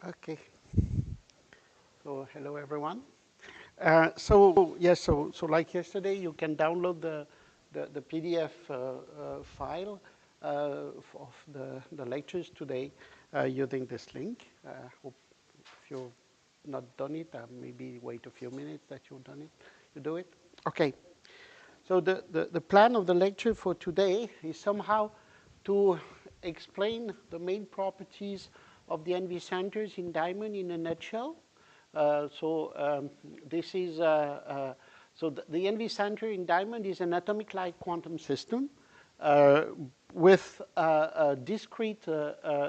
Okay. So hello everyone. So like yesterday, you can download the PDF file of the lectures today using this link. Hope if you've not done it, maybe wait a few minutes that you've done it. You do it. Okay. So the plan of the lecture for today is somehow to explain the main properties of the NV centers in diamond in a nutshell. This is the NV center in diamond is an atomic-like quantum system with discrete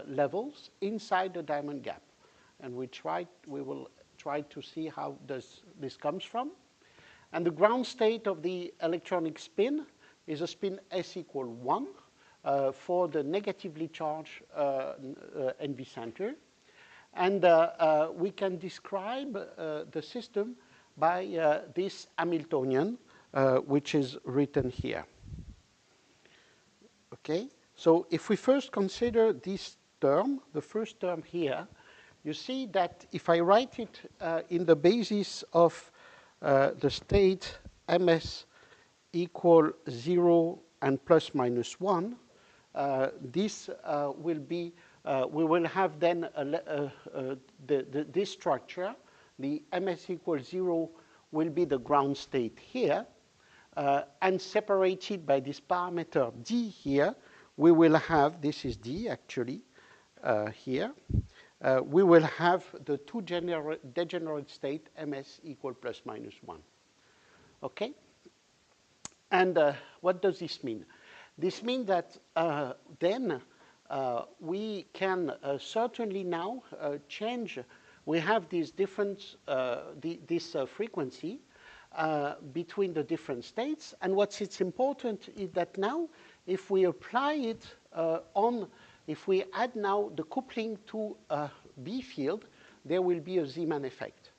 levels inside the diamond gap, and we will try to see how does this comes from. And the ground state of the electronic spin is a spin s equal 1 for the negatively charged NV center. And we can describe the system by this Hamiltonian, which is written here. Okay, so if we first consider this term, the first term here, you see that if I write it in the basis of the state ms equal 0 and plus minus 1, this will be, we will have then this structure. The ms equals 0 will be the ground state here, and separated by this parameter d here, we will have, this is d actually, here, we will have the two degenerate state ms equal plus minus 1. Okay? And what does this mean? This means that then we can certainly now change. We have these different, this frequency between the different states. And what's important is that now, if we apply it if we add now the coupling to a B field, there will be a Zeeman effect.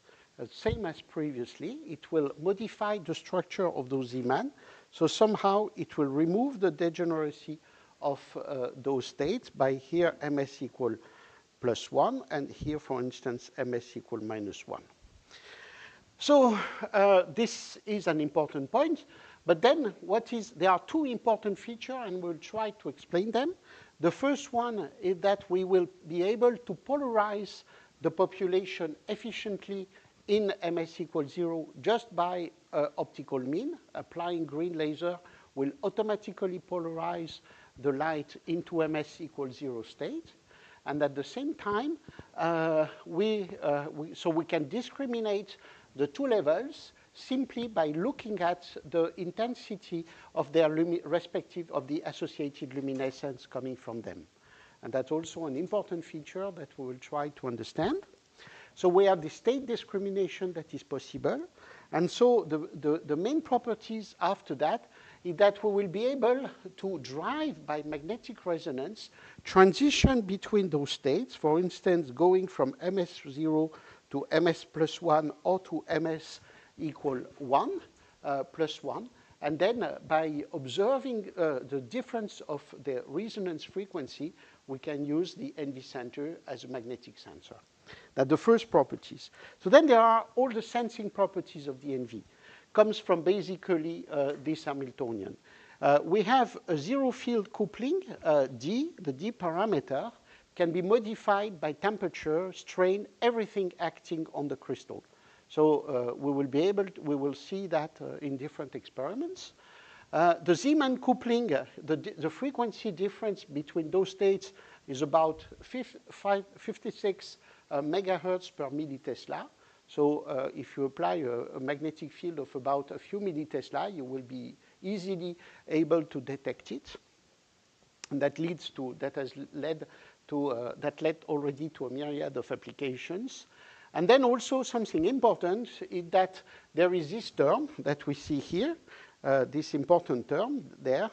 Same as previously, it will modify the structure of those Zeeman. So somehow it will remove the degeneracy of those states by here ms equal plus 1, and here, for instance, ms equal minus 1. So this is an important point. But then there are two important features, and we'll try to explain them. The first one is that we will be able to polarize the population efficiently in ms equals 0 just by optical mean. Applying green laser will automatically polarize the light into ms equals 0 state. And at the same time, so we can discriminate the two levels simply by looking at the intensity of their respective of the associated luminescence coming from them. And that's also an important feature that we will try to understand. So we have the state discrimination that is possible. And so the main properties after that is that we will be able to drive by magnetic resonance transition between those states, for instance, going from ms0 to ms plus 1 or to ms equal 1 plus 1. And then by observing the difference of the resonance frequency, we can use the NV center as a magnetic sensor. That's the first properties. So then there are all the sensing properties of the NV. Comes from basically this Hamiltonian. We have a zero field coupling, D, the D parameter, can be modified by temperature, strain, everything acting on the crystal. So we will see that in different experiments. The Zeeman coupling, the frequency difference between those states is about 56 megahertz per millitesla. So if you apply a magnetic field of about a few millitesla, you will be easily able to detect it. And that led already to a myriad of applications. And then also something important is that there is this term that we see here, this important term there,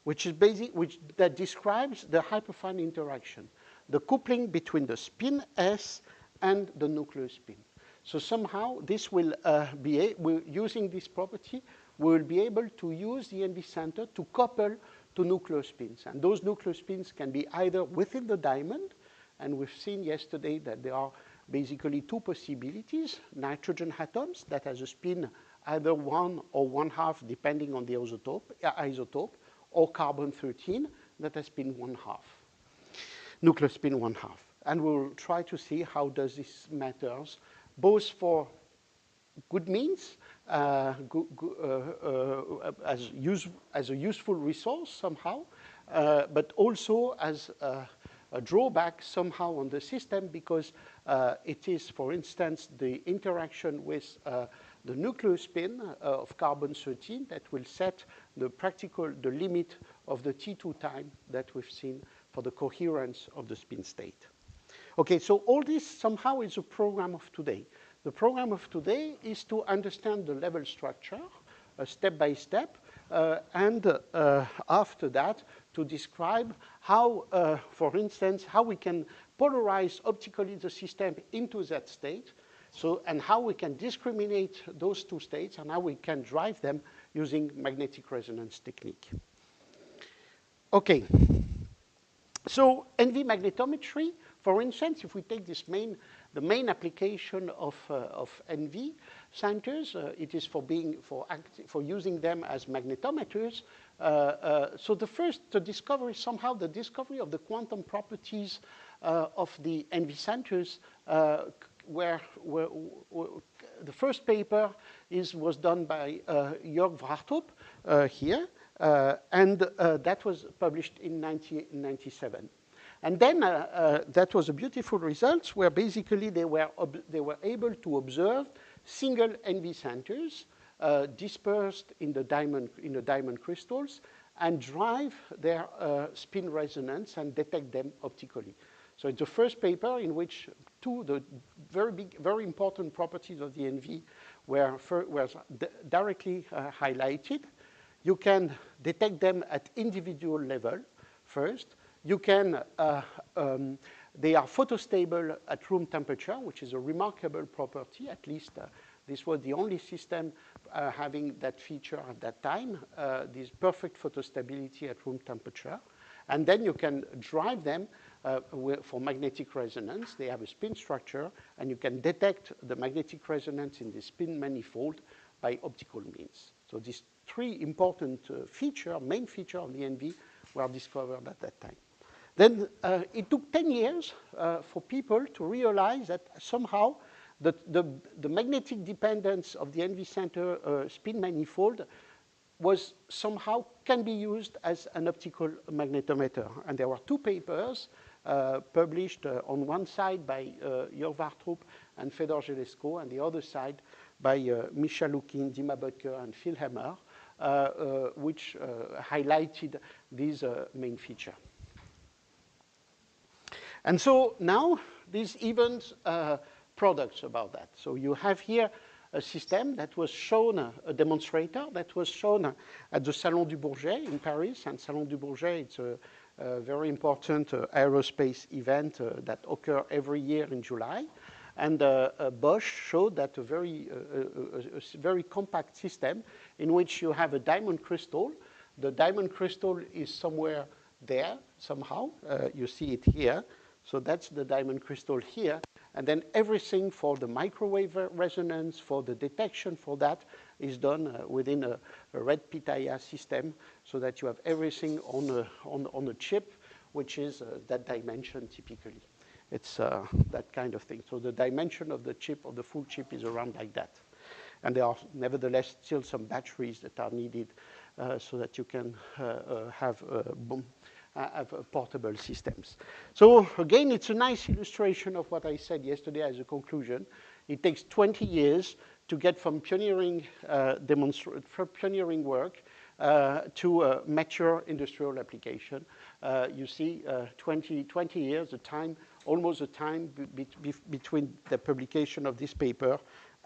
which is that describes the hyperfine interaction, the coupling between the spin S and the nuclear spin. So somehow this will using this property, we will be able to use the NV center to couple to nuclear spins. And those nuclear spins can be either within the diamond, And we've seen yesterday that there are basically two possibilities: nitrogen atoms that has a spin either 1 or 1/2, depending on the isotope, or carbon-13 that has spin 1/2, nuclear spin 1/2. And we'll try to see how does this matters, both for good means, as a useful resource somehow, but also as a drawback somehow on the system, because it is, for instance, the interaction with the nuclear spin of carbon-13 that will set the limit of the T2 time that we've seen for the coherence of the spin state. Okay, so all this somehow is a program of today. The program of today is to understand the level structure step by step, and after that to describe how, for instance, how we can polarize optically the system into that state, and how we can discriminate those two states, and how we can drive them using magnetic resonance technique. Okay, so NV magnetometry, for instance, if we take the main application of NV centers, it is for using them as magnetometers. So the discovery of the quantum properties of the NV centers, where the first paper was done by Jörg Wartop here, and that was published in 1997. And then that was a beautiful result, where basically they were able to observe single NV centers dispersed in the diamond crystals, and drive their spin resonance and detect them optically. So it's the first paper in which the very important properties of the NV were directly highlighted. You can detect them at individual level first. You can, they are photostable at room temperature, which is a remarkable property. At least this was the only system having that feature at that time, this perfect photostability at room temperature. And then you can drive them for magnetic resonance. They have a spin structure, and you can detect the magnetic resonance in the spin manifold by optical means. So these three important main features of the NV were discovered at that time. Then it took 10 years for people to realize that somehow the magnetic dependence of the NV center spin manifold can be used as an optical magnetometer. And there were two papers published on one side by Jörg Wartop and Fedor Zhelezko, and the other side by Misha Lukin, Dima Butker, and Phil Hammer, which highlighted this main feature. And so now these event products about that. So you have here a system that was shown, a demonstrator that was shown at the Salon du Bourget in Paris. And Salon du Bourget, it's a very important aerospace event that occurs every year in July. And Bosch showed that a very compact system in which you have a diamond crystal. The diamond crystal is somewhere there, somehow. You see it here. So that's the diamond crystal here. And then everything for the microwave resonance, for the detection for that, is done within a red pitaya system, so that you have everything on a chip, which is that dimension typically. It's that kind of thing. So the dimension of the chip, of the full chip, is around like that. And there are nevertheless still some batteries that are needed so that you can have portable systems. So again, it's a nice illustration of what I said yesterday as a conclusion. It takes 20 years to get from pioneering work to mature industrial application. You see 20 years, almost the time between the publication of this paper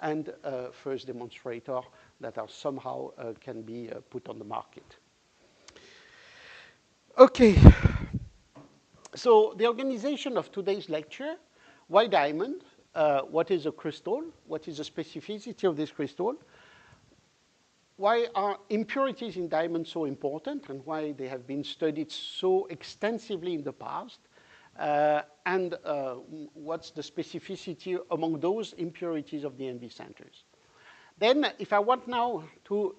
and first demonstrator that are somehow can be put on the market. Okay, so the organization of today's lecture: why diamond? What is a crystal? What is the specificity of this crystal? Why are impurities in diamonds so important, and why they have been studied so extensively in the past? and what's the specificity among those impurities of the NV centers. Then, if I want now to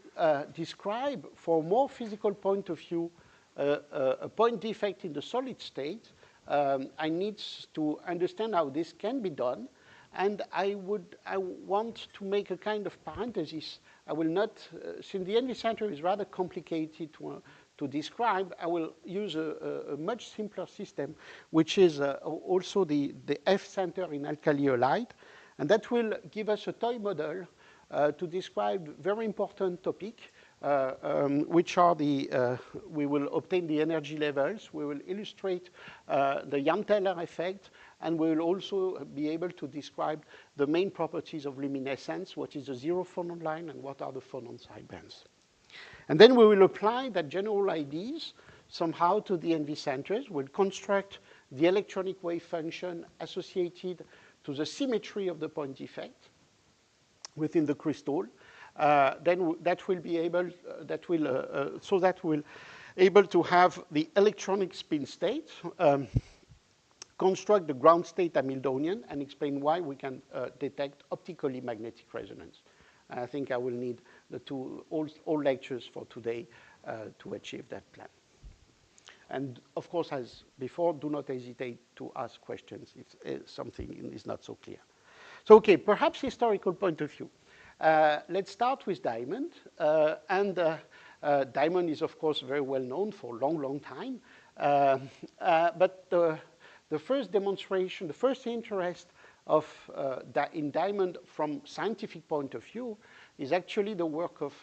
describe, for a more physical point of view, a point defect in the solid state, I need to understand how this can be done. And I want to make a kind of parenthesis. I will not, since the NV center is rather complicated to describe, I will use a much simpler system, which is also the F center in alkali halide. And that will give us a toy model to describe very important topic, which are we will obtain the energy levels, we will illustrate the Young-Taylor effect, and we will also be able to describe the main properties of luminescence, what is the zero phonon line, and what are the phonon sidebands. And then we will apply that general ideas somehow to the NV centers. We'll construct the electronic wave function associated to the symmetry of the point defect within the crystal. Then that will be able, we'll able to have the electronic spin state, construct the ground state Hamiltonian, and explain why we can detect optically magnetic resonance. And I think I will need all lectures for today to achieve that plan. And of course, as before, do not hesitate to ask questions if something is not so clear. So, okay, perhaps historical point of view. Let's start with diamond. Diamond is, of course, very well known for a long, long time. But the first demonstration, the first interest in diamond from scientific point of view is actually the work of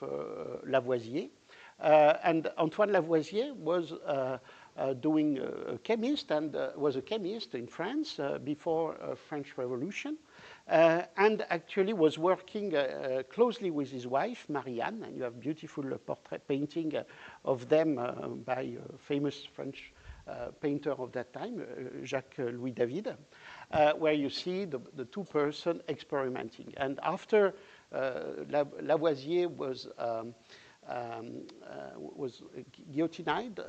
Lavoisier. And Antoine Lavoisier was doing a chemist and was a chemist in France before French Revolution. And actually was working closely with his wife, Marianne, and you have beautiful portrait painting of them by a famous French painter of that time, Jacques-Louis David, where you see the two persons experimenting. And after Lavoisier was guillotined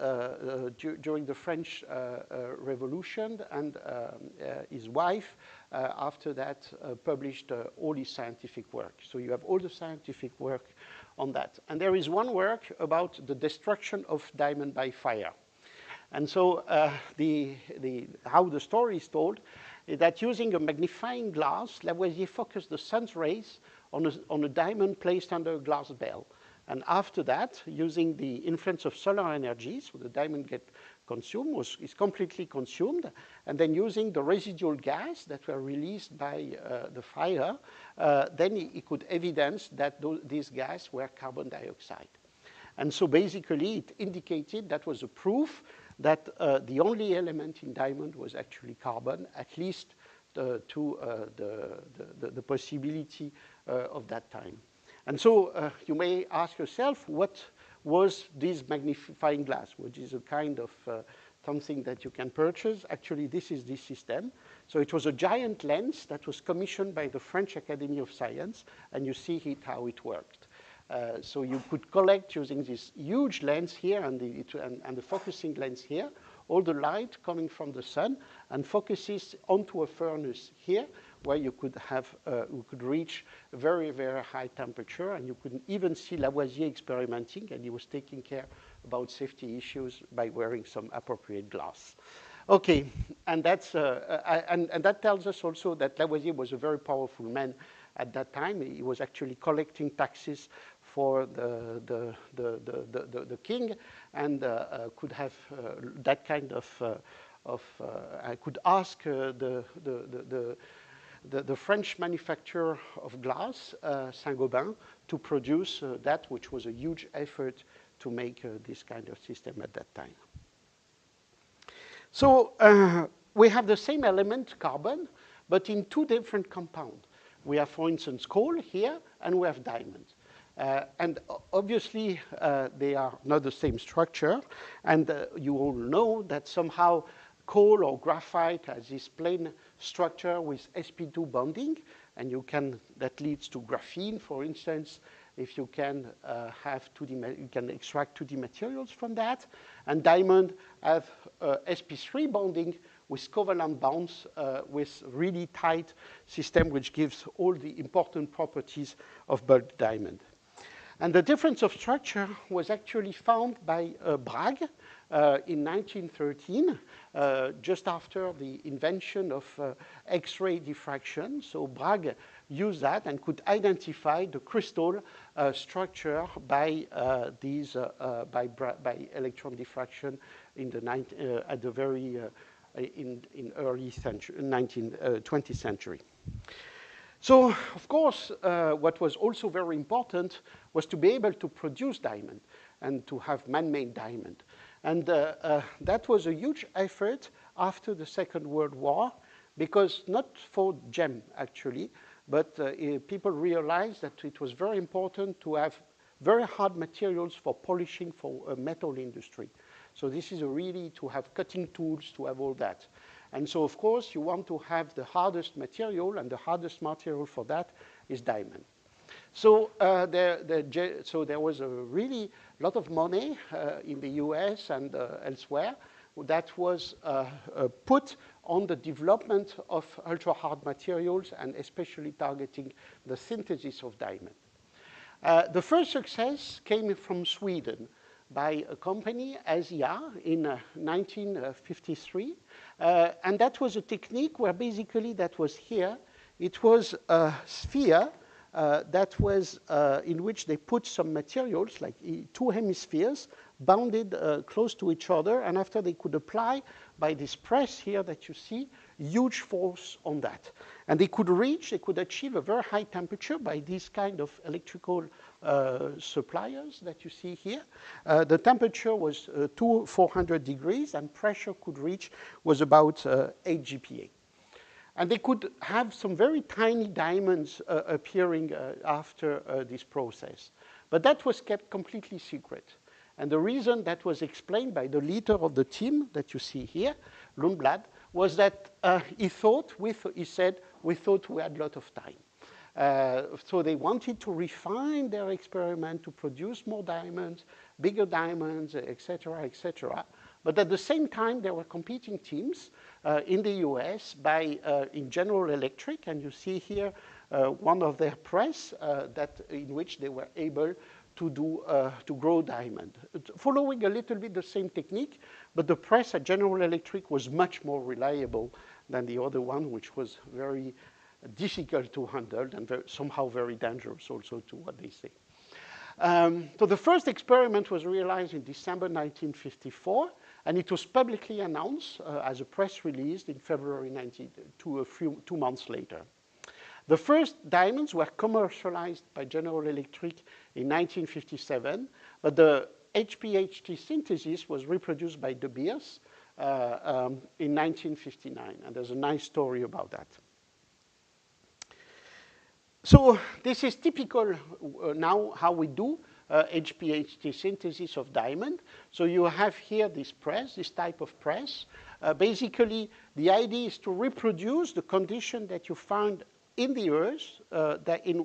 during the French Revolution, and his wife, after that, published all his scientific work. So you have all the scientific work on that. And there is one work about the destruction of diamond by fire. And so how the story is told is that using a magnifying glass, Lavoisier focused the sun's rays on a diamond placed under a glass bell. And after that, using the influence of solar energy, so the diamond gets consumed, is completely consumed, and then using the residual gas that were released by the fire, then he could evidence that these gas were carbon dioxide. And so basically, it indicated that was a proof that the only element in diamond was actually carbon, at least to the possibility of that time. And so you may ask yourself, what was this magnifying glass, which is a kind of something that you can purchase. Actually, this is this system. So it was a giant lens that was commissioned by the French Academy of Science, and you see how it worked. So you could collect using this huge lens here and the focusing lens here, all the light coming from the sun, and focuses onto a furnace here, where you could reach a very, very high temperature, and you could even see Lavoisier experimenting, and he was taking care about safety issues by wearing some appropriate glass. Okay, and that's and that tells us also that Lavoisier was a very powerful man at that time. He was actually collecting taxes for the king, and could have that kind of I could ask the French manufacturer of glass, Saint-Gobain, to produce that, which was a huge effort to make this kind of system at that time. So we have the same element, carbon, but in two different compounds. We have, for instance, coal here, and we have diamond. And obviously, they are not the same structure. And you all know that somehow coal or graphite has this plain structure with sp2 bonding, and that leads to graphene, for instance, if you can you can extract 2D materials from that. And diamond have sp3 bonding with covalent bonds with really tight system, which gives all the important properties of bulk diamond. And the difference of structure was actually found by Bragg in 1913, just after the invention of X-ray diffraction. So Bragg used that and could identify the crystal structure by by electron diffraction in the at the very in early century, 20th century. So, of course, what was also very important was to be able to produce diamond and to have man-made diamond. And that was a huge effort after the Second World War, because not for gem, actually, but people realized that it was very important to have very hard materials for polishing for a metal industry. So this is really to have cutting tools, to have all that. And so, of course, you want to have the hardest material, and the hardest material for that is diamond. So, so there was a really lot of money in the US and elsewhere that was put on the development of ultra-hard materials, and especially targeting the synthesis of diamond. The first success came from Sweden by a company, IISER, in 1953. And that was a technique where basically that was here. It was a sphere that was in which they put some materials, like two hemispheres, bounded close to each other, and after they could apply, by this press here that you see, huge force on that. And they could achieve a very high temperature by these kind of electrical suppliers that you see here. The temperature was 400 degrees, and pressure was about 8 GPa. And they could have some very tiny diamonds appearing after this process. But that was kept completely secret. And the reason that was explained by the leader of the team that you see here, Lundblad, was that he said, we thought we had a lot of time. So they wanted to refine their experiment to produce more diamonds, bigger diamonds, et cetera, et cetera. But at the same time, there were competing teams in the US in General Electric, and you see here one of their press in which they were able to grow diamond, following a little bit the same technique, but the press at General Electric was much more reliable than the other one, which was very difficult to handle and somehow very dangerous also to what they say. So the first experiment was realized in December 1954, and it was publicly announced as a press release in February 2 months later. The first diamonds were commercialized by General Electric in 1957, but the HPHT synthesis was reproduced by De Beers in 1959, and there's a nice story about that. So this is typical now how we do HPHT synthesis of diamond. So you have here this press, this type of press. Basically, the idea is to reproduce the condition that you found in the Earth,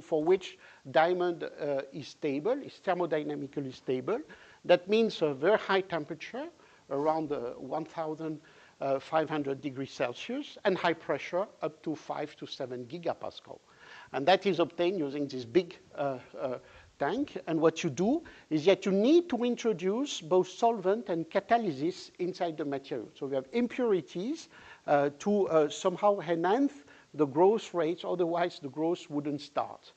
for which diamond is stable, is thermodynamically stable. That means a very high temperature, around 1,500 degrees Celsius, and high pressure, up to 5 to 7 gigapascal. And that is obtained using this big tank. And what you do is that you need to introduce both solvent and catalysis inside the material. So we have impurities to somehow enhance the growth rates, otherwise the growth wouldn't start.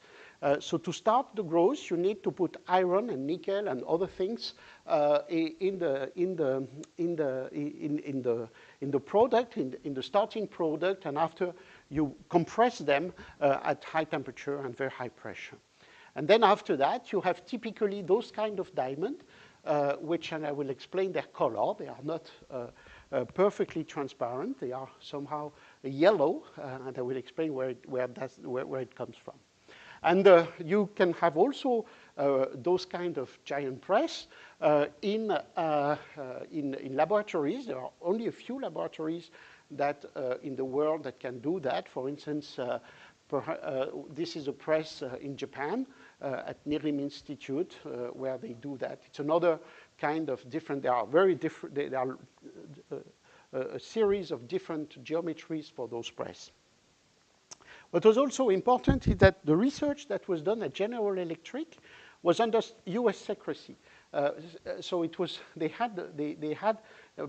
So to start the growth, you need to put iron and nickel and other things in the product, in the starting product, and after you compress them at high temperature and very high pressure. And then after that, you have typically those kind of diamond, which, and I will explain their color. They are not perfectly transparent. They are somehow yellow, and I will explain where it comes from. And you can have also those kind of giant press in laboratories. There are only a few laboratories that in the world that can do that. For instance, this is a press in Japan at Nirim Institute where they do that. It's another kind of different. They are very different. They are a series of different geometries for those press. What was also important is that the research that was done at General Electric was under US secrecy. So it was, they had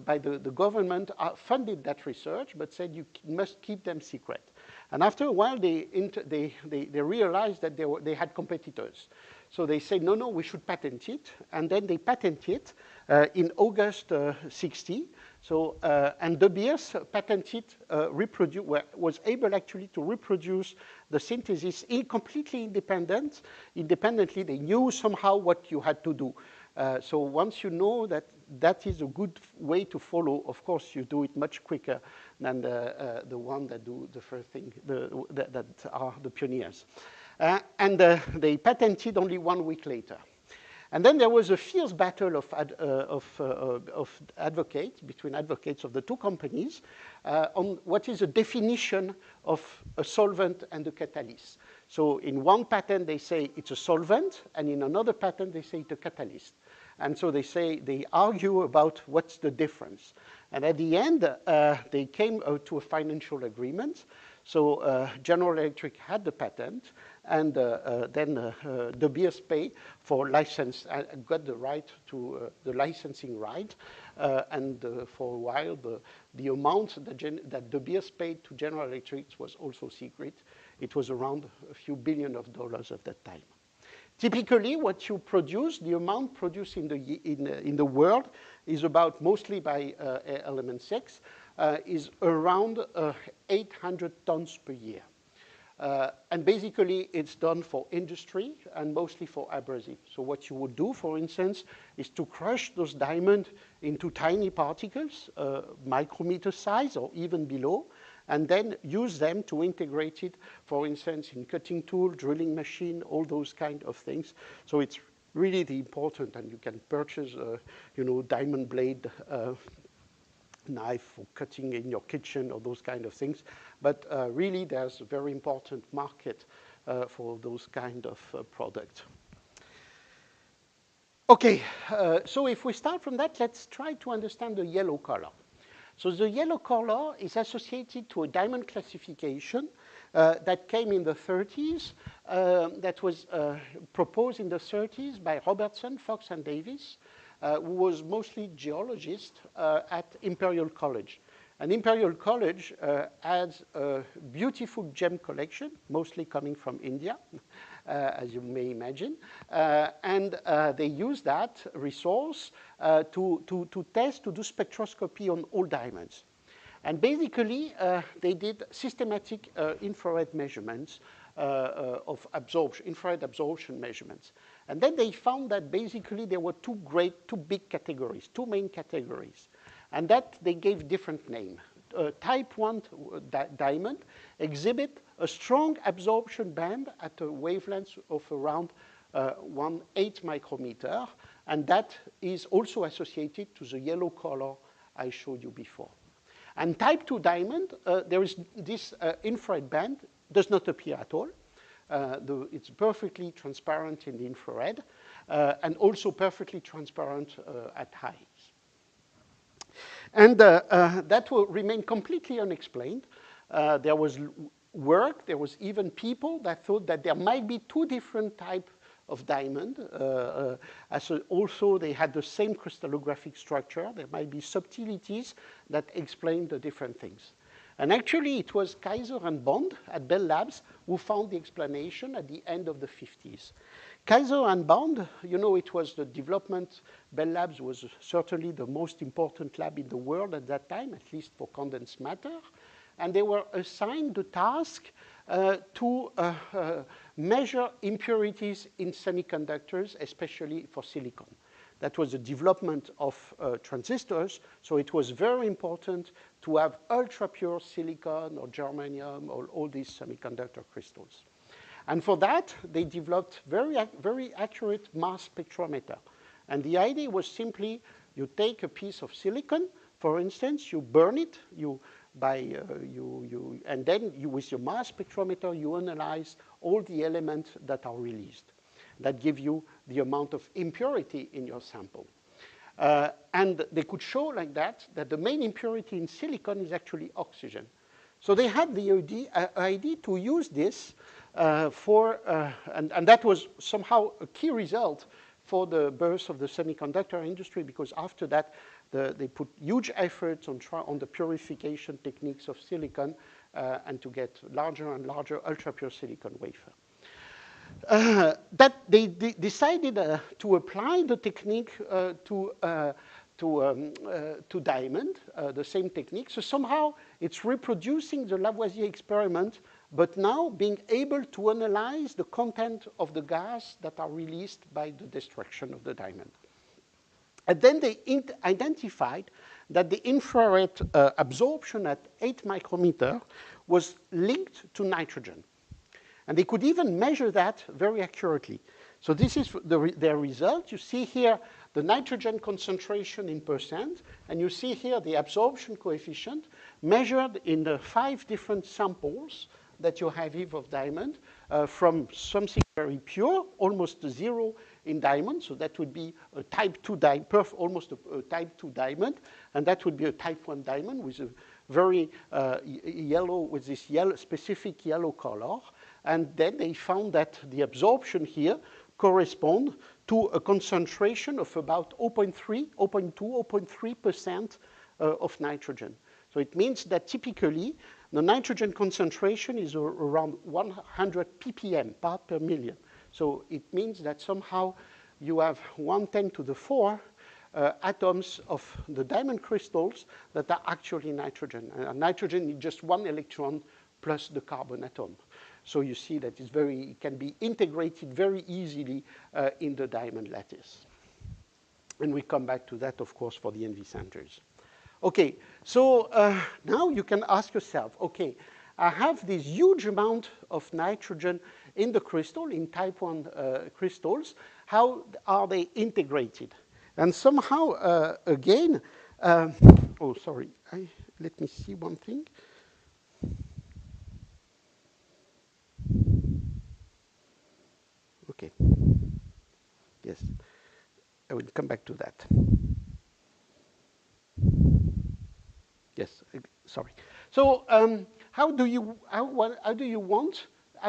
by the government funded that research, but said you must keep them secret. And after a while, they realized that they had competitors. So they said, no, no, we should patent it. And then they patented it in August 60. So, and De Beers patented, was able actually to reproduce the synthesis completely independently. They knew somehow what you had to do. So once you know that that is a good way to follow, of course, you do it much quicker than the one that do the first thing, that are the pioneers. And they patented only 1 week later. And then there was a fierce battle of advocates, between advocates of the two companies, on what is a definition of a solvent and a catalyst. So in one patent, they say it's a solvent, and in another patent, they say it's a catalyst. And so they argue about what's the difference. And at the end, they came to a financial agreement. So General Electric had the patent, and then De Beers paid for license, got the right to the licensing right. And for a while, the amount that De Beers paid to General Electric was also secret. It was around a few $billions at that time. Typically, what you produce, the amount produced in the world is about, mostly by element 6, is around 800 tons per year. And basically, it's done for industry and mostly for abrasive. So what you would do, for instance, is to crush those diamonds into tiny particles, micrometer size or even below, and then use them to integrate it, for instance, in cutting tool, drilling machine, all those kind of things. So it's really the important, and you can purchase, diamond blade knife for cutting in your kitchen or those kind of things. But really, there's a very important market for those kind of products. Okay, so if we start from that, let's try to understand the yellow color. So the yellow color is associated to a diamond classification that came in the 30s, that was proposed in the 30s by Robertson, Fox, and Davis, who was mostly geologist at Imperial College. And Imperial College has a beautiful gem collection, mostly coming from India, as you may imagine. And they use that resource to test, to do spectroscopy on all diamonds. And basically, they did systematic infrared measurements of absorption, infrared absorption measurements. And then they found that basically there were two big categories, two main categories. And that they gave different names. Type 1 diamond exhibit a strong absorption band at a wavelength of around 1/8 micrometer, and that is also associated to the yellow color I showed you before. And type 2 diamond, there is this infrared band does not appear at all. It's perfectly transparent in the infrared, and also perfectly transparent at heights. And that will remain completely unexplained. There was work, there was even people that thought that there might be two different types of diamond. Also, they had the same crystallographic structure. There might be subtleties that explain the different things. And actually, it was Kaiser and Bond at Bell Labs who found the explanation at the end of the 50s. Kaiser and Bond, it was the development. Bell Labs was certainly the most important lab in the world at that time, at least for condensed matter. And they were assigned the task to measure impurities in semiconductors, especially for silicon. That was the development of transistors, so it was very important to have ultra-pure silicon or germanium or all these semiconductor crystals. And for that, they developed very accurate mass spectrometer. And the idea was simply, you take a piece of silicon, for instance, you burn it, and then with your mass spectrometer, you analyze all the elements that are released. That give you the amount of impurity in your sample. And they could show like that the main impurity in silicon is actually oxygen. So they had the idea to use this and that was somehow a key result for the birth of the semiconductor industry, because after that, they put huge efforts on the purification techniques of silicon and to get larger and larger ultra-pure silicon wafer. That they decided to apply the technique to diamond, the same technique. So somehow it's reproducing the Lavoisier experiment, but now being able to analyze the content of the gas that are released by the destruction of the diamond. And then they identified that the infrared absorption at 8 micrometer was linked to nitrogen. And they could even measure that very accurately. So this is their result. You see here the nitrogen concentration in percent, and you see here the absorption coefficient measured in the 5 different samples that you have here of diamond, from something very pure, almost zero in diamond, so that would be a type 2 diamond, almost a type 2 diamond, and that would be a type 1 diamond with a very yellow, with this specific yellow color. And then they found that the absorption here correspond to a concentration of about 0.3, 0.2, 0.3% of nitrogen. So it means that typically the nitrogen concentration is around 100 ppm, part per million. So it means that somehow you have 1/10 to the 4 atoms of the diamond crystals that are actually nitrogen. Nitrogen is just 1 electron plus the carbon atom. So you see that it can be integrated very easily in the diamond lattice. And we come back to that, of course, for the NV centers. Okay, so now you can ask yourself, okay, I have this huge amount of nitrogen in the crystal, in type 1 crystals. How are they integrated? And somehow, again, oh, sorry, let me see one thing. Okay. Yes, I will come back to that. Yes, sorry. So how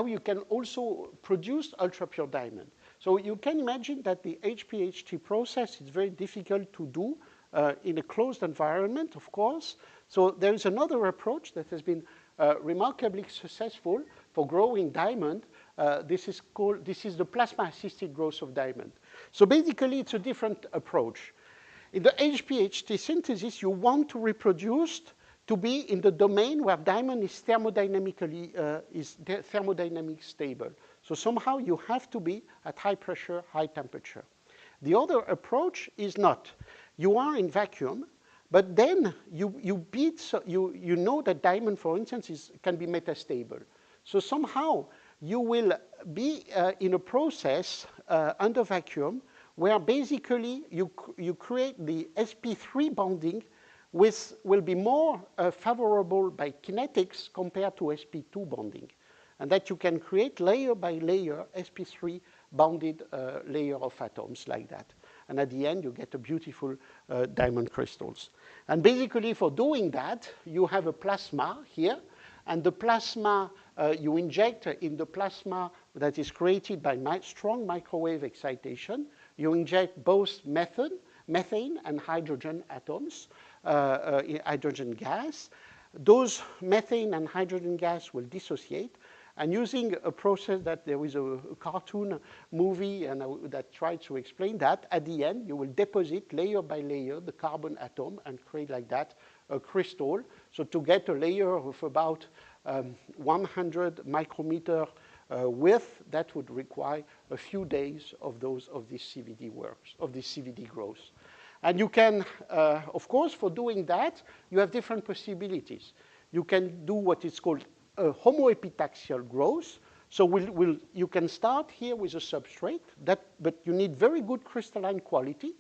you can also produce ultra-pure diamond? So you can imagine that the HPHT process is very difficult to do in a closed environment, of course. So there is another approach that has been remarkably successful for growing diamond. This is the plasma-assisted growth of diamond. So basically, it's a different approach. In the HPHT synthesis, you want to reproduce to be in the domain where diamond is thermodynamically stable. So somehow you have to be at high pressure, high temperature. The other approach is not. You are in vacuum, but then you know that diamond, for instance, can be metastable. So somehow you will be in a process under vacuum where basically you create the sp3 bonding will be more favorable by kinetics compared to sp2 bonding. And that you can create layer by layer sp3 bounded layer of atoms like that. And at the end, you get a beautiful diamond crystals. And basically, for doing that, you have a plasma here. And the plasma, you inject in the plasma that is created by strong microwave excitation. You inject both methane and hydrogen atoms, hydrogen gas. Those methane and hydrogen gas will dissociate. And using a process that there is a cartoon movie that tries to explain that, at the end, you will deposit layer by layer the carbon atom and create like that a crystal. So to get a layer of about 100 micrometer width, that would require a few days of these CVD works, of this CVD growth. And you can, of course, for doing that, you have different possibilities. You can do what is called a homoepitaxial growth. So you can start here with a substrate, but you need very good crystalline quality.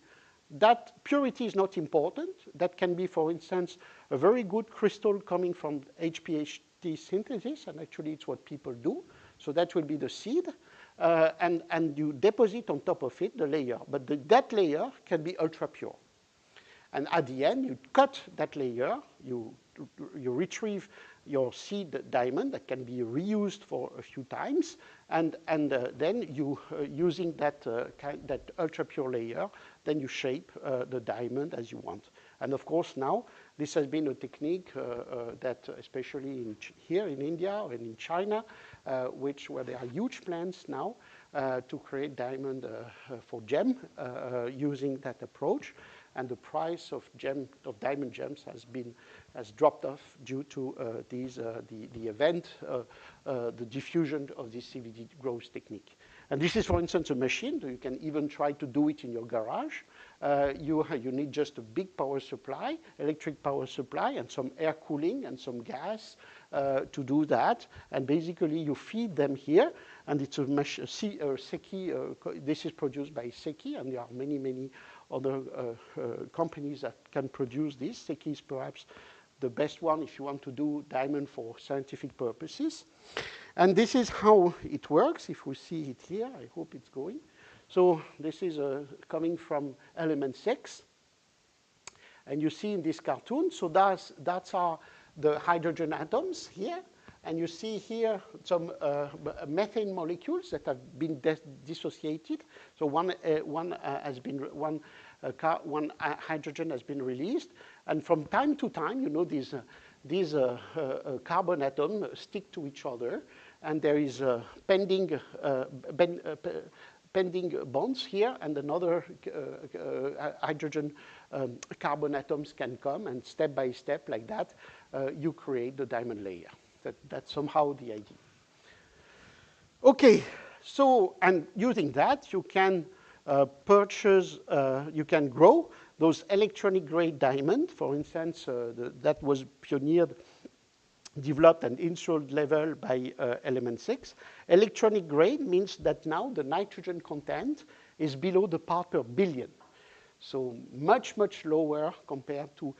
That purity is not important. That can be, for instance, a very good crystal coming from HPHT synthesis, and actually it's what people do. So that will be the seed, and you deposit on top of it the layer. But that layer can be ultra pure. And at the end, you cut that layer, you retrieve your seed diamond that can be reused for a few times, and then you, using that ultra pure layer, then you shape the diamond as you want. And of course now, this has been a technique that especially here in India and in China, where there are huge plants now to create diamond for gem using that approach. And the price of diamond gems has dropped off due to the event, the diffusion of this CVD growth technique. And this is, for instance, a machine. You can even try to do it in your garage. You need just a big power supply, electric power supply, and some air cooling and some gas to do that. And basically, you feed them here, and it's a Seki. This is produced by Seki, and there are many other companies that can produce this. Seki is perhaps the best one if you want to do diamond for scientific purposes. And this is how it works. If we see it here, I hope it's going. So this is coming from element 6. And you see in this cartoon, so that's the hydrogen atoms here. And you see here some methane molecules that have been dissociated. So one hydrogen has been released. And from time to time, you know, these carbon atoms stick to each other. And there is pending bonds here, and another hydrogen carbon atoms can come, and step by step, like that, you create the diamond layer. That's somehow the idea. Okay, so, and using that, you can you can grow those electronic grade diamond. For instance, that was pioneered, developed and installed level by element 6. Electronic grade means that now the nitrogen content is below the part per billion. So much lower compared to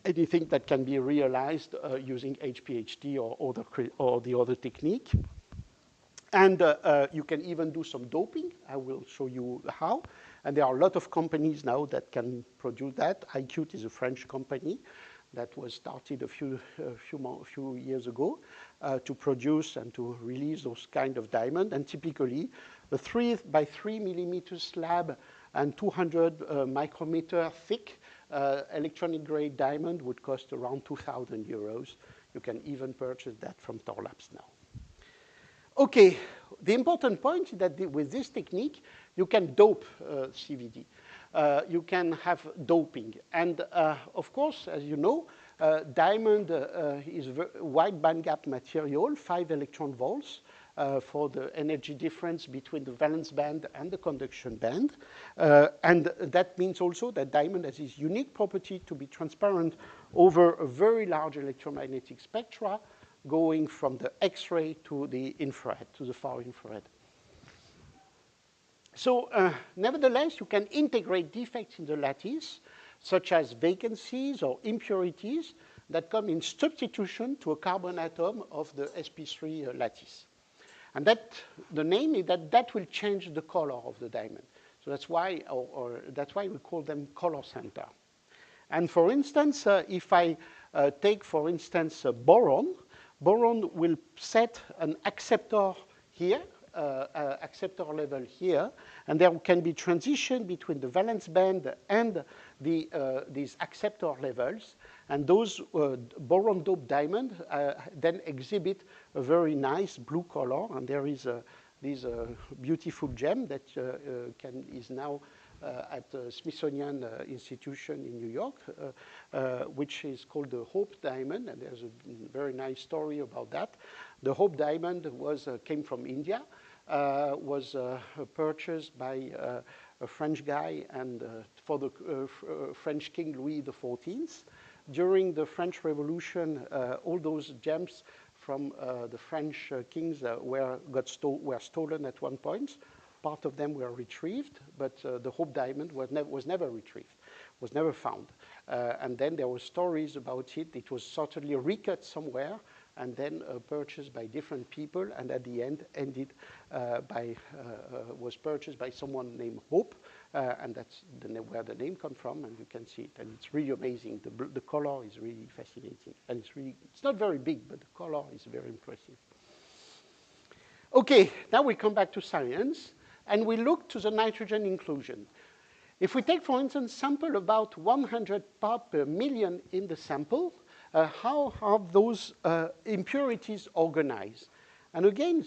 anything that can be realized using HPHT or the other technique. And you can even do some doping. I will show you how. And there are a lot of companies now that can produce that. IQT is a French company that was started a few years ago to produce and to release those kind of diamond. And typically, the 3 by 3 millimeter slab and 200 micrometer thick electronic grade diamond would cost around 2,000 euros. You can even purchase that from Thorlabs now. Okay, the important point is that with this technique, you can dope CVD. You can have doping. And of course, as you know, diamond is a wide bandgap material, 5 electron volts for the energy difference between the valence band and the conduction band. And that means also that diamond has this unique property to be transparent over a very large electromagnetic spectra, going from the X-ray to the infrared, to the far infrared. So nevertheless, you can integrate defects in the lattice, such as vacancies or impurities that come in substitution to a carbon atom of the sp3 lattice. And that, the name is that will change the color of the diamond. So that's why, that's why we call them color center. And for instance, if I take, for instance, boron, boron will set an acceptor here, acceptor level here, and there can be transition between the valence band and these acceptor levels, and those boron doped diamond then exhibit a very nice blue color, and there is this beautiful gem that is now at the Smithsonian Institution in New York, which is called the Hope Diamond, and there's a very nice story about that. The Hope Diamond came from India, was purchased by a French guy and for the French King Louis XIV. During the French Revolution, all those gems from the French kings were stolen at one point. Part of them were retrieved, but the Hope Diamond was never retrieved, was never found. And then there were stories about it. It was certainly recut somewhere, and then purchased by different people, and at the end was purchased by someone named Hope, and that's where the name comes from, and you can see it, and it's really amazing. The color is really fascinating, and it's not very big, but the color is very impressive. Okay, now we come back to science, and we look to the nitrogen inclusion. If we take, for instance, sample about 100 parts per million in the sample, how are those impurities organized? And again,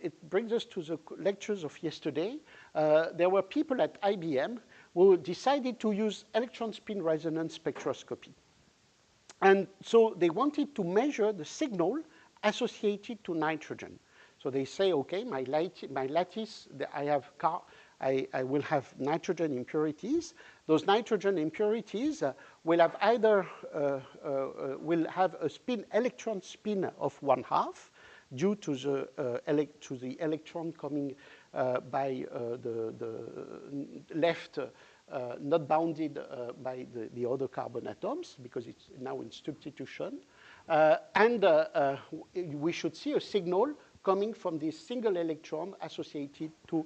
it brings us to the lectures of yesterday. There were people at IBM who decided to use electron spin resonance spectroscopy. And so they wanted to measure the signal associated to nitrogen. So they say, okay, my lattice, I will have nitrogen impurities. Those nitrogen impurities will have either will have a electron spin of 1/2 due to the electron coming by the left, not bounded by the other carbon atoms, because it's now in substitution. And we should see a signal coming from this single electron associated to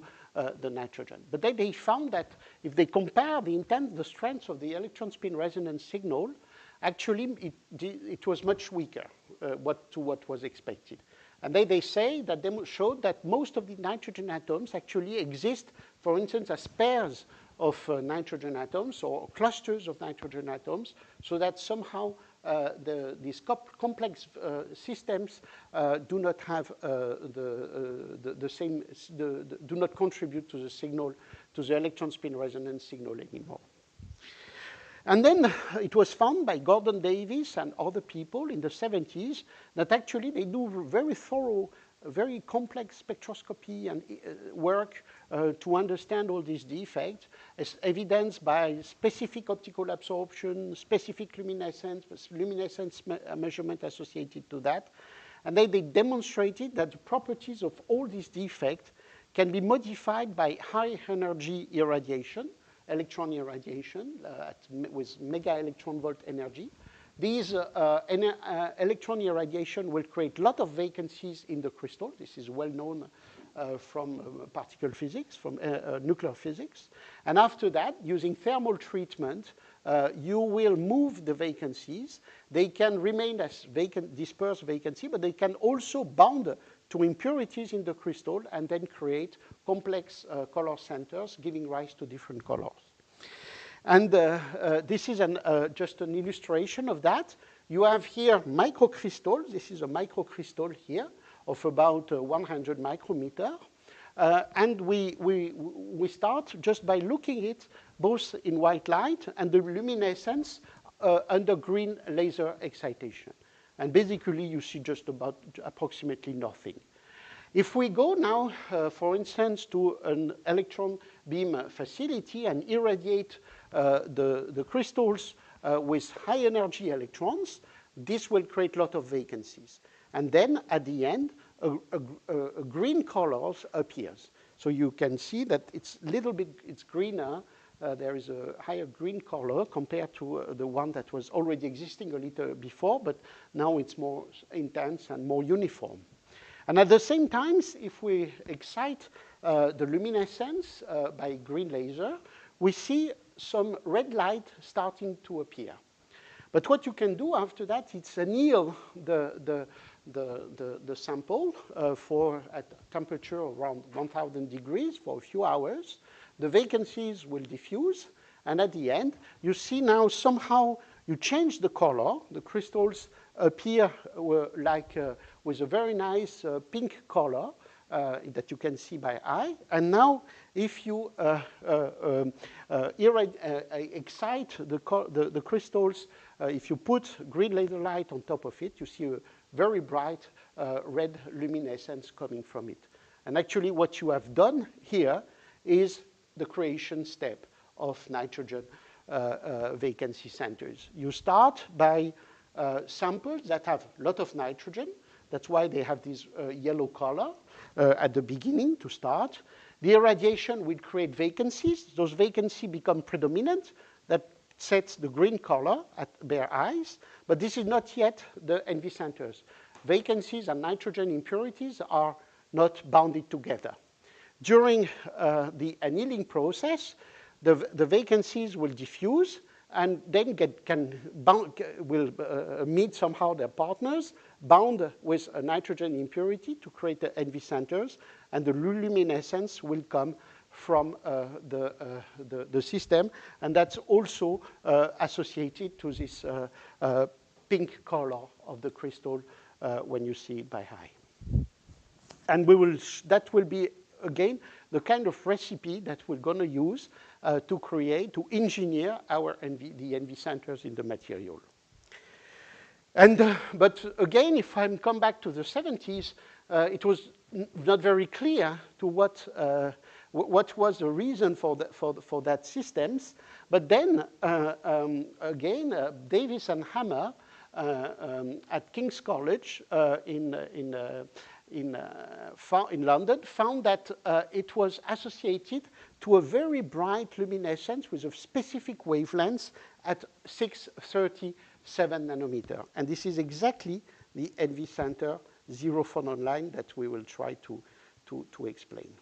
the nitrogen. But then they found that if they compare the strength of the electron spin resonance signal, actually it was much weaker to what was expected. And they say that they showed that most of the nitrogen atoms actually exist, for instance, as pairs of nitrogen atoms or clusters of nitrogen atoms, so that somehow these complex systems do not have do not contribute to the signal, to the electron spin resonance signal anymore. And then it was found by Gordon Davis and other people in the 70s that actually they do very thorough, very complex spectroscopy and work to understand all these defects, as evidenced by specific optical absorption, specific luminescence measurement associated to that. And they demonstrated that the properties of all these defects can be modified by high energy irradiation, electron irradiation with mega electron volt energy. These electron irradiation will create a lot of vacancies in the crystal. This is well known from particle physics, from nuclear physics. And after that, using thermal treatment, you will move the vacancies. They can remain as dispersed vacancy, but they can also bound to impurities in the crystal and then create complex color centers, giving rise to different colors. And this is just an illustration of that. You have here microcrystal. This is a microcrystal here of about 100 micrometer. And we start just by looking at it both in white light and the luminescence under green laser excitation. And basically, you see just about approximately nothing. If we go now, for instance, to an electron beam facility and irradiate the crystals with high energy electrons, this will create a lot of vacancies. And then at the end, a green color appears. So you can see that it's greener. There is a higher green color compared to the one that was already existing a little before, but now it's more intense and more uniform. And at the same time, if we excite the luminescence by green laser, we see some red light starting to appear. But what you can do after that is anneal the sample at temperature around 1,000 degrees for a few hours. The vacancies will diffuse, and at the end, you see now somehow you change the color. The crystals appear like with a very nice pink color that you can see by eye. And now, if you excite the crystals, if you put green laser light on top of it, you see a very bright red luminescence coming from it. And actually, what you have done here is the creation step of nitrogen vacancy centers. You start by samples that have a lot of nitrogen. That's why they have this yellow color at the beginning to start. The irradiation will create vacancies. Those vacancies become predominant. That sets the green color at bare eyes. But this is not yet the NV centers. vacancies and nitrogen impurities are not bounded together. During the annealing process, the vacancies will diffuse and then will meet somehow their partners, bound with a nitrogen impurity to create the NV centers, and the luminescence will come from the system, and that's also associated to this pink color of the crystal when you see it by eye. And that will be, again, the kind of recipe that we're going to use to engineer the NV centers in the material. And, but again, if I come back to the 70s, it was not very clear to what was the reason for that systems. But then, again, Davis and Hammer at King's College in London found that it was associated to a very bright luminescence with a specific wavelength at 637 nanometer. And this is exactly the NV center zero phonon line that we will try to explain.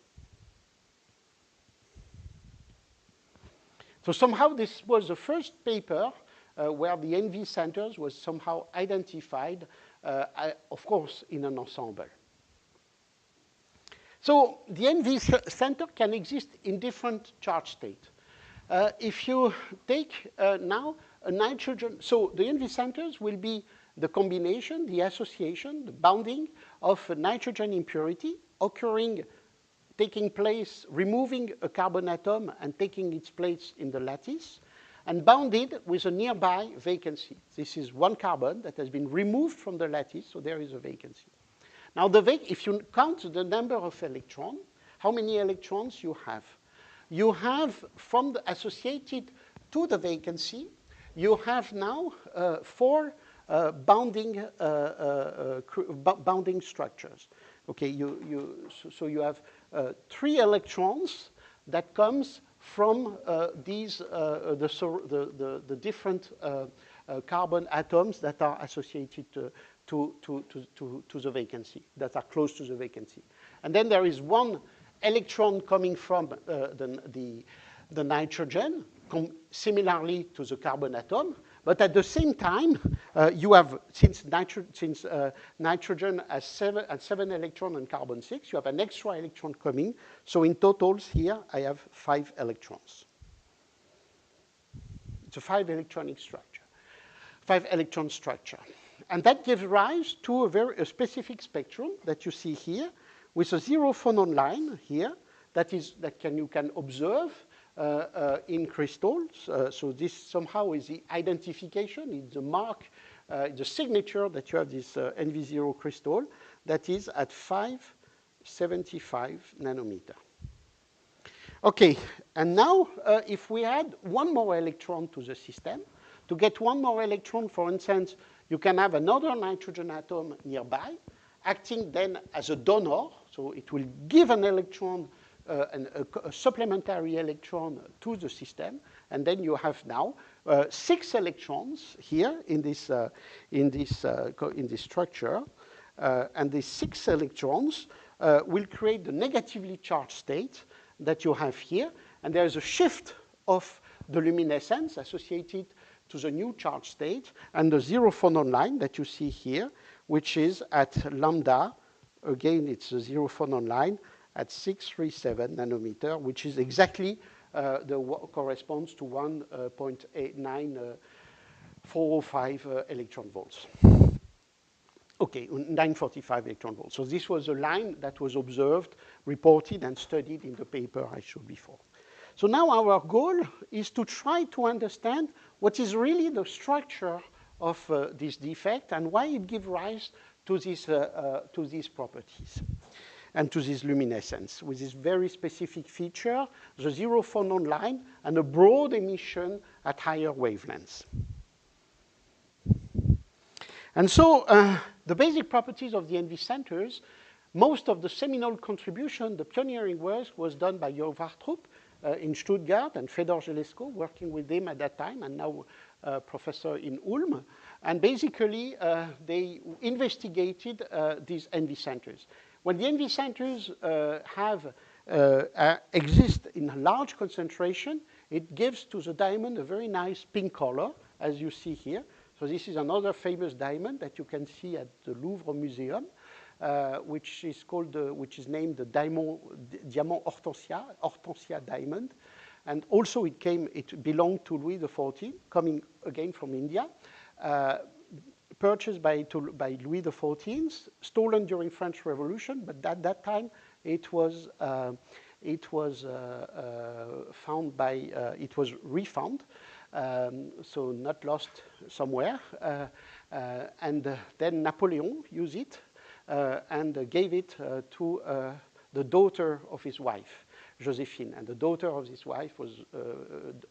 So somehow this was the first paper where the NV centers was somehow identified, of course, in an ensemble. So the NV center can exist in different charge states. If you take now a nitrogen, so the NV centers will be the combination, the association, the bounding of a nitrogen impurity taking place, removing a carbon atom and taking its place in the lattice, and bounded with a nearby vacancy. This is one carbon that has been removed from the lattice, so there is a vacancy. Now, if you count the number of electrons, how many electrons you have? You have, from the associated to the vacancy, you have now 4 bounding structures. Okay, so you have 3 electrons that comes from the different carbon atoms that are associated to the vacancy, that are close to the vacancy. And then there is 1 electron coming from the nitrogen, similarly to the carbon atom. But at the same time, you have, since nitrogen has 7 electrons and carbon 6, you have an extra electron coming. So in totals here, I have 5 electrons. It's a 5-electronic structure, 5-electron structure. And that gives rise to a specific spectrum that you see here, with a zero phonon line here you can observe in crystals. So this somehow is the identification, it's the mark, the signature that you have this NV0 crystal that is at 575 nanometer. Okay, and now if we add 1 more electron to the system, to get 1 more electron, for instance, you can have another nitrogen atom nearby, acting then as a donor, so it will give an electron, a supplementary electron to the system, and then you have now 6 electrons here in this structure, and these 6 electrons will create the negatively charged state that you have here, and there is a shift of the luminescence associated to the new charge state, and the zero phonon line that you see here, which is at lambda, again, it's a zero phonon line at 637 nanometer, which is exactly corresponds to 1.99405 electron volts. Okay, 945 electron volts. So this was a line that was observed, reported, and studied in the paper I showed before. So now our goal is to try to understand what is really the structure of this defect and why it gives rise to these properties and to this luminescence with this very specific feature, the zero phonon line, and a broad emission at higher wavelengths. And so the basic properties of the NV centers, most of the seminal contribution, the pioneering work, was done by Jörg Wartrup in Stuttgart and Fedor Zelesko, working with him at that time, and now professor in Ulm. And basically, they investigated these envy centers. When the envy centers exist in a large concentration, it gives to the diamond a very nice pink color, as you see here. So this is another famous diamond that you can see at the Louvre Museum, which is named the Diamant Hortensia diamond. And also it belonged to Louis XIV, coming again from India, purchased by Louis XIV, stolen during French Revolution, but at that time it was refound, so not lost somewhere. And then Napoleon used it and gave it to the daughter of his wife, Josephine, and the daughter of his wife was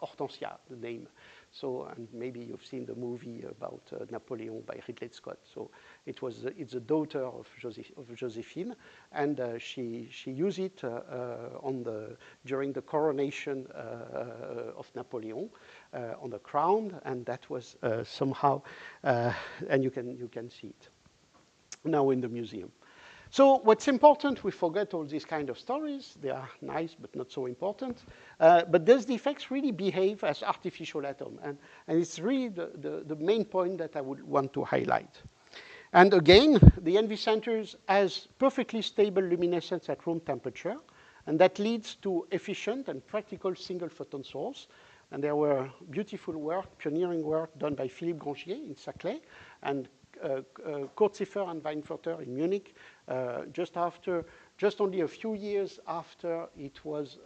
Hortensia, the name. So, and maybe you've seen the movie about Napoleon by Ridley Scott. So it's the daughter of Josephine, and she used it during the coronation of Napoleon on the crown, and that was somehow, and you can see it now in the museum. So what's important, we forget all these kind of stories. They are nice, but not so important. But those defects really behave as artificial atoms. And it's really the main point that I would want to highlight. And again, the envy centers has perfectly stable luminescence at room temperature. And that leads to efficient and practical single photon source. And there were beautiful work, pioneering work done by Philippe Grangier in Saclay, and Kurt Ziffer and Weinfurter in Munich, just only a few years after it was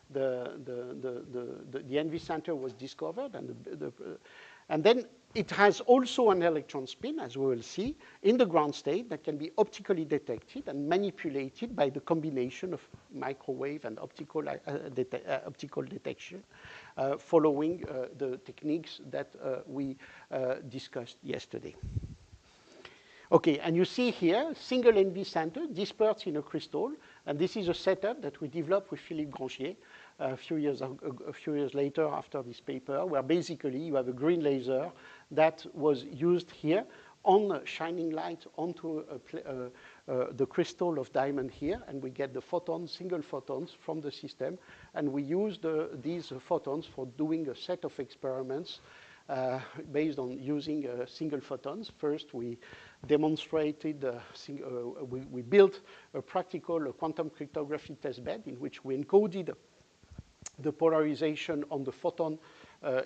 the envy center was discovered, and then it has also an electron spin, as we will see, in the ground state that can be optically detected and manipulated by the combination of microwave and optical detection, following the techniques that we discussed yesterday. Okay, and you see here, single envy center dispersed in a crystal, and this is a setup that we developed with Philippe Grangier a few years later after this paper, where basically you have a green laser that was used here on shining light onto the crystal of diamond here, and we get the photons, single photons from the system, and we use these photons for doing a set of experiments based on using single photons. First, we demonstrated, we built a practical quantum cryptography testbed in which we encoded the polarization on the photon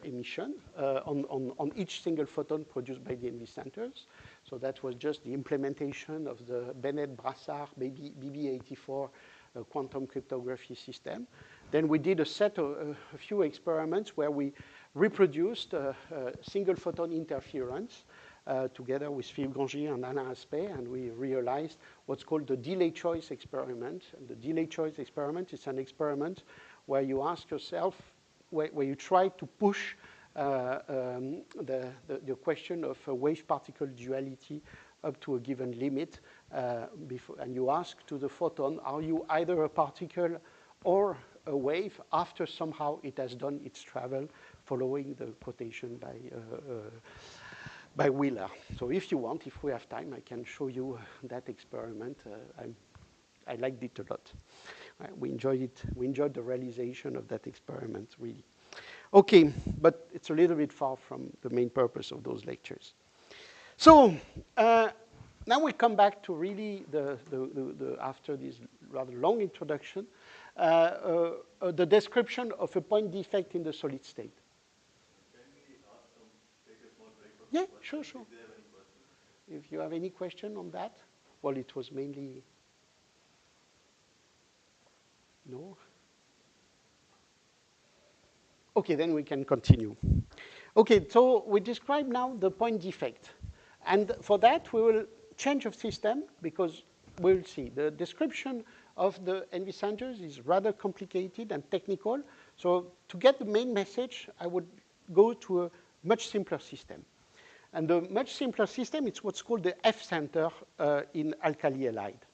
emission on each single photon produced by the envy centers. So that was just the implementation of the Bennett-Brassard BB84 quantum cryptography system. Then we did a few experiments where we reproduced single photon interference together with Philippe Grangier and Alain Aspect, and we realized what's called the delay choice experiment. And the delay choice experiment is an experiment where you ask yourself, where you try to push the question of wave-particle duality up to a given limit, and you ask to the photon, are you either a particle or a wave after somehow it has done its travel, following the quotation by Wheeler. So if you want, if we have time, I can show you that experiment. I liked it a lot. We enjoyed it. We enjoyed the realization of that experiment, really. Okay, but it's a little bit far from the main purpose of those lectures. So now we come back to really after this rather long introduction, the description of a point defect in the solid state. Can we ask them, take a small break? Yeah, sure. If they have any questions. If you have any question on that, well, it was mainly no. Okay, then we can continue. Okay, so we describe now the point defect. And for that, we will change of system because we'll see. The description of the envy centers is rather complicated and technical. So to get the main message, I would go to a much simpler system. And the much simpler system, it's what's called the F center in alkali halide.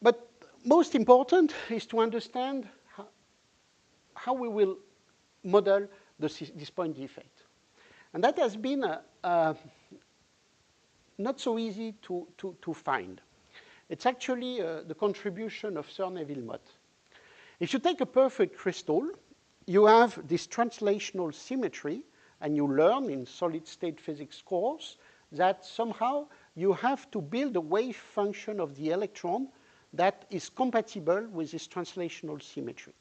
But most important is to understand how we will model this point defect. And that has been not so easy to find. It's actually the contribution of Sir Neville Mott. If you take a perfect crystal, you have this translational symmetry, and you learn in solid-state physics course that somehow you have to build a wave function of the electron that is compatible with this translational symmetry.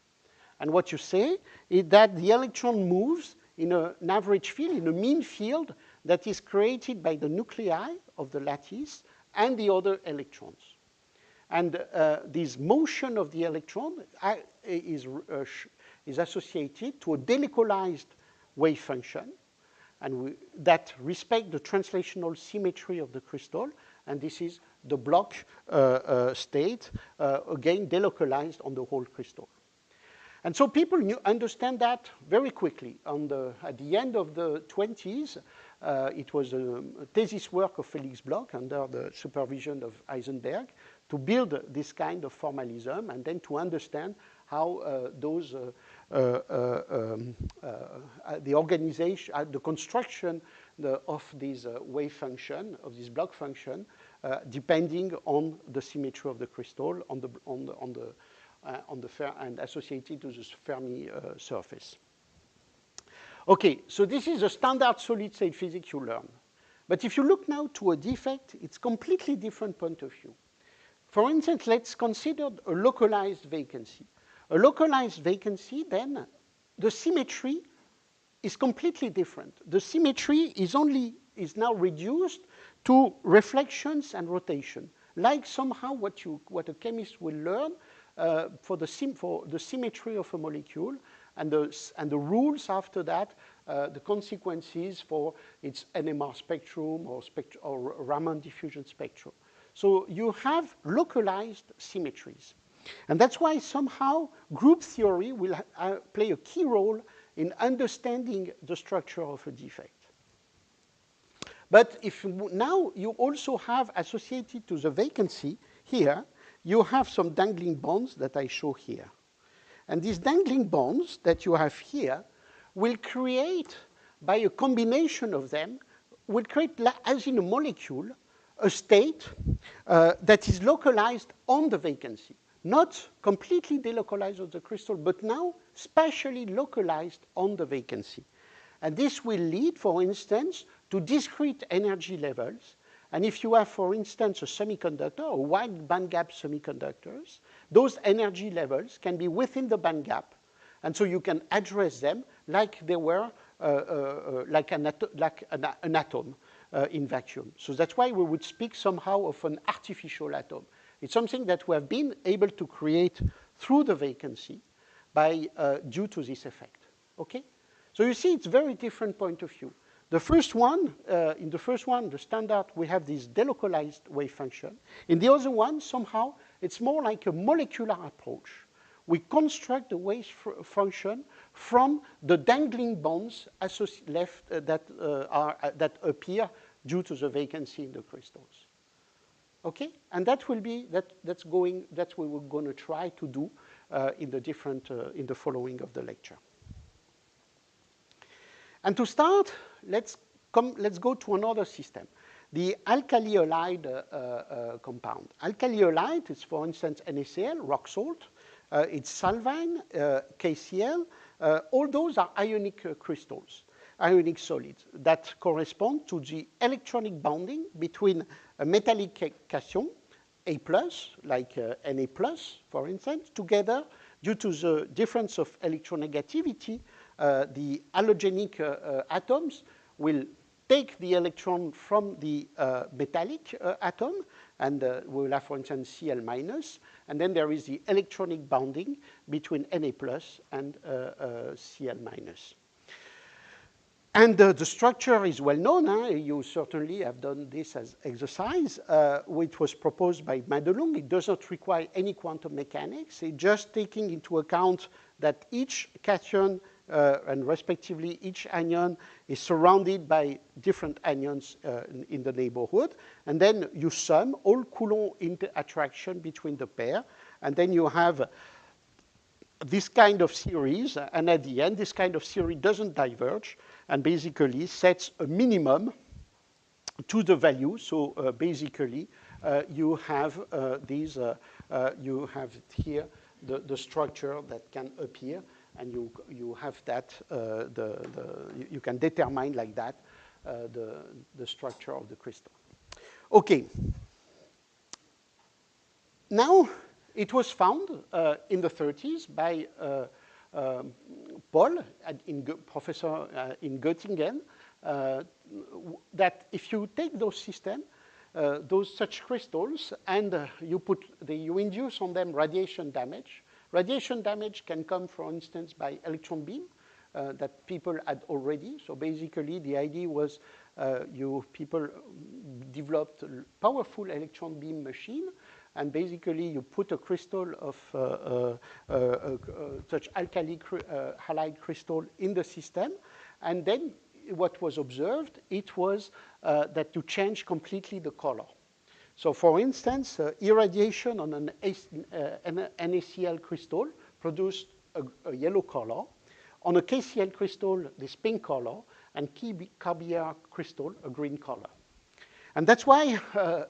And what you say is that the electron moves in an average field, in a mean field that is created by the nuclei of the lattice and the other electrons. And this motion of the electron is associated to a delocalized wave function, and that respect the translational symmetry of the crystal, and this is the block state, again delocalized on the whole crystal. And so people understand that very quickly. At the end of the 20s, it was a thesis work of Felix Bloch under the supervision of Heisenberg to build this kind of formalism and then to understand how the organization, the construction of this wave function, of this Bloch function, depending on the symmetry of the crystal, and associated to this Fermi surface. Okay, so this is a standard solid-state physics you learn. But if you look now to a defect, it's completely different point of view. For instance, let's consider a localized vacancy. A localized vacancy, then, the symmetry is completely different. The symmetry is now reduced to reflections and rotation, like somehow what a chemist will learn for the symmetry of a molecule, and the rules after that, the consequences for its NMR spectrum or Raman diffusion spectrum. So you have localized symmetries. And that's why somehow group theory will play a key role in understanding the structure of a defect. But if now you also have associated to the vacancy here, you have some dangling bonds that I show here. And these dangling bonds that you have here will create, by a combination of them, will create, as in a molecule, a state that is localized on the vacancy. Not completely delocalized on the crystal, but now spatially localized on the vacancy. And this will lead, for instance, to discrete energy levels. And if you have, for instance, a semiconductor, or wide bandgap semiconductors, those energy levels can be within the bandgap. And so you can address them like they were like an atom in vacuum. So that's why we would speak somehow of an artificial atom. It's something that we have been able to create through the vacancy due to this effect. Okay? So you see, it's a very different point of view. The first one, in the first one, the standard, we have this delocalized wave function. In the other one, somehow, it's more like a molecular approach. We construct the wave function from the dangling bonds that appear due to the vacancy in the crystals. Okay, and that will be that's what we're going to try to do in the following of the lecture. And to start, let's go to another system, the alkali halide compound. Alkali halide is, for instance, NaCl, rock salt. It's salvine, KCl. All those are ionic crystals, ionic solids that correspond to the electronic bonding between a metallic cation, A+, like Na+, for instance, together due to the difference of electronegativity. The halogenic atoms will take the electron from the metallic atom, and we will have, for instance, Cl-, and then there is the electronic bonding between Na+ and Cl-. And the structure is well known. You certainly have done this as exercise, which was proposed by Madelung. It does not require any quantum mechanics. It's just taking into account that each cation and respectively each anion is surrounded by different anions in the neighborhood. And then you sum all Coulomb attraction between the pair. And then you have this kind of series, and at the end, this kind of series doesn't diverge, and basically sets a minimum to the value. So basically, you have you have here the structure that can appear, and you have that you can determine like that the structure of the crystal. Okay. Now it was found in the 30s by Paul, professor in Göttingen, that if you take those systems, those such crystals, and you induce on them radiation damage. Radiation damage can come, for instance, by electron beam that people had already. So basically, the idea was people developed a powerful electron beam machine, and basically you put a crystal of such alkali halide crystal in the system, and then what was observed, it was that you change completely the color. So for instance, irradiation on an NaCl crystal produced a yellow color. On a KCl crystal, this pink color, and Cabiar crystal, a green color. And that's why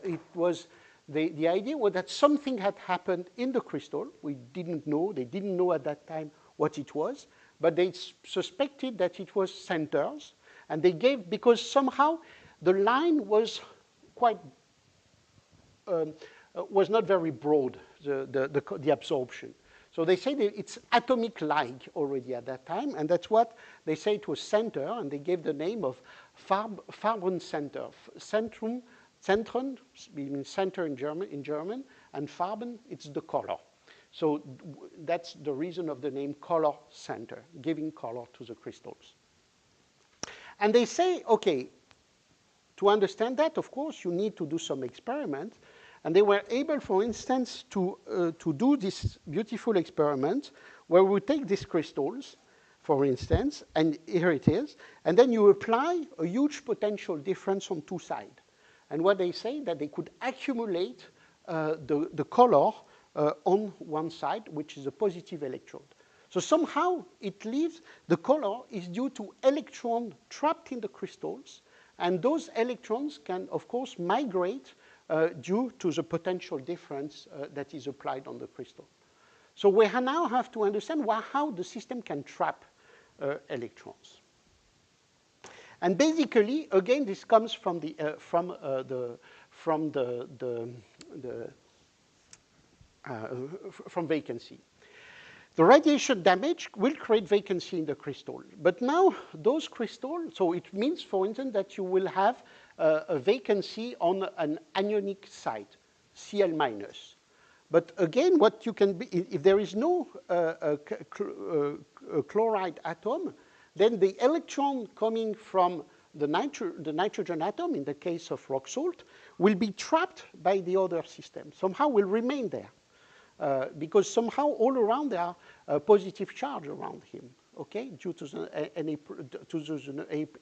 it was, the idea was that something had happened in the crystal. We didn't know, they didn't know at that time what it was, but they suspected that it was centers. And they gave, because somehow the line was quite, was not very broad, the absorption. So they say that it's atomic-like already at that time, and that's what they say it was center, and they gave the name of Farben center. Zentrum means center in German, and Farben, it's the color. So that's the reason of the name color center, giving color to the crystals. And they say, okay, to understand that, of course, you need to do some experiments. And they were able, for instance, to do this beautiful experiment where we take these crystals, for instance, and here it is, and then you apply a huge potential difference on two sides. And what they say, that they could accumulate the color on one side, which is a positive electrode. So somehow it leaves, the color is due to electrons trapped in the crystals, and those electrons can, of course, migrate due to the potential difference that is applied on the crystal. So we now have to understand how the system can trap electrons. And basically, again, this comes from vacancy. The radiation damage will create vacancy in the crystal. But now those crystals, so it means, for instance, that you will have a vacancy on an anionic site, Cl minus. But again, what you can be, if there is no chloride atom, then the electron coming from the nitrogen atom, in the case of rock salt, will be trapped by the other system, somehow will remain there. Because somehow all around there are positive charge around him, okay, due to the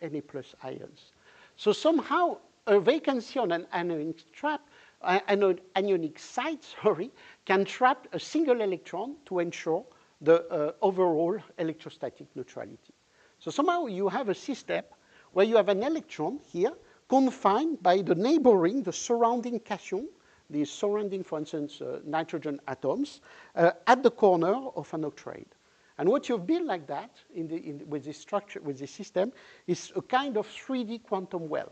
Na plus ions. So somehow a vacancy on an anionic site, can trap a single electron to ensure the overall electrostatic neutrality. So somehow you have a system where you have an electron here confined by the surrounding cation, the surrounding, for instance, nitrogen atoms, at the corner of an octahedron. And what you've built like that with this structure, with this system, is a kind of 3D quantum well.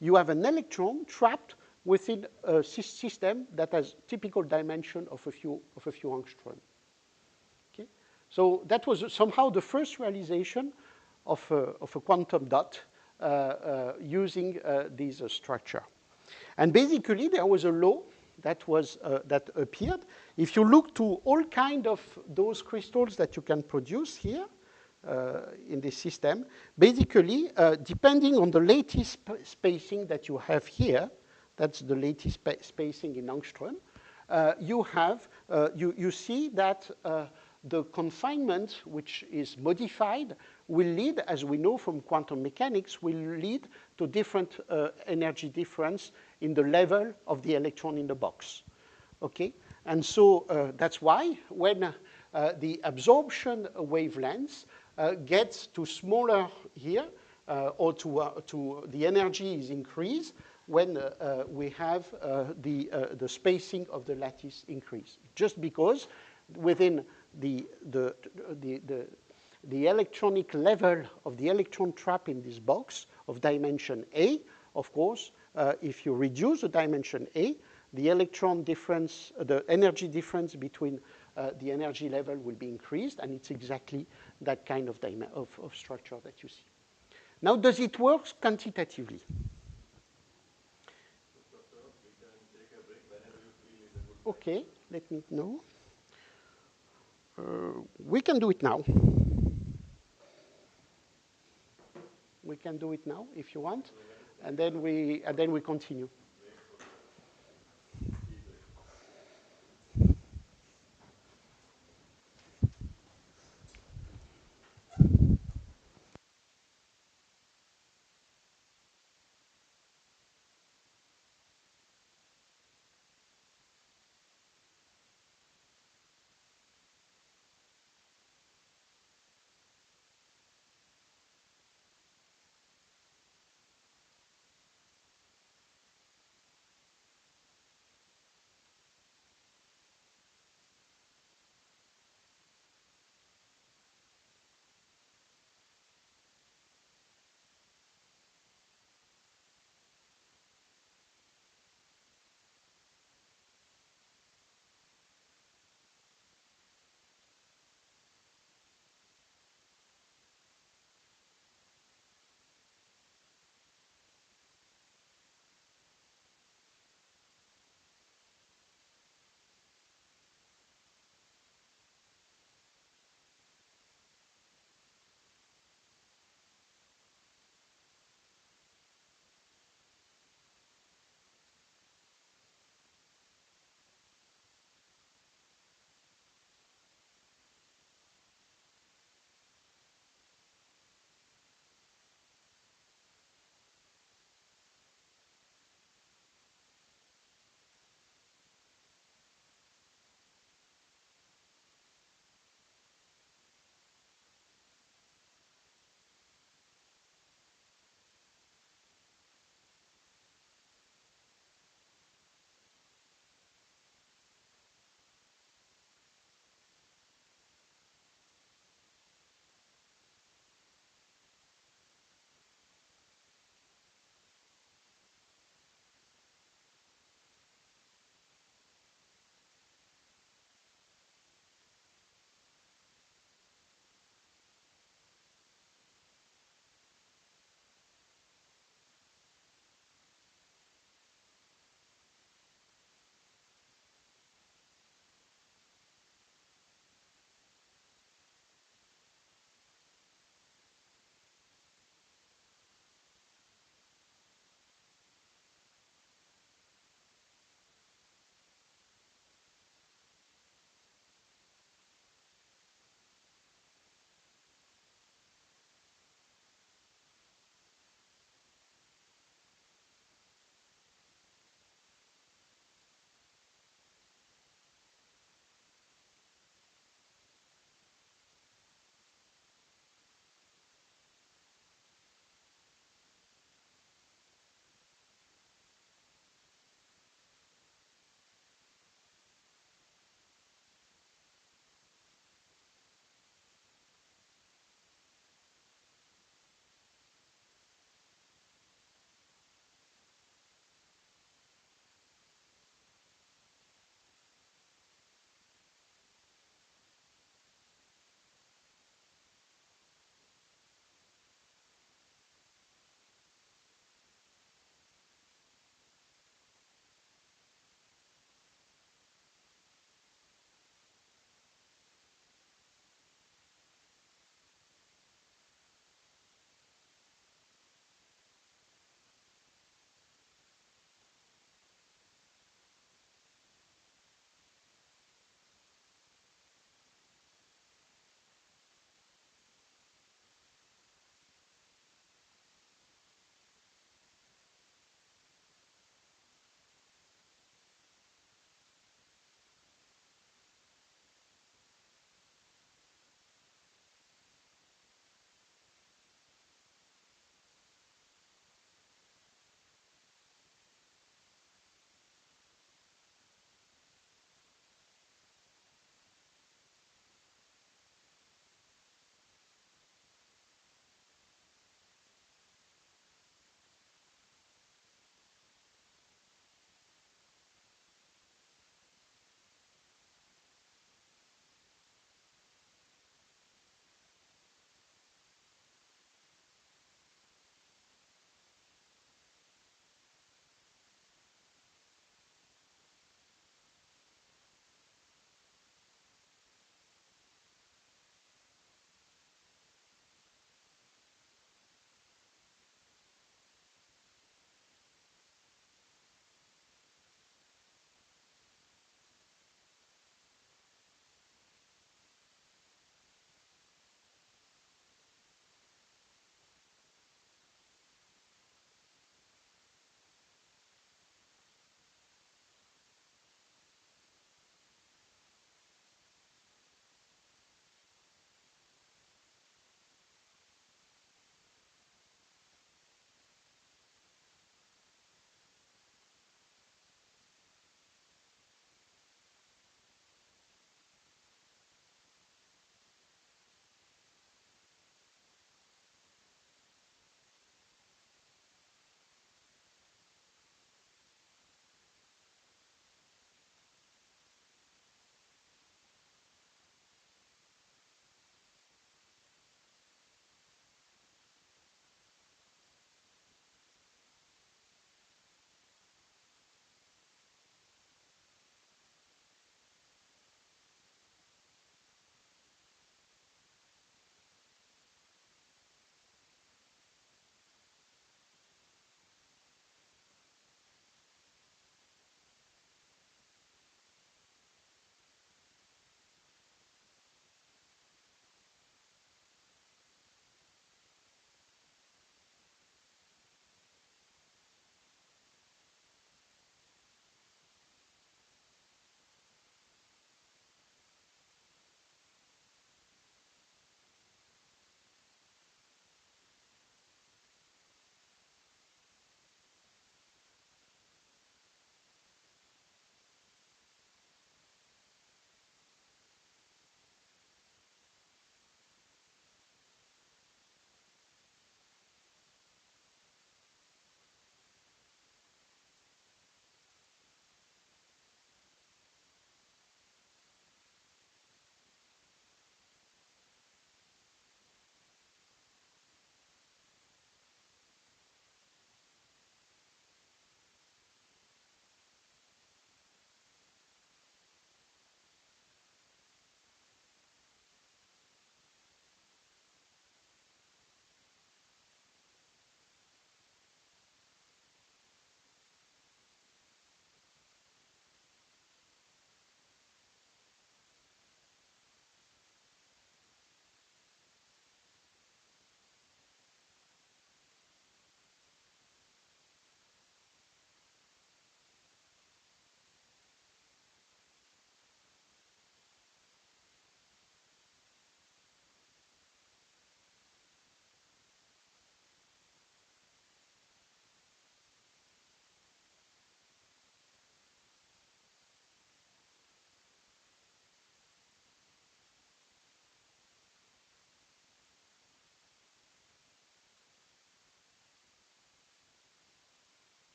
You have an electron trapped within a system that has typical dimension of a few angstrom. Okay? So that was somehow the first realization of a quantum dot using this structure. And basically, there was a law that appeared. If you look to all kind of those crystals that you can produce here in this system, basically, depending on the lattice spacing that you have here, that's the lattice spacing in angstrom, you see that the confinement, which is modified, will lead, as we know from quantum mechanics, will lead to different energy difference in the level of the electron in the box. Okay? And so that's why when the absorption wavelengths gets to smaller here, or to the energy is increased when we have the spacing of the lattice increase. Just because within the electronic level of the electron trap in this box of dimension A, of course, if you reduce the dimension A, the electron difference, the energy difference between the energy level will be increased, and it's exactly that kind of structure that you see. Now, does it work quantitatively? Okay, let me know. We can do it now. We can do it now if you want, and then we continue.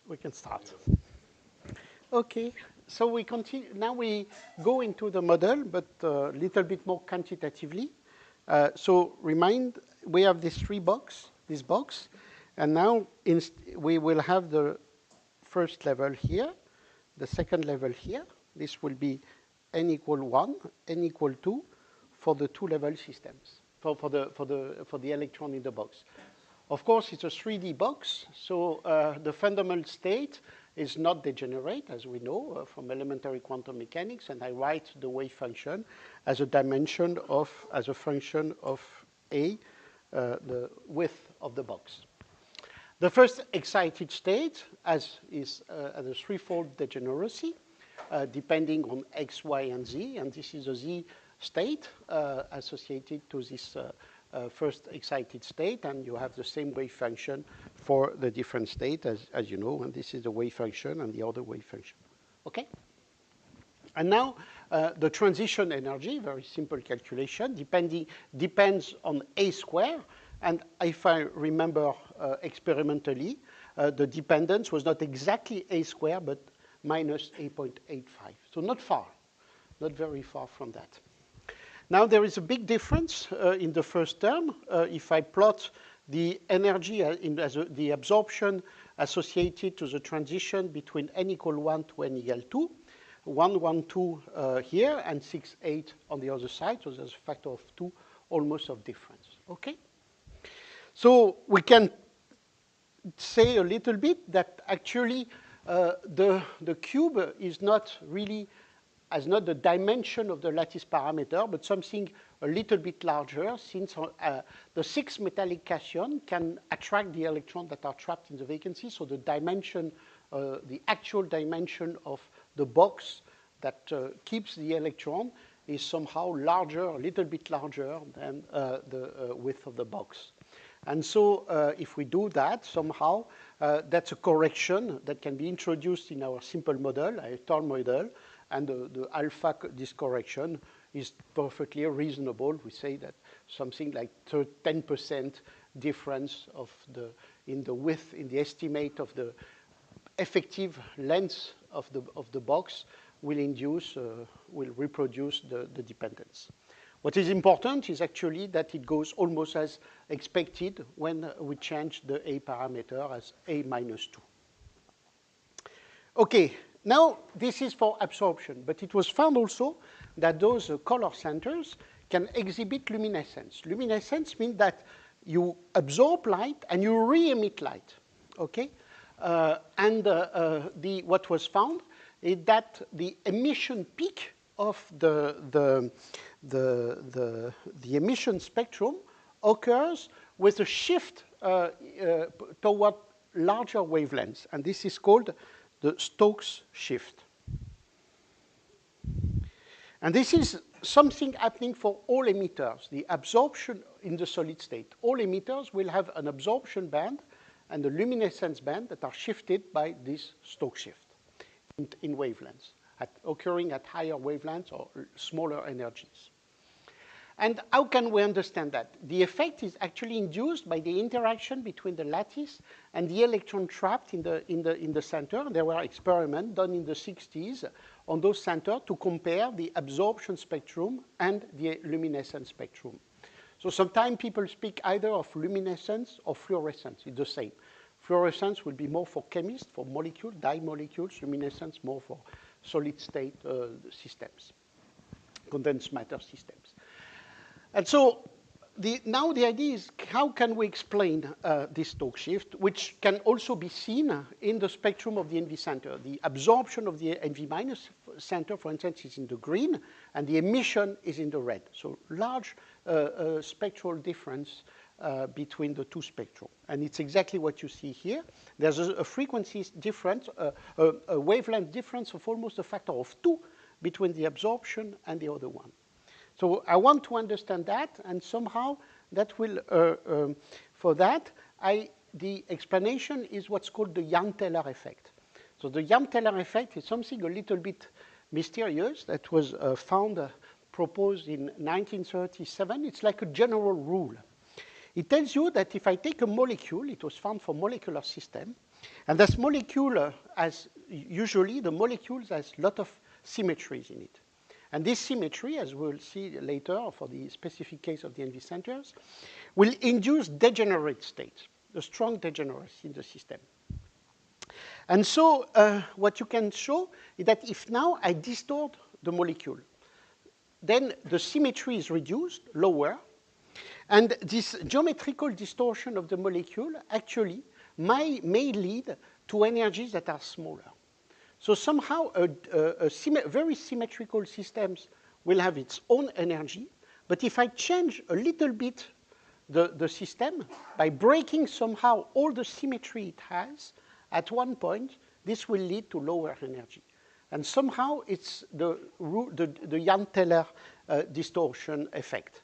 we can start. Okay, so we continue. Now we go into the model, but a little bit more quantitatively. So remind, we have this this box, and now we will have the first level here, the second level here. This will be n equal 1, n equal 2 for the two-level systems, for the electron in the box. Of course, it's a 3D box, so the fundamental state is not degenerate, as we know from elementary quantum mechanics, and I write the wave function as a dimension of, as a function of A, the width of the box. The first excited state as a threefold degeneracy, depending on X, Y, and Z, and this is a Z state associated to this first excited state, and you have the same wave function for the different state, as you know, and this is the wave function and the other wave function. Okay? And now the transition energy, very simple calculation, depends on A square, and if I remember experimentally, the dependence was not exactly A square, but minus 8.85. So not far, not very far from that. Now there is a big difference in the first term. If I plot the energy the absorption associated to the transition between n equal 1 to n equal 2, 1, 1, 2 here, and 6, 8 on the other side, so there's a factor of 2 almost of difference, okay? So we can say a little bit that actually the cube is not really, as not the dimension of the lattice parameter, but something a little bit larger, since the 6 metallic cation can attract the electrons that are trapped in the vacancy, so the dimension, the actual dimension of the box that keeps the electron is somehow larger, a little bit larger than the width of the box. And so if we do that, somehow, that's a correction that can be introduced in our simple model, a Thorne model, and the alpha, this correction, is perfectly reasonable. We say that something like 10% difference of in the width, in the estimate of the effective length of the box will reproduce the dependence. What is important is actually that it goes almost as expected when we change the A parameter as A minus 2. Okay, now this is for absorption, but it was found also that those color centers can exhibit luminescence. Luminescence means that you absorb light and you re-emit light, okay? What was found is that the emission peak of the emission spectrum occurs with a shift toward larger wavelengths, and this is called the Stokes shift. And this is something happening for all emitters, the absorption in the solid state. All emitters will have an absorption band and a luminescence band that are shifted by this Stokes shift in wavelengths, occurring at higher wavelengths or smaller energies. And how can we understand that? The effect is actually induced by the interaction between the lattice and the electron trapped in the center. There were experiments done in the 60s on those centers to compare the absorption spectrum and the luminescence spectrum. So sometimes people speak either of luminescence or fluorescence. It's the same. Fluorescence will be more for chemists, for molecules, dye molecules. Luminescence more for solid state systems, condensed matter systems. And so now the idea is how can we explain this Stokes shift, which can also be seen in the spectrum of the NV center. The absorption of the NV minus center, for instance, is in the green, and the emission is in the red. So large spectral difference between the two spectra. And it's exactly what you see here. There's a frequency difference, a wavelength difference of almost a factor of 2 between the absorption and the other one. So I want to understand that, and somehow that will, for that, the explanation is what's called the Young-Taylor effect. So the Young-Taylor effect is something a little bit mysterious that was proposed in 1937. It's like a general rule. It tells you that if I take a molecule, it was found for molecular system, And this molecule usually the molecules has a lot of symmetries in it. And this symmetry, as we'll see later for the specific case of the NV centers, will induce degenerate states, a strong degeneracy in the system. And so what you can show is that if now I distort the molecule, then the symmetry is reduced, lower, and this geometrical distortion of the molecule actually may lead to energies that are smaller. So somehow very symmetrical systems will have its own energy, but if I change a little bit the system by breaking somehow all the symmetry it has, at one point, this will lead to lower energy. And somehow it's the GIAN-Teller distortion effect.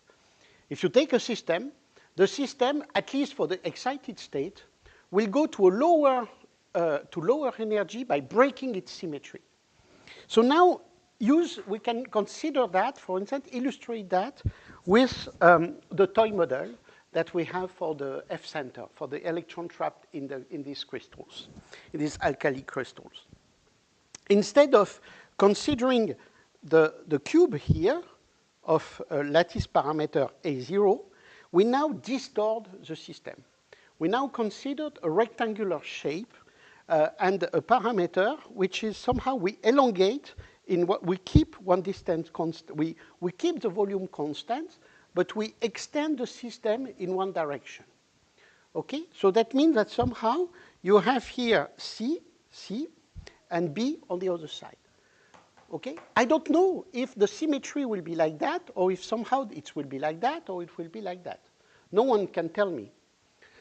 If you take a system, the system, at least for the excited state, will go to lower energy by breaking its symmetry. So now we can consider that, for instance, illustrate that with the toy model that we have for the F center, for the electron trapped in these crystals, in these alkali crystals. Instead of considering the cube here of a lattice parameter A0, we now distort the system. We now considered a rectangular shape and a parameter which is somehow we elongate in what we keep one distance constant. We keep the volume constant, but we extend the system in one direction. Okay? So that means that somehow you have here C, and B on the other side. Okay? I don't know if the symmetry will be like that, or if somehow it will be like that, or it will be like that. No one can tell me.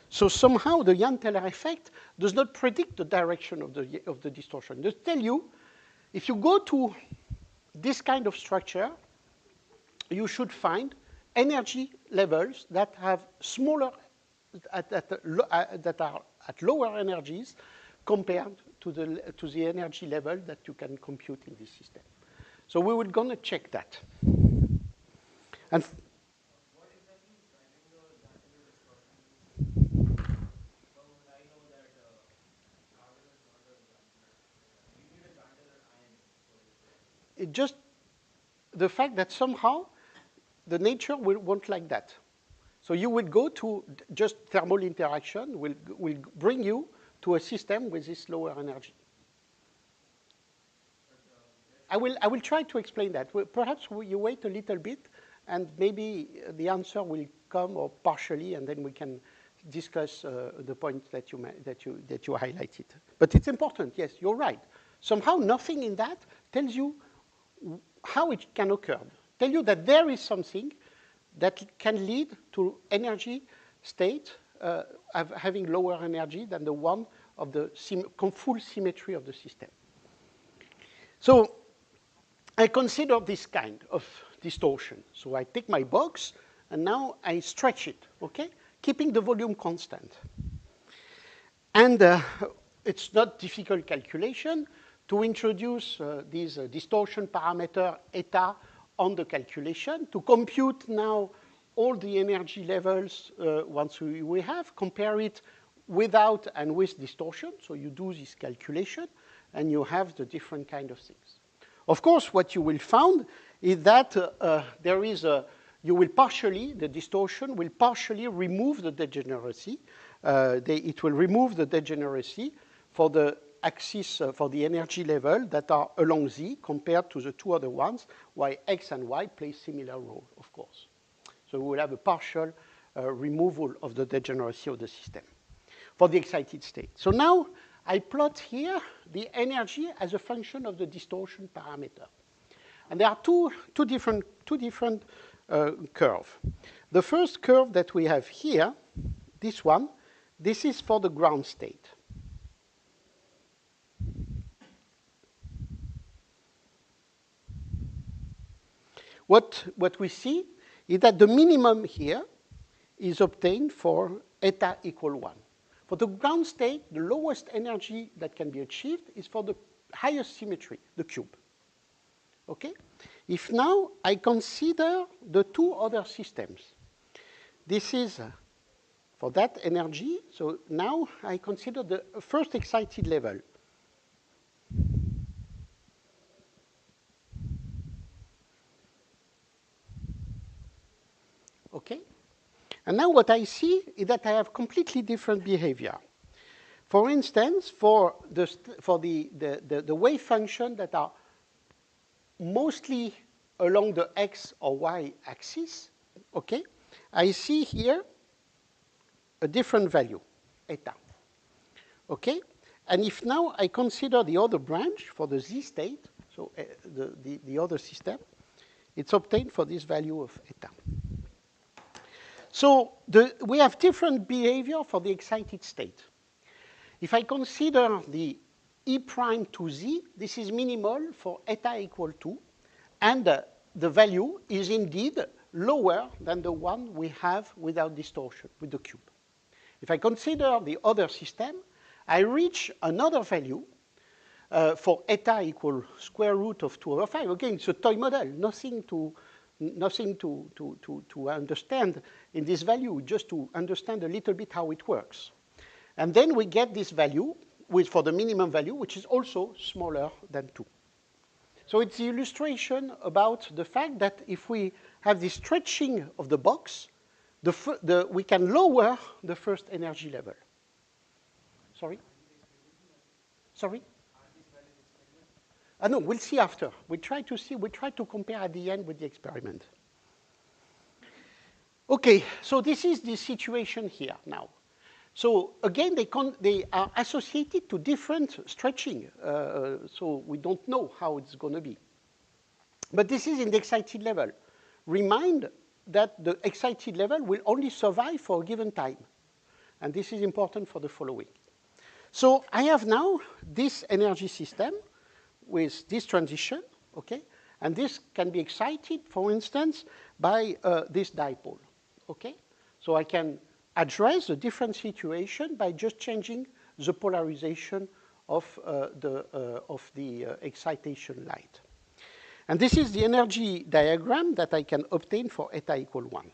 So somehow the GIAN-Teller effect does not predict the direction of the distortion. Just tell you, if you go to this kind of structure, you should find energy levels that have smaller, that are at lower energies compared to the energy level that you can compute in this system. So we were going to check that. And what exactly is driving the GIAN-Teller distortion? How would I know that carbon is not a GIAN-Teller? You need a GIAN-Teller ion. it just the fact that somehow the nature won't like that. So you would go to just thermal interaction will bring you to a system with this lower energy. I will try to explain that. Perhaps you wait a little bit, and maybe the answer will come, or partially, and then we can discuss the point that you highlighted. But it's important. Yes, you're right. Somehow, nothing in that tells you how it can occur. Tell you that there is something that can lead to energy state having lower energy than the one of the full symmetry of the system. So I consider this kind of distortion. So I take my box, and now I stretch it, okay, keeping the volume constant. And it's not difficult calculation to introduce this distortion parameter eta on the calculation to compute now all the energy levels once we have, compare it without and with distortion. So you do this calculation, and you have the different kind of things. Of course, what you will find is that the distortion will partially remove the degeneracy. It will remove the degeneracy for the axis for the energy level that are along Z compared to the two other ones, while X and Y play similar role, of course. So we will have a partial removal of the degeneracy of the system for the excited state. So now I plot here the energy as a function of the distortion parameter. And there are two different curves. The first curve that we have here, this one, this is for the ground state. What we see is that the minimum here is obtained for eta equal 1. For the ground state, the lowest energy that can be achieved is for the highest symmetry, the cube. Okay? If now I consider the two other systems, this is for that energy. So now I consider the first excited level. Okay? And now what I see is that I have completely different behavior. For instance, for the wave function that are mostly along the x or y axis, okay, I see here a different value, eta. Okay? And if now I consider the other branch for the z state, so the other system, it's obtained for this value of eta. So we have different behavior for the excited state. If I consider the E prime to Z, this is minimal for eta equal to, and the value is indeed lower than the one we have without distortion, with the cube. If I consider the other system, I reach another value for eta equal square root of 2 over 5. Again, it's a toy model, nothing to understand in this value, just to understand a little bit how it works. And then we get this value for the minimum value, which is also smaller than 2. So it's the illustration about the fact that if we have this stretching of the box, we can lower the first energy level. Sorry? Sorry? No, we'll see after. We try to compare at the end with the experiment. Okay, so this is the situation here now. So again, they are associated to different stretching, so we don't know how it's going to be. But this is in the excited level. Remind that the excited level will only survive for a given time. And this is important for the following. So I have now this energy system with this transition, okay? And this can be excited, for instance, by this dipole, okay? So I can address a different situation by just changing the polarization of the excitation light. And this is the energy diagram that I can obtain for eta equal 1.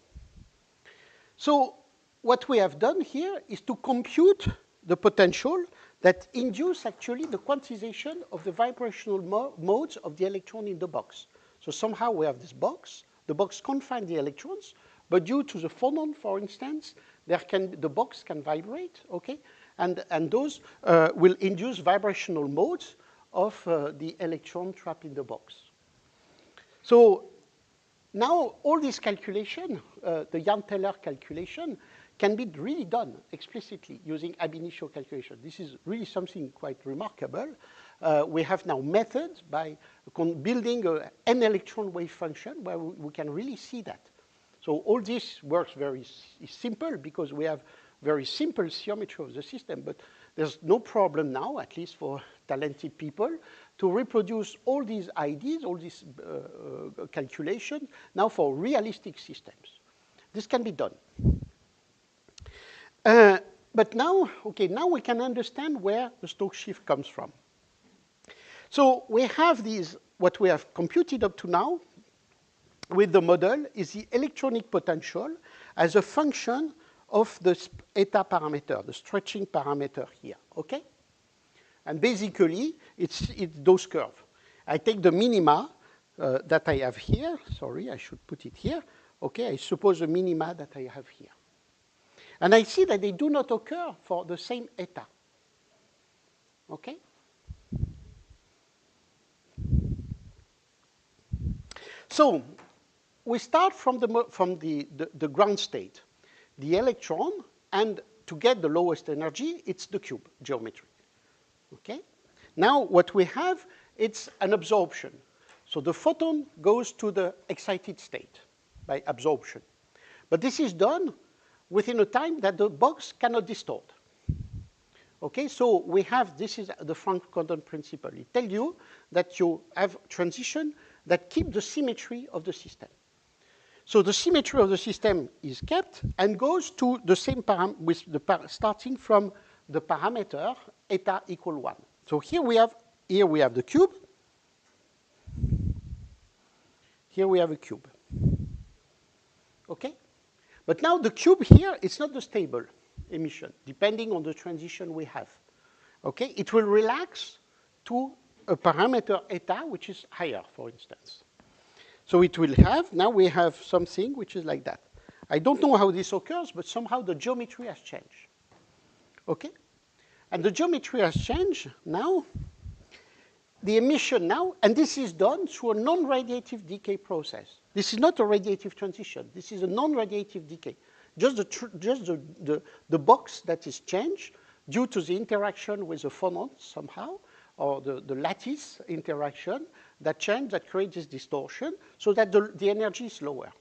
So what we have done here is to compute the potential that induce actually the quantization of the vibrational modes of the electron in the box. So somehow we have this box. The box confines the electrons, but due to the phonon, for instance, the box can vibrate, okay? And those will induce vibrational modes of the electron trapped in the box. So now all this calculation, the Yan-Taylor calculation, can be really done explicitly using ab initio calculation. This is really something quite remarkable. We have now methods by building an electron wave function where we can really see that. So all this works very simple because we have very simple geometry of the system, but there's no problem now, at least for talented people, to reproduce all these ideas, all these calculations, now for realistic systems. This can be done. But now, okay, now we can understand where the Stokes shift comes from. So we have these, what we have computed up to now with the model is the electronic potential as a function of the eta parameter, the stretching parameter here, okay? And basically, it's those curves. I take the minima that I have here. Sorry, I should put it here. Okay, I suppose the minima that I have here. And I see that they do not occur for the same eta. Okay? So we start from the ground state, the electron, and to get the lowest energy, it's the cube geometry. Okay? Now what we have, it's an absorption. So the photon goes to the excited state by absorption. But this is done within a time that the box cannot distort. Okay, so we have, this is the Frank-Condon principle. It tells you that you have transition that keep the symmetry of the system. So the symmetry of the system is kept and goes to the same starting from the parameter eta equal 1. So here we have the cube. Here we have a cube. Okay? But now the cube here is not the stable. emission, depending on the transition we have. Okay, it will relax to a parameter eta, which is higher, for instance. So it will have, now we have something which is like that. I don't know how this occurs, but somehow the geometry has changed. Okay? And the geometry has changed now. The emission now, and this is done through a non-radiative decay process. This is not a radiative transition. This is a non-radiative decay. Just the box that is changed due to the interaction with the phonon somehow, or the lattice interaction that change, that creates this distortion, so that the energy is lower.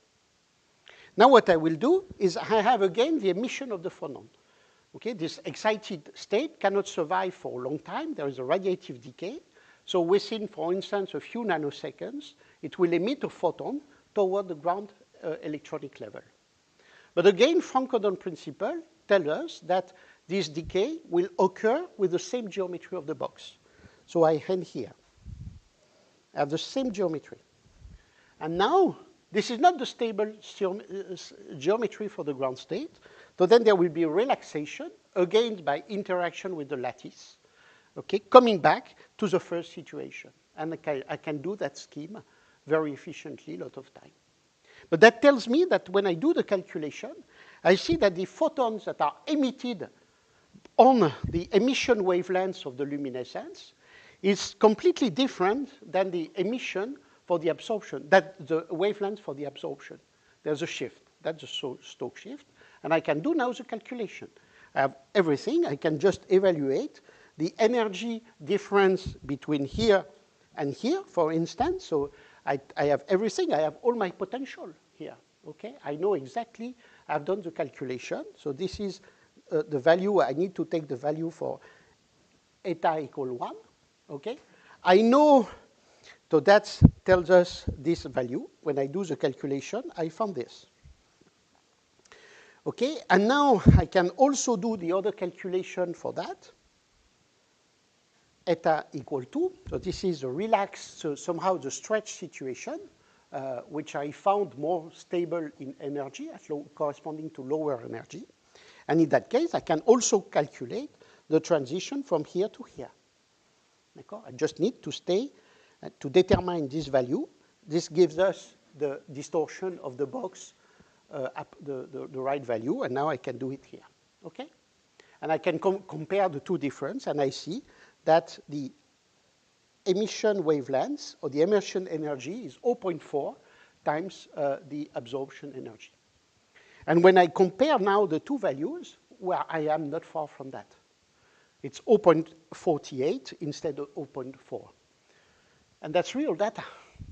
Now what I will do is I have again the emission of the phonon. Okay, this excited state cannot survive for a long time. There is a radiative decay. So within, for instance, a few nanoseconds, it will emit a photon toward the ground electronic level. But again, Franck-Odon principle tells us that this decay will occur with the same geometry of the box. So I hand here. I have the same geometry. And now, this is not the stable geometry for the ground state. So then there will be a relaxation, again by interaction with the lattice, okay, coming back to the first situation. And I can do that scheme very efficiently a lot of time. But that tells me that when I do the calculation, I see that the photons that are emitted on the emission wavelengths of the luminescence is completely different than the emission for the absorption, that the wavelength for the absorption. There's a shift. That's a Stokes shift. And I can do now the calculation. I have everything. I can just evaluate the energy difference between here and here, for instance. So I have everything. I have all my potential here. Okay? I know exactly. I've done the calculation. So this is the value. I need to take the value for eta equal 1. Okay? I know, so that tells us this value. When I do the calculation, I found this. Okay, and now I can also do the other calculation for that. Eta equal 2. So this is a relaxed, so somehow the stretch situation, which I found more stable in energy, corresponding to lower energy. And in that case, I can also calculate the transition from here to here. I just need to stay to determine this value. This gives us the distortion of the box, the right value, and now I can do it here. Okay? And I can compare the two differences, and I see that the emission wavelengths or the emission energy is 0.4 times the absorption energy. And when I compare now the two values, well, I am not far from that. It's 0.48 instead of 0.4. And that's real data.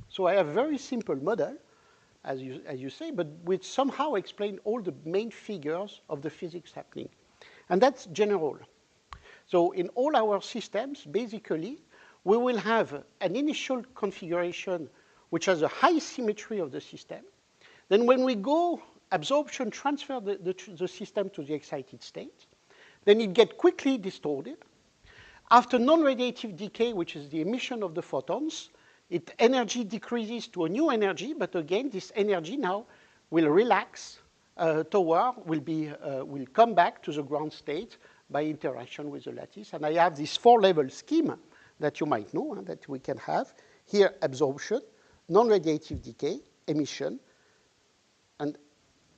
So I have a very simple model, as you say, but which somehow explain all the main figures of the physics happening. And that's general. So in all our systems, basically, we will have an initial configuration which has a high symmetry of the system. Then when we go absorption, transfer the system to the excited state, then it gets quickly distorted. After non-radiative decay, which is the emission of the photons, its energy decreases to a new energy, but again, this energy now will relax will come back to the ground state by interaction with the lattice. And I have this four-level scheme that you might know, that we can have. Here, absorption, non-radiative decay, emission, and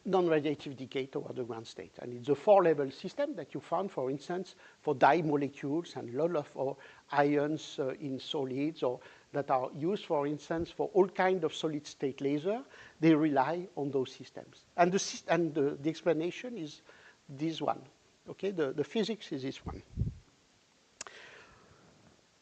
non-radiative decay toward the ground state. And it's a four-level system that you found, for instance, for dye molecules and a lot of ions in solids, or that are used, for instance, for all kinds of solid-state laser. They rely on those systems. And the explanation is this one. Okay, the physics is this one.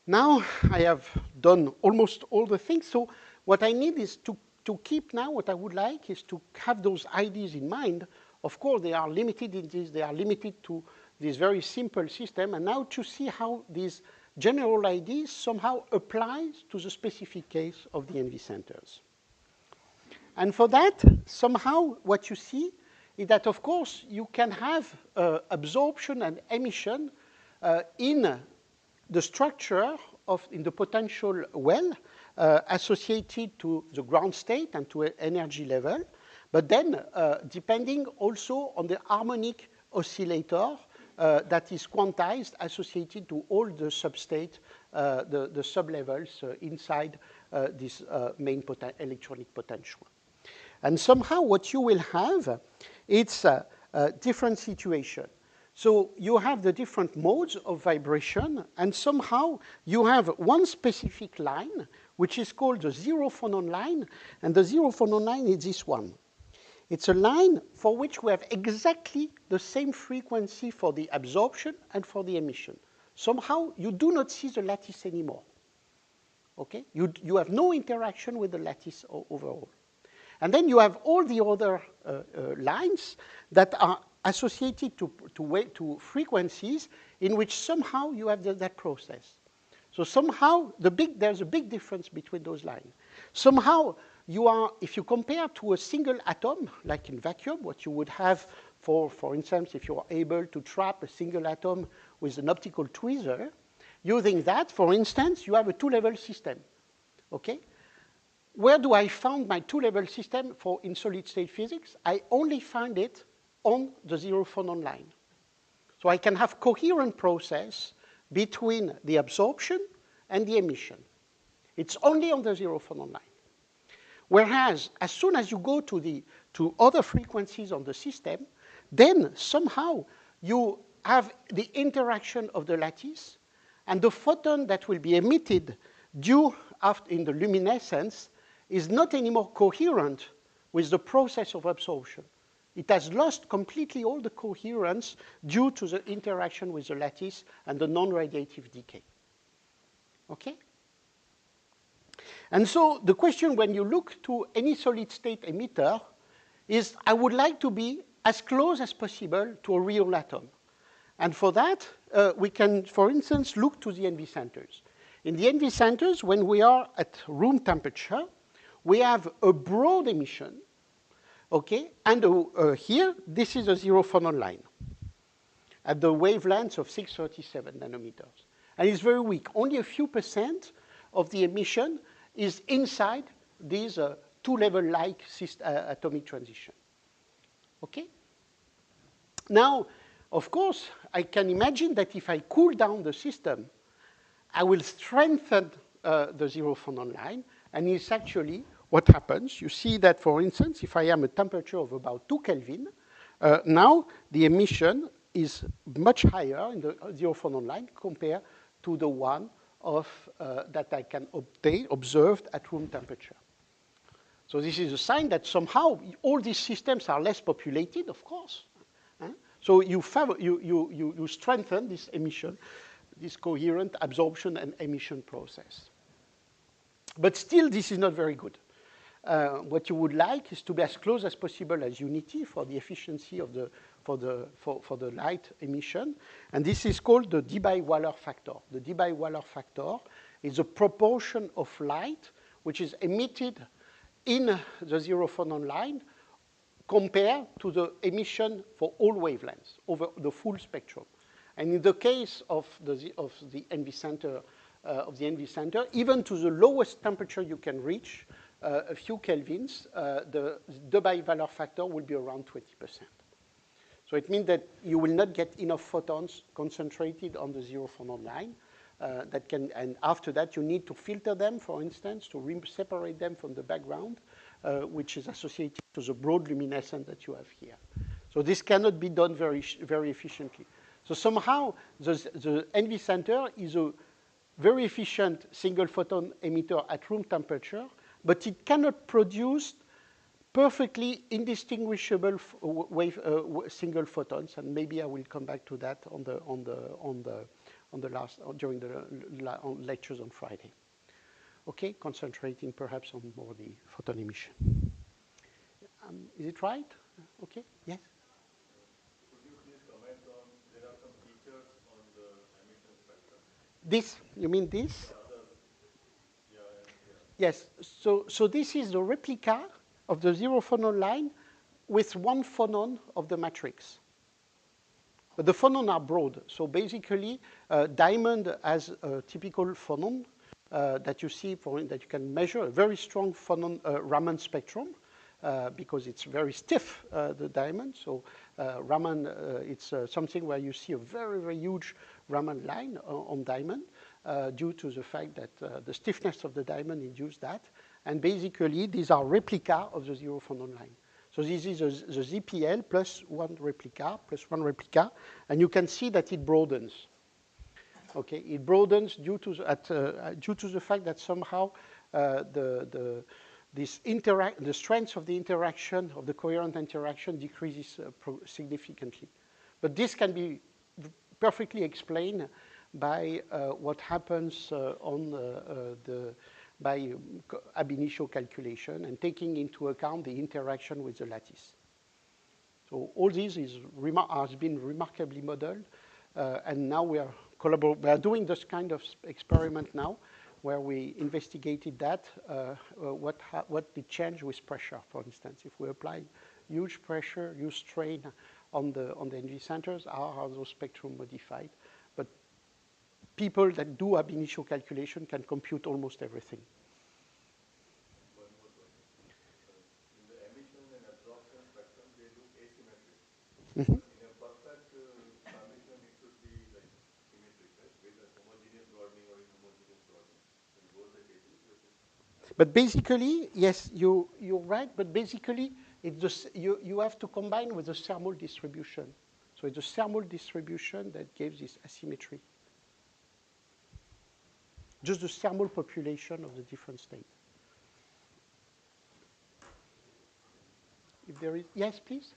Now I have done almost all the things. So what I need is to keep now, what I would like is to have those ideas in mind. Of course, they are limited in this. They are limited to this very simple system. And now to see how these general ideas somehow applies to the specific case of the NV centers. And for that, somehow what you see is that, of course, you can have absorption and emission in the structure in the potential well associated to the ground state and to energy level, but then depending also on the harmonic oscillator that is quantized, associated to all the substate, the sublevels inside this main electronic potential. And somehow what you will have, it's a different situation. So you have the different modes of vibration, and somehow you have one specific line, which is called the zero phonon line, and the zero phonon line is this one. It's a line for which we have exactly the same frequency for the absorption and for the emission. Somehow you do not see the lattice anymore. Okay? You have no interaction with the lattice overall. And then you have all the other lines that are associated to frequencies in which somehow you have that process. So somehow there's a big difference between those lines. Somehow you are, if you compare to a single atom, like in vacuum, what you would have for instance, if you are able to trap a single atom with an optical tweezer, using that, for instance, you have a two-level system. Okay? Where do I find my two-level system in solid-state physics? I only find it on the zero phonon line. So I can have coherent process between the absorption and the emission. It's only on the zero phonon line. Whereas, as soon as you go to other frequencies on the system, then somehow you have the interaction of the lattice, and the photon that will be emitted in the luminescence is not anymore coherent with the process of absorption. It has lost completely all the coherence due to the interaction with the lattice and the non-radiative decay. Okay? And so the question when you look to any solid-state emitter is, I would like to be as close as possible to a real atom. And for that, we can, for instance, look to the NV centers. In the NV centers, when we are at room temperature, we have a broad emission, okay? And here, this is a zero phonon line at the wavelength of 637 nanometers. And it's very weak. Only a few % of the emission is inside these two-level-like atomic transition. Okay? Now, of course, I can imagine that if I cool down the system, I will strengthen the zero phonon line, and it's actually what happens. You see that, for instance, if I am a temperature of about 2 Kelvin, now the emission is much higher in the zero phonon line compared to the one that I can observe at room temperature. So this is a sign that somehow all these systems are less populated, of course. So you strengthen this emission, this coherent absorption and emission process. But still, this is not very good. What you would like is to be as close as possible as unity for the efficiency of for the light emission, and this is called the Debye-Waller factor. The Debye-Waller factor is a proportion of light which is emitted in the zero phonon line compared to the emission for all wavelengths over the full spectrum. And in the case of the NV center, even to the lowest temperature you can reach, a few kelvins, the Debye-Waller factor will be around 20%. So it means that you will not get enough photons concentrated on the zero phonon line. And after that, you need to filter them, for instance, to separate them from the background, which is associated to the broad luminescence that you have here. So this cannot be done very efficiently. So somehow, the NV center is a very efficient single photon emitter at room temperature, but it cannot produce perfectly indistinguishable single photons, and maybe I will come back to that during the lectures on Friday. Okay, concentrating perhaps on more the photon emission. Is it right? Okay. Yes. Could you please comment on, there are some features on the emission spectrum? This, you mean this? Yeah, Yes. So this is the replica of the zero phonon line with one phonon of the matrix. But the phonon are broad. So basically, diamond has a typical phonon that you see, that you can measure, a very strong phonon Raman spectrum. because it's very stiff, the diamond. So Raman, it's something where you see a very, very huge Raman line on diamond due to the fact that the stiffness of the diamond induced that. And basically, these are replica of the zero phonon line. So this is the ZPL plus one replica, and you can see that it broadens. Okay, it broadens due to the fact that somehow the strength of the interaction, of the coherent interaction, decreases significantly. But this can be perfectly explained by what happens by ab initio calculation and taking into account the interaction with the lattice. So all this has been remarkably modeled, and now we are doing this kind of experiment now, where we investigated that, what did change with pressure, for instance. If we apply huge pressure, huge strain on the NV centers, how are those spectrum modified? But people that do ab initio calculation can compute almost everything. One more question. In the emission and absorption spectrum, they look asymmetric. Mm-hmm. In a perfect condition, it should be like symmetric, right? With a homogeneous broadening or inhomogeneous broadening. In both the cases, but basically, yes, you're right. But basically, it's just, you have to combine with the thermal distribution. So it's the thermal distribution that gives this asymmetry. Just the thermal population of the different states. If there is, yes, please.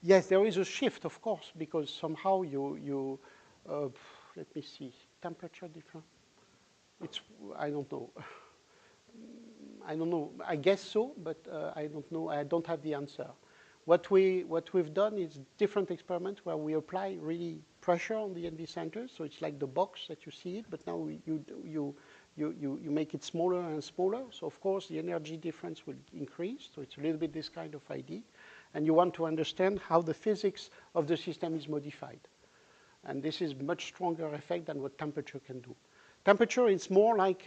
Yes, there is a shift, of course, because somehow let me see, temperature different. I don't know. I don't know. I guess so, but I don't know. I don't have the answer. What we've done is different experiment where we apply really pressure on the NV centers. So it's like the box that you see it, but now you make it smaller and smaller. So of course the energy difference will increase. So it's a little bit this kind of idea. And you want to understand how the physics of the system is modified. And this is much stronger effect than what temperature can do. Temperature is more like,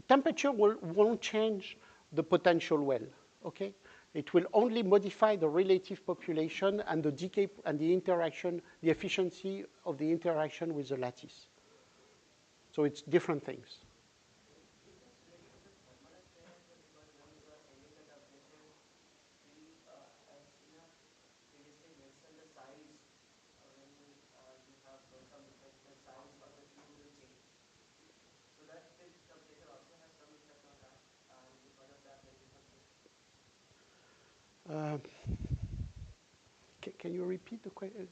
temperature won't change the potential well, okay? It will only modify the relative population and the decay and the interaction, the efficiency of the interaction with the lattice. So it's different things. Can you repeat the question?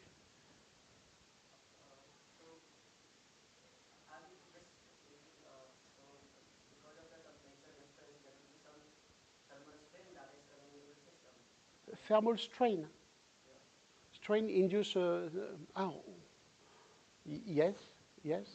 Thermal strain. Strain induce yes, yes.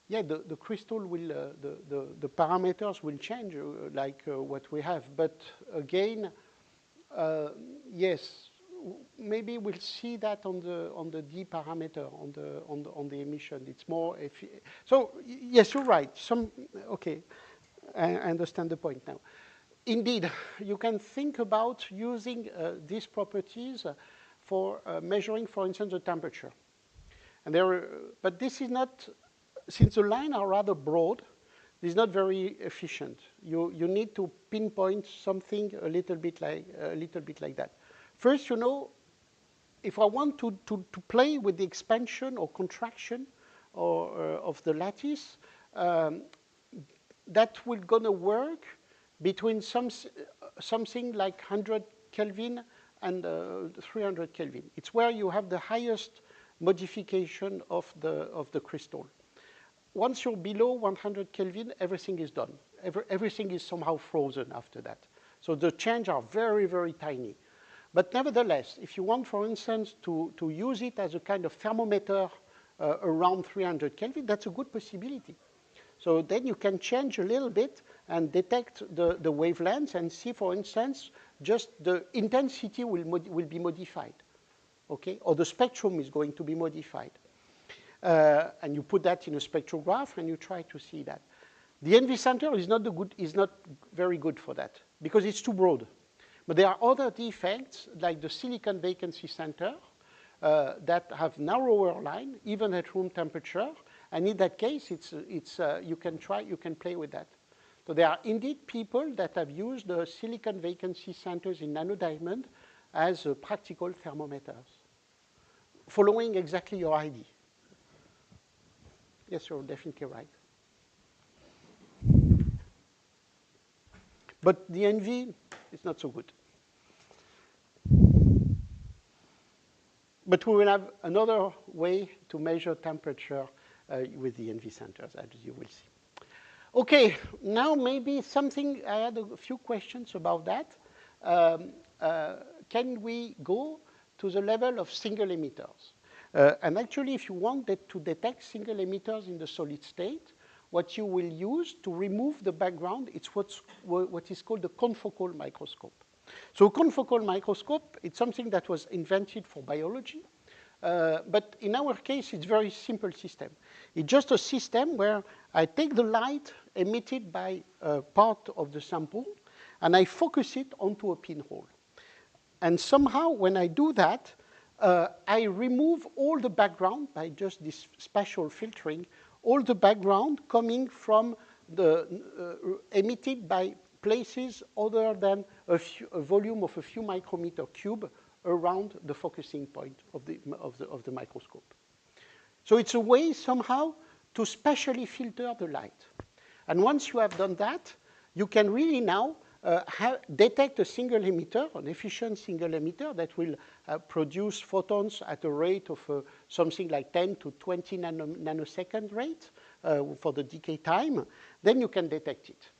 Yeah, the crystal will, the parameters will change like what we have. But again, yes, maybe we'll see that on the D parameter on the emission. It's more so. Yes, you're right. Okay, I understand the point now. Indeed, you can think about using these properties for measuring, for instance, the temperature. And but this is not. Since the lines are rather broad, this is not very efficient. You need to pinpoint something a little bit like that. First, if I want to play with the expansion or contraction of the lattice, that will gonna work between something like 100 Kelvin and 300 Kelvin. It's where you have the highest modification of the crystal. Once you're below 100 Kelvin, everything is done. Everything is somehow frozen after that. So the changes are very, very tiny. But nevertheless, if you want, for instance, to use it as a kind of thermometer around 300 Kelvin, that's a good possibility. So then you can change a little bit and detect the wavelengths and see, for instance, just the intensity will be modified, okay? Or the spectrum is going to be modified. And you put that in a spectrograph and you try to see that. The NV center is not very good for that because it's too broad. But there are other defects like the silicon vacancy center that have narrower line even at room temperature. And in that case, you can play with that. So there are indeed people that have used the silicon vacancy centers in nanodiamond as practical thermometers, following exactly your idea. Yes, you're definitely right. But the NV is not so good. But we will have another way to measure temperature with the NV centers, as you will see. Okay, now maybe something, I had a few questions about that. Can we go to the level of single emitters? And actually, if you wanted to detect single emitters in the solid state, what you will use to remove the background, it's what is called the confocal microscope. So a confocal microscope, it's something that was invented for biology. But in our case, it's a very simple system. It's just a system where I take the light emitted by a part of the sample, and I focus it onto a pinhole. And somehow, when I do that, I remove all the background by just this spatial filtering, all the background coming from the emitted by places other than a volume of a few micrometer cube around the focusing point of the microscope. So it's a way somehow to spatially filter the light. And once you have done that, you can really now detect a single emitter, an efficient single emitter that will produce photons at a rate of something like 10 to 20 nanosecond rate for the decay time. Then you can detect it.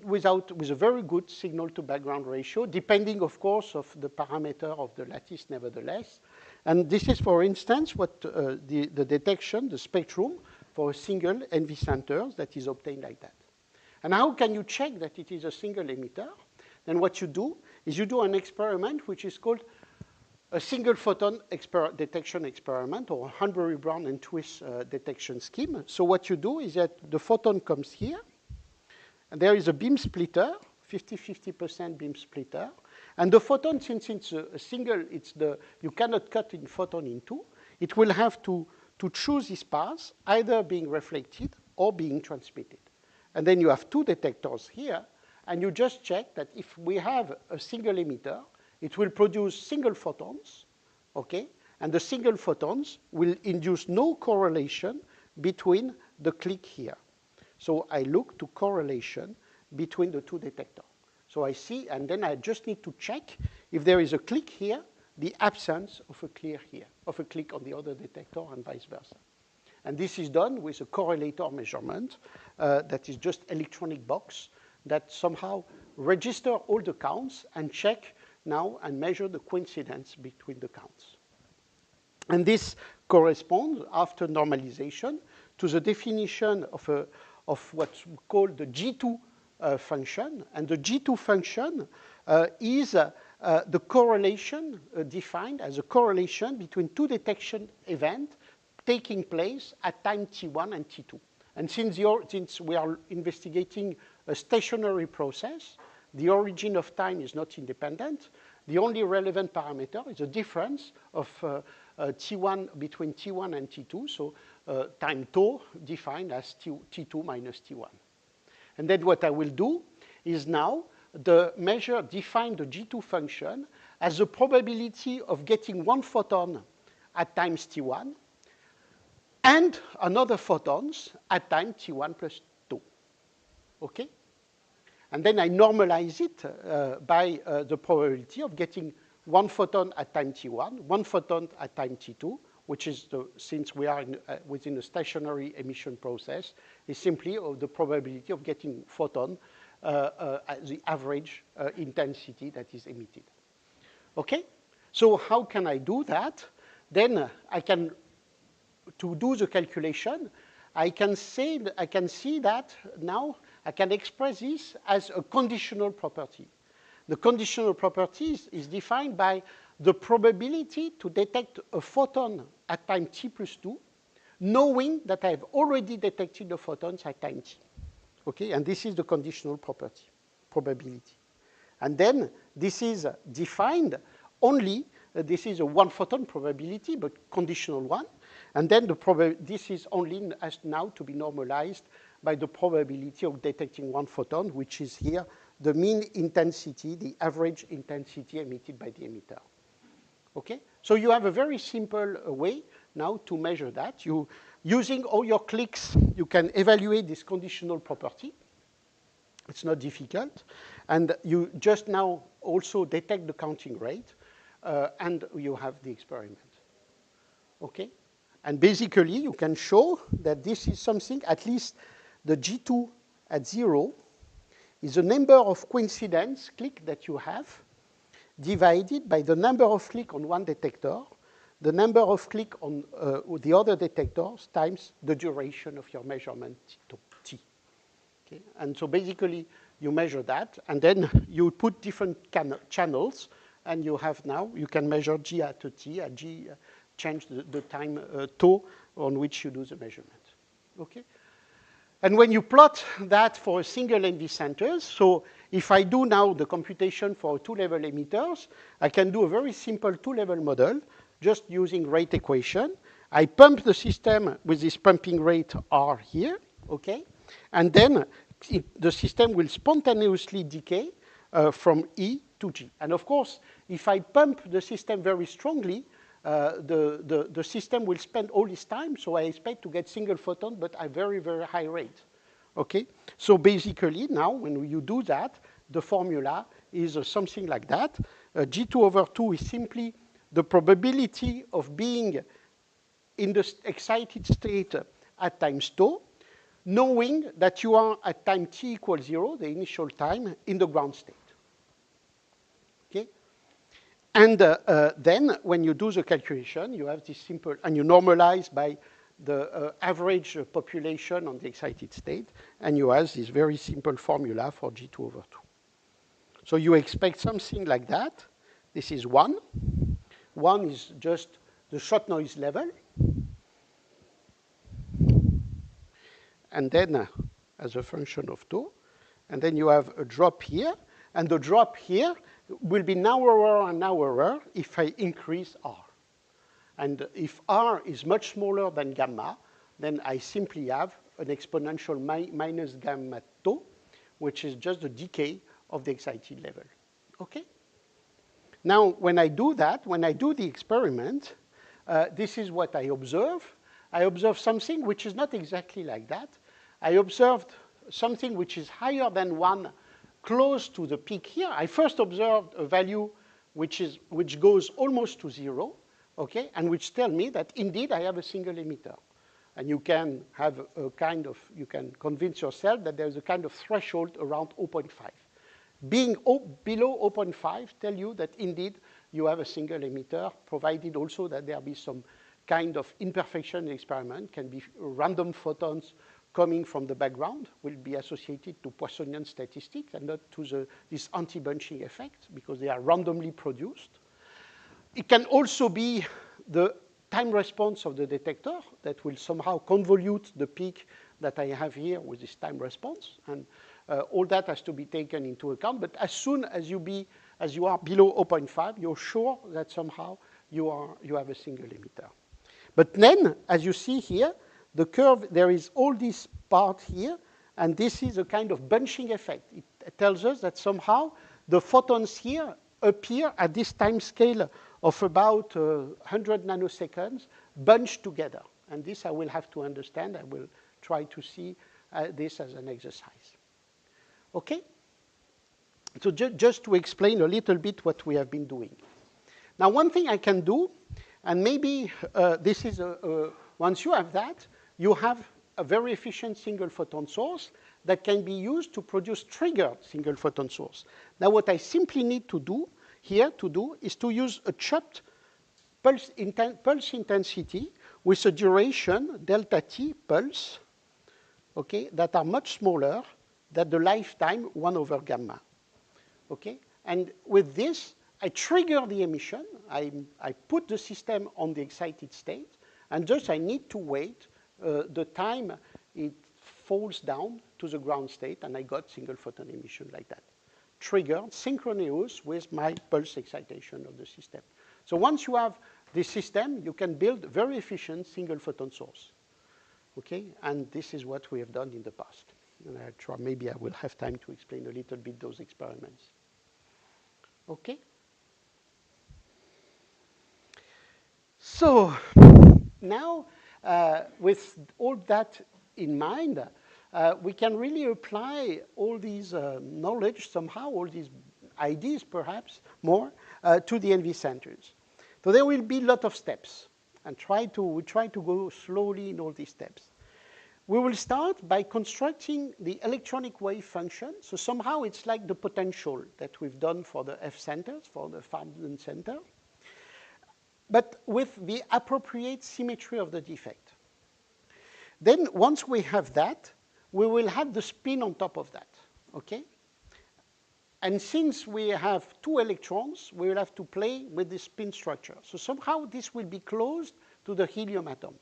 With a very good signal to background ratio, depending, of course, of the parameter of the lattice nevertheless. And this is, for instance, what the detection, the spectrum for a single NV center that is obtained like that. And how can you check that it is a single emitter? Then what you do is you do an experiment which is called a single photon detection experiment, or Hanbury, Brown, and Twist detection scheme. So what you do is that the photon comes here, and there is a beam splitter, 50-50% beam splitter. And the photon, since it's a single, you cannot cut in photon in two, it will have to choose this path, either being reflected or being transmitted. And then you have two detectors here, and you just check that if we have a single emitter, it will produce single photons, okay? And the single photons will induce no correlation between the click here. So I look to correlation between the two detectors. So I see, and then I just need to check if there is a click here, the absence of a click on the other detector, and vice versa. And this is done with a correlator measurement that is just electronic box that somehow register all the counts and check now and measure the coincidence between the counts. And this corresponds, after normalization, to the definition of what's called the G2 function. And the G2 function is the correlation defined as a correlation between two detection events taking place at time t1 and t2. And since we are investigating a stationary process, the origin of time is not independent. The only relevant parameter is the difference of t1 between t1 and t2, so time tau defined as t2 minus t1. And then what I will do is now the measure define the G2 function as the probability of getting one photon at times t1 and another photons at time t1 plus 2, okay? And then I normalize it by the probability of getting one photon at time t1, one photon at time t2, which is, since we are within a stationary emission process, is simply the probability of getting photon at the average intensity that is emitted. Okay? So how can I do that? Then I can to do the calculation, I can see that now I can express this as a conditional property. The conditional property is defined by the probability to detect a photon at time t plus 2, knowing that I have already detected the photons at time t. Okay, and this is the conditional property, probability. And then this is defined only, this is a one photon probability, but conditional one. And then this is only as now to be normalized by the probability of detecting one photon, which is here the mean intensity, the average intensity emitted by the emitter. Okay? So you have a very simple way now to measure that. Using all your clicks, you can evaluate this conditional property. It's not difficult. And you just now also detect the counting rate, and you have the experiment. Okay? And basically, you can show that this is something, at least the G2 at 0 is the number of coincidence click that you have divided by the number of click on one detector, the number of click on the other detectors times the duration of your measurement t. Okay? And so basically, you measure that, and then you put different channels, and you have now, you can measure G at t, at G, change the time tau on which you do the measurement. Okay? And when you plot that for a single NV centers, so if I do now the computation for two-level emitters, I can do a very simple two-level model just using rate equation. I pump the system with this pumping rate R here, okay? And then the system will spontaneously decay from E to G. And of course, if I pump the system very strongly, the system will spend all this time, so I expect to get single photon, but at very, very high rate. Okay? So basically, now, when you do that, the formula is something like that. G2 over 2 is simply the probability of being in the excited state at time tau, knowing that you are at time t equals 0, the initial time, in the ground state. Okay? And then, when you do the calculation, you have this simple, and you normalize by the average population on the excited state, and you have this very simple formula for G2 over 2. So you expect something like that. This is 1. 1 is just the shot noise level. And then, as a function of tau, and then you have a drop here, and the drop here will be narrower and narrower if I increase R. And if R is much smaller than gamma, then I simply have an exponential minus gamma tau, which is just the decay of the excited level. Okay? Now, when I do that, when I do the experiment, this is what I observe. I observe something which is not exactly like that. I observed something which is higher than 1, close to the peak here. I first observed a value which goes almost to 0, okay, and which tell me that indeed I have a single emitter. And you can have a kind of, you can convince yourself that there's a kind of threshold around 0.5. Being below 0.5 tell you that indeed you have a single emitter, provided also that there be some kind of imperfection in the experiment, can be random photons coming from the background, will be associated to Poissonian statistics and not to this anti-bunching effect, because they are randomly produced. It can also be the time response of the detector that will somehow convolute the peak that I have here with this time response. And all that has to be taken into account. But as soon as you are below 0.5, you're sure that somehow you have a single emitter. But then, as you see here, the curve, there is all this part here, and this is a kind of bunching effect. It tells us that somehow the photons here appear at this time scale of about 100 nanoseconds bunched together. And this I will have to understand. I will try to see this as an exercise. Okay? So just to explain a little bit what we have been doing. Now, one thing I can do, and maybe this is once you have that, you have a very efficient single photon source that can be used to produce triggered single photon source. Now, what I simply need to do here is to use a chopped pulse intensity, with a duration, delta t pulse, okay, that are much smaller than the lifetime 1 over gamma. Okay? And with this, I trigger the emission. I put the system on the excited state, and just I need to wait the time it falls down to the ground state, and I got single photon emission like that. Triggered, synchronous with my pulse excitation of the system. So once you have this system, you can build very efficient single photon source. Okay? And this is what we have done in the past. And maybe I will have time to explain a little bit those experiments. Okay? So now, with all that in mind, we can really apply all these knowledge somehow, all these ideas perhaps more, to the NV centers. So there will be a lot of steps, and we try to go slowly in all these steps. We will start by constructing the electronic wave function. So somehow it's like the potential that we've done for the F centers, for the Farben center, but with the appropriate symmetry of the defect. Then once we have that, we will have the spin on top of that, okay? And since we have 2 electrons, we will have to play with the spin structure. So somehow this will be closed to the helium atom.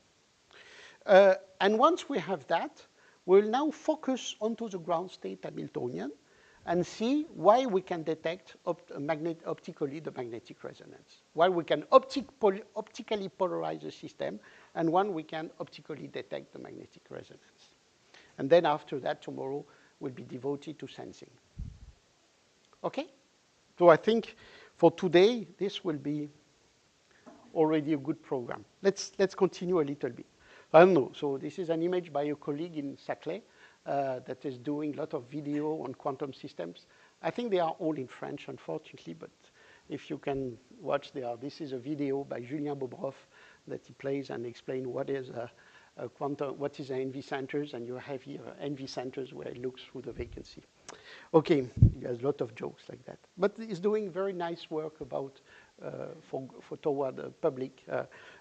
And once we have that, we'll now focus onto the ground state Hamiltonian and see why we can detect optically the magnetic resonance, why we can optically polarize the system, and when we can optically detect the magnetic resonance. And then after that, tomorrow will be devoted to sensing. Okay? So I think for today, this will be already a good program. Let's continue a little bit. I don't know. So this is an image by a colleague in Saclay that is doing a lot of video on quantum systems. I think they are all in French, unfortunately, but if you can watch this is a video by Julien Bobroff that he plays and explains what is what is an NV centers, and you have here NV centers where it looks through the vacancy. Okay, he has a lot of jokes like that. But he's doing very nice work about for toward the public,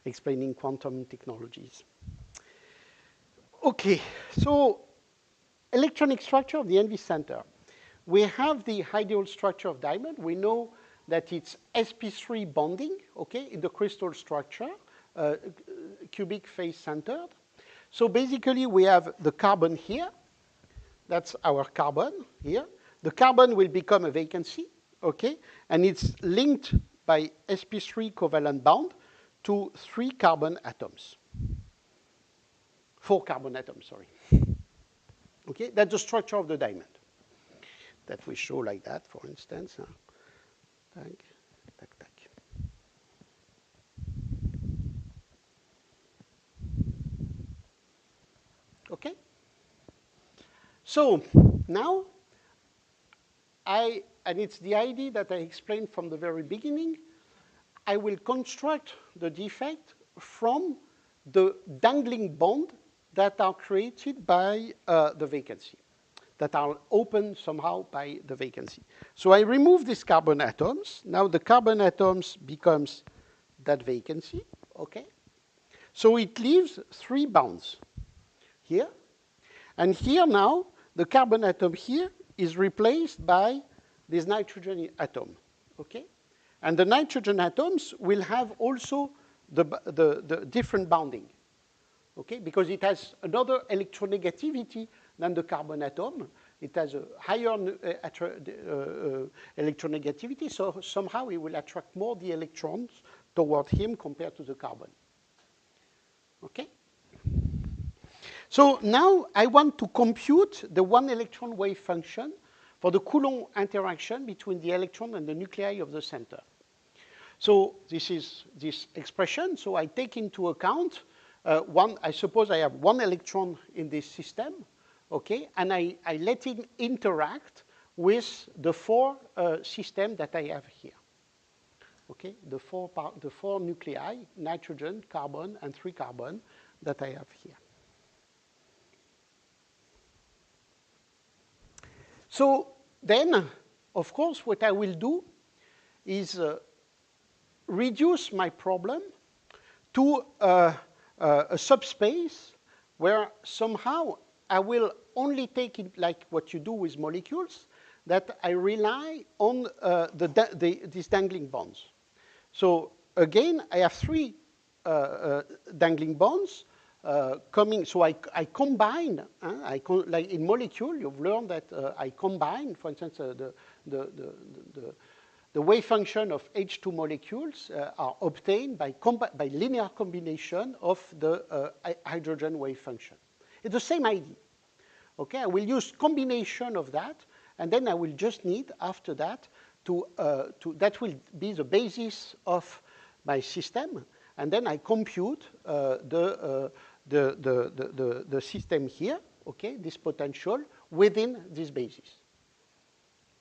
explaining quantum technologies. Okay, so electronic structure of the NV center. We have the ideal structure of diamond. We know that it's sp3 bonding, okay, in the crystal structure, cubic face centered. So basically, we have the carbon here. That's our carbon here. The carbon will become a vacancy, okay, and it's linked by sp3 covalent bond to 3 carbon atoms. 4 carbon atoms, sorry. Okay, that's the structure of the diamond that we show like that, for instance. Tac, tac, tac. Okay? So now, and it's the idea that I explained from the very beginning, I will construct the defect from the dangling bond that are created by the vacancy, that are opened somehow by the vacancy. So I remove these carbon atoms. Now the carbon atoms becomes that vacancy, okay? So it leaves 3 bonds here. And here now, the carbon atom here is replaced by this nitrogen atom, okay? And the nitrogen atoms will have also the different bounding, okay? Because it has another electronegativity than the carbon atom. It has a higher electronegativity, so somehow it will attract more the electrons toward him compared to the carbon, okay? So now I want to compute the 1 electron wave function for the Coulomb interaction between the electron and the nuclei of the center. So this is this expression. So I take into account I suppose I have 1 electron in this system, okay, and I let it interact with the 4 system that I have here. Okay, the 4 nuclei, nitrogen, carbon, and 3 carbon that I have here. So then, of course, what I will do is reduce my problem to a subspace where somehow I will only take it like what you do with molecules, that I rely on these dangling bonds. So again, I have three dangling bonds coming. So I combine. Like in molecule, you've learned that I combine. For instance, the wave function of H2 molecules are obtained by linear combination of the hydrogen wave function. It's the same idea. Okay, I will use combination of that, and then I will just need after that that will be the basis of my system, and then I compute the system here. Okay, this potential within this basis.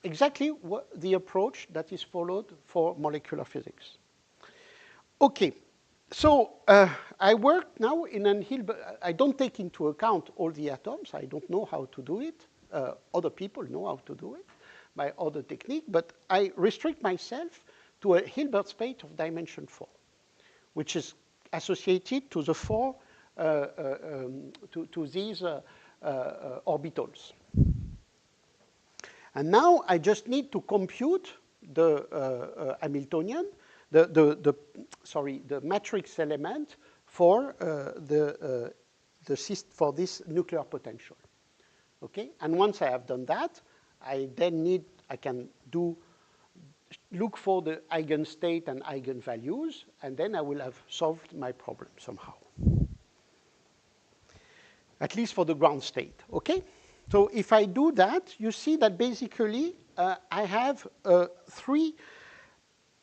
Exactly the approach that is followed for molecular physics. Okay, so I work now in an Hilbert. I don't take into account all the atoms. I don't know how to do it. Other people know how to do it by other technique, but I restrict myself to a Hilbert space of dimension 4, which is associated to the four to these orbitals. And now I just need to compute the Hamiltonian, the matrix element for for this nuclear potential. Okay, and once I have done that, I can look for the eigenstate and eigenvalues, and then I will have solved my problem somehow. At least for the ground state. Okay. So if I do that, you see that basically I have three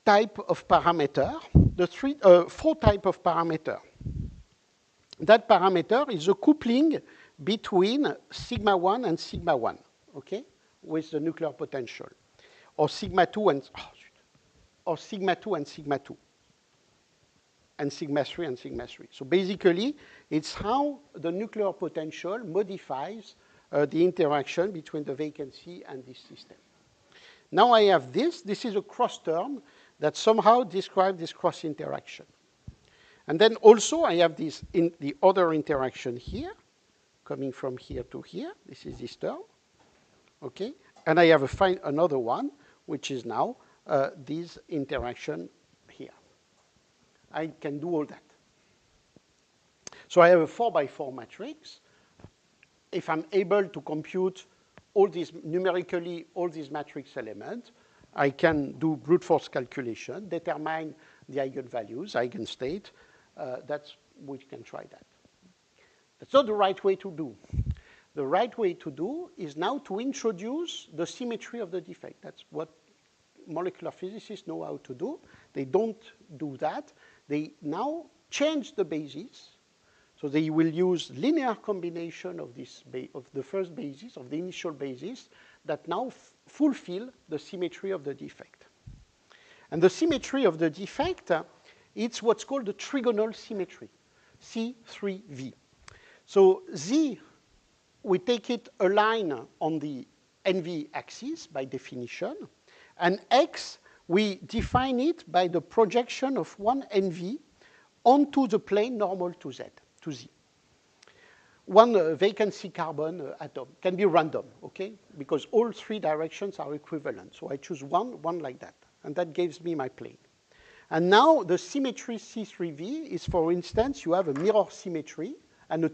type of parameter, four type of parameter. That parameter is a coupling between sigma 1 and sigma 1, okay, with the nuclear potential, or sigma 2 and sigma 2 and sigma 2, and sigma 3 and sigma 3. So basically, it's how the nuclear potential modifies the interaction between the vacancy and this system. Now I have this. This is a cross term that somehow describes this cross interaction. And then also I have this in the other interaction here, coming from here to here. This is this term. Okay? And I have another one, which is now this interaction here. I can do all that. So I have a 4x4 matrix. If I'm able to compute all these numerically, all these matrix elements, I can do brute force calculation, determine the eigenvalues, eigenstate. We can try that. That's not the right way to do. The right way to do is now to introduce the symmetry of the defect. That's what molecular physicists know how to do. They don't do that. They now change the basis. So they will use linear combination of the first basis, of the initial basis, that now fulfill the symmetry of the defect. And the symmetry of the defect, it's what's called the trigonal symmetry, C3V. So Z, we take it a line on the NV axis by definition, and X, we define it by the projection of one NV onto the plane normal to Z. To Z. One vacancy carbon atom can be random, okay? Because all three directions are equivalent. So I choose one like that. And that gives me my plane. And now the symmetry C3V is, for instance, you have a mirror symmetry and a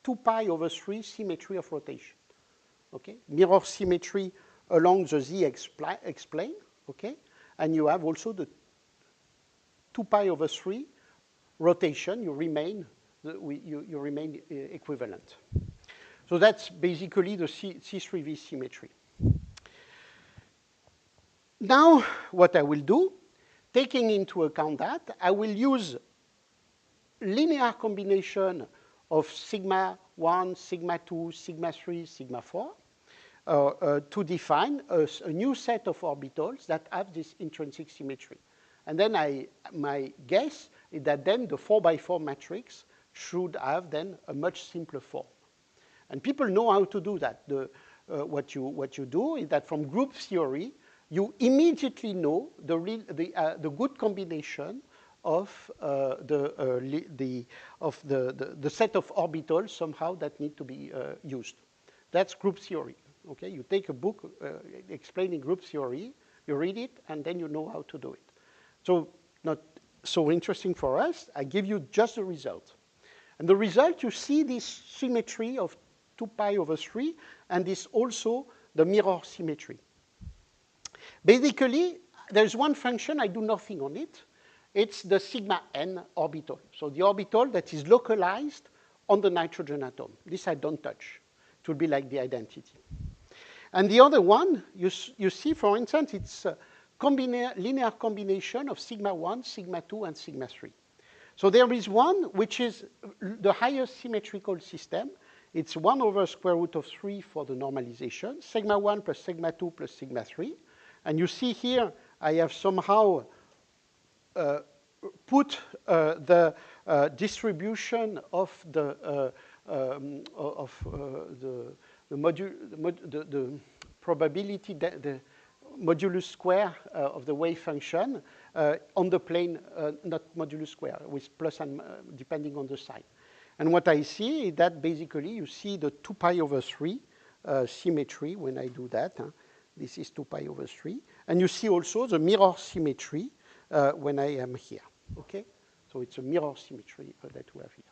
2 pi over 3 symmetry of rotation. Okay? Mirror symmetry along the Z X-plane, okay? And you have also the 2 pi over 3 rotation, you remain equivalent. So that's basically the C3V symmetry. Now, what I will do, taking into account that, I will use linear combination of sigma 1, sigma 2, sigma 3, sigma 4 to define a new set of orbitals that have this intrinsic symmetry. And then my guess is that then the 4x4 matrix should have then a much simpler form. And people know how to do that. What you do is that from group theory, you immediately know the good combination of the set of orbitals somehow that need to be used. That's group theory. Okay, you take a book explaining group theory, you read it, and then you know how to do it. So not so interesting for us. I give you just the result. And the result, you see this symmetry of 2 pi over 3, and this also the mirror symmetry. Basically, there's one function, I do nothing on it. It's the sigma n orbital. So the orbital that is localized on the nitrogen atom. This I don't touch. It will be like the identity. And the other one, you see, for instance, it's a linear combination of sigma 1, sigma 2, and sigma 3. So there is one which is the highest symmetrical system. It's 1 over square root of 3 for the normalization, sigma 1 plus sigma 2 plus sigma 3. And you see here, I have somehow put the distribution of the probability, the modulus square of the wave function on the plane, not modulus square, with plus and depending on the sign. And what I see is that basically you see the 2 pi over 3 symmetry when I do that. This is 2 pi over 3. And you see also the mirror symmetry when I am here. Okay? So it's a mirror symmetry that we have here.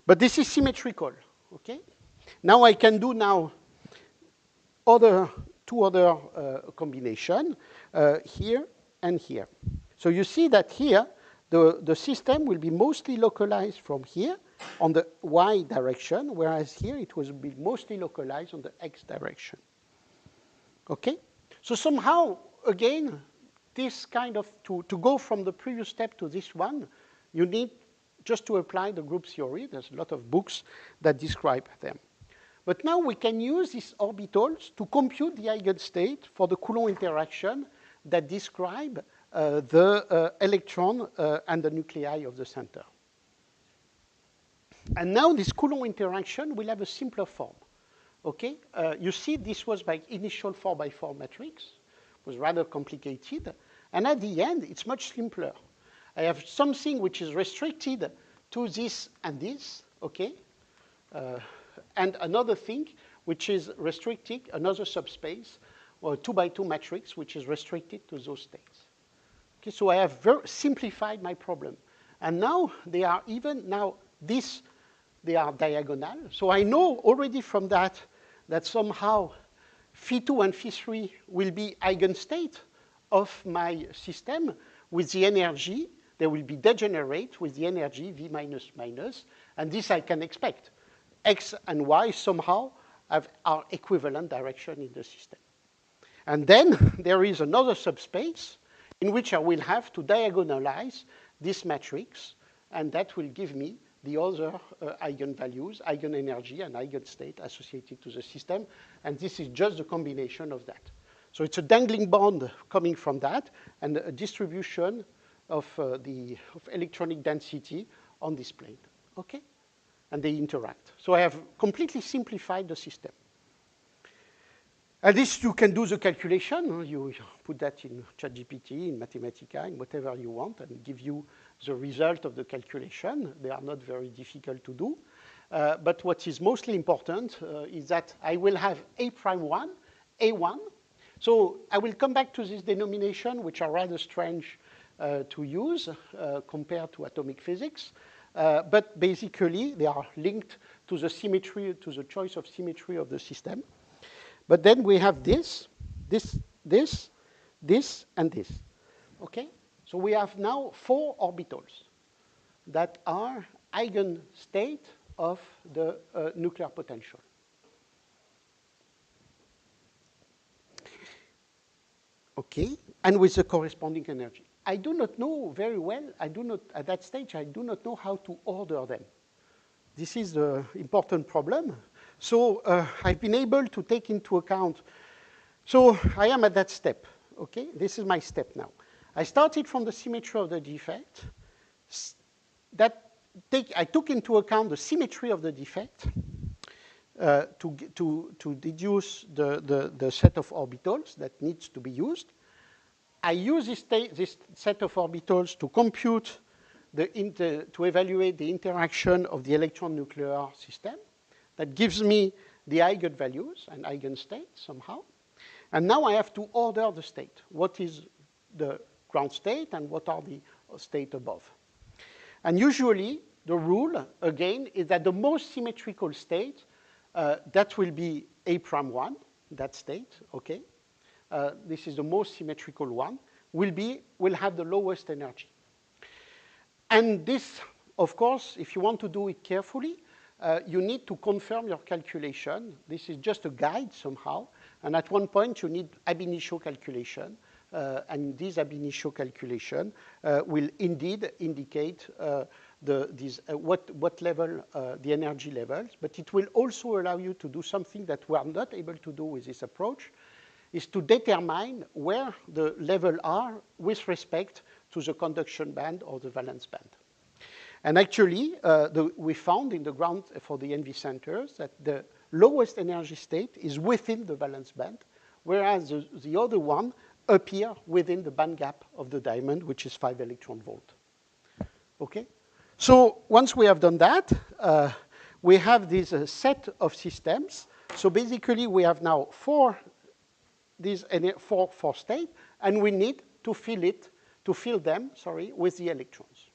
But this is symmetrical. Okay? Now I can do two other combination here and here. So you see that here the system will be mostly localized from here on the y direction, whereas here it will be mostly localized on the x direction. Okay? So somehow, again, this kind of, to go from the previous step to this one, you need just to apply the group theory. There's a lot of books that describe them. But now we can use these orbitals to compute the eigenstate for the Coulomb interaction that describe the electron and the nuclei of the center. And now this Coulomb interaction will have a simpler form. Okay? You see this was my initial 4x4 matrix. It was rather complicated. And at the end, it's much simpler. I have something which is restricted to this and this, okay? And another thing which is restricted, another subspace, or a 2x2 matrix, which is restricted to those states. Okay, so I have simplified my problem. And now they are they are diagonal. So I know already from that somehow phi2 and phi3 will be eigenstate of my system with the energy. They will be degenerate with the energy V minus minus. And this I can expect. X and Y somehow are equivalent direction in the system. And then there is another subspace in which I will have to diagonalize this matrix, and that will give me the other eigenvalues, eigenenergy, and eigenstate associated to the system. And this is just the combination of that. So it's a dangling bond coming from that, and a distribution of electronic density on this plane. Okay? And they interact. So I have completely simplified the system. And this, you can do the calculation. You put that in ChatGPT, in Mathematica, in whatever you want, and give you the result of the calculation. They are not very difficult to do. But what is mostly important is that I will have A'1, A1. So I will come back to this denomination, which are rather strange to use compared to atomic physics. But basically, they are linked to the symmetry, to the choice of symmetry of the system. But then we have this, and this. Okay? So we have now 4 orbitals that are eigenstate of the nuclear potential. Okay? And with the corresponding energy. I do not know very well, at that stage, I do not know how to order them. This is the important problem. So I've been able to take into account, so I am at that step, okay? This is my step now. I started from the symmetry of the defect. I took into account the symmetry of the defect to deduce the set of orbitals that needs to be used. I use this set of orbitals to compute to evaluate the interaction of the electron nuclear system. That gives me the eigenvalues and eigenstate somehow. And now I have to order the state. What is the ground state and what are the state above? And usually the rule, again, is that the most symmetrical state, that will be A'1, that state, okay? This is the most symmetrical one, will have the lowest energy. And this, of course, if you want to do it carefully, you need to confirm your calculation. This is just a guide somehow. And at one point, you need ab initio calculation. And this ab initio calculation will indeed indicate what level, the energy levels. But it will also allow you to do something that we are not able to do with this approach, is to determine where the levels are with respect to the conduction band or the valence band. And actually, we found in the ground for the NV centers that the lowest energy state is within the valence band, whereas the other one appear within the band gap of the diamond, which is 5 electron volt. Okay? So once we have done that, we have this set of systems. So basically, we have now four states, and we need to fill them with the electrons.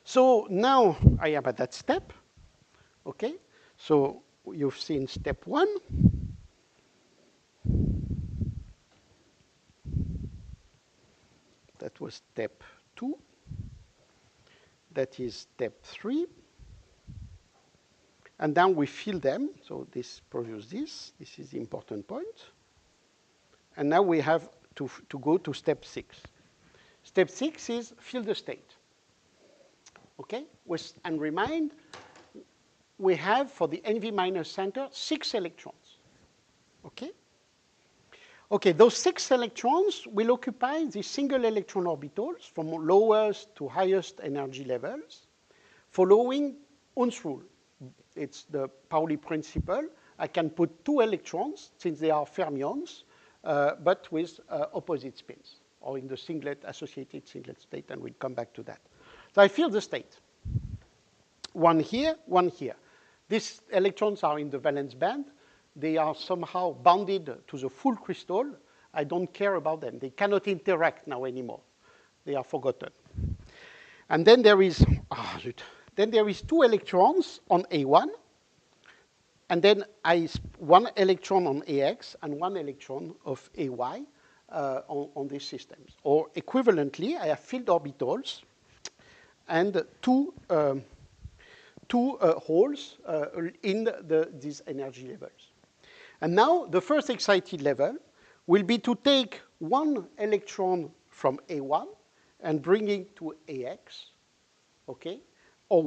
So now I am at that step. Okay? So you've seen step 1. That was step 2. That is step 3. And then we fill them. So this produces this. This is the important point. And now we have to go to step 6. Step 6 is fill the state. Okay? And remind, we have for the NV minus center 6 electrons. Okay? Okay, those 6 electrons will occupy the single electron orbitals from lowest to highest energy levels, following Hund's rule. It's the Pauli principle. I can put 2 electrons, since they are fermions, but with opposite spins, or in the associated singlet state, and we'll come back to that. So I fill the state. 1 here, 1 here. These electrons are in the valence band. They are somehow bounded to the full crystal. I don't care about them. They cannot interact now anymore. They are forgotten. And then there is, then there is 2 electrons on A1, and then 1 electron on AX and 1 electron of AY on these systems. Or equivalently, I have filled orbitals and two holes in these energy levels. And now the first excited level will be to take 1 electron from A1 and bring it to AX, okay? Or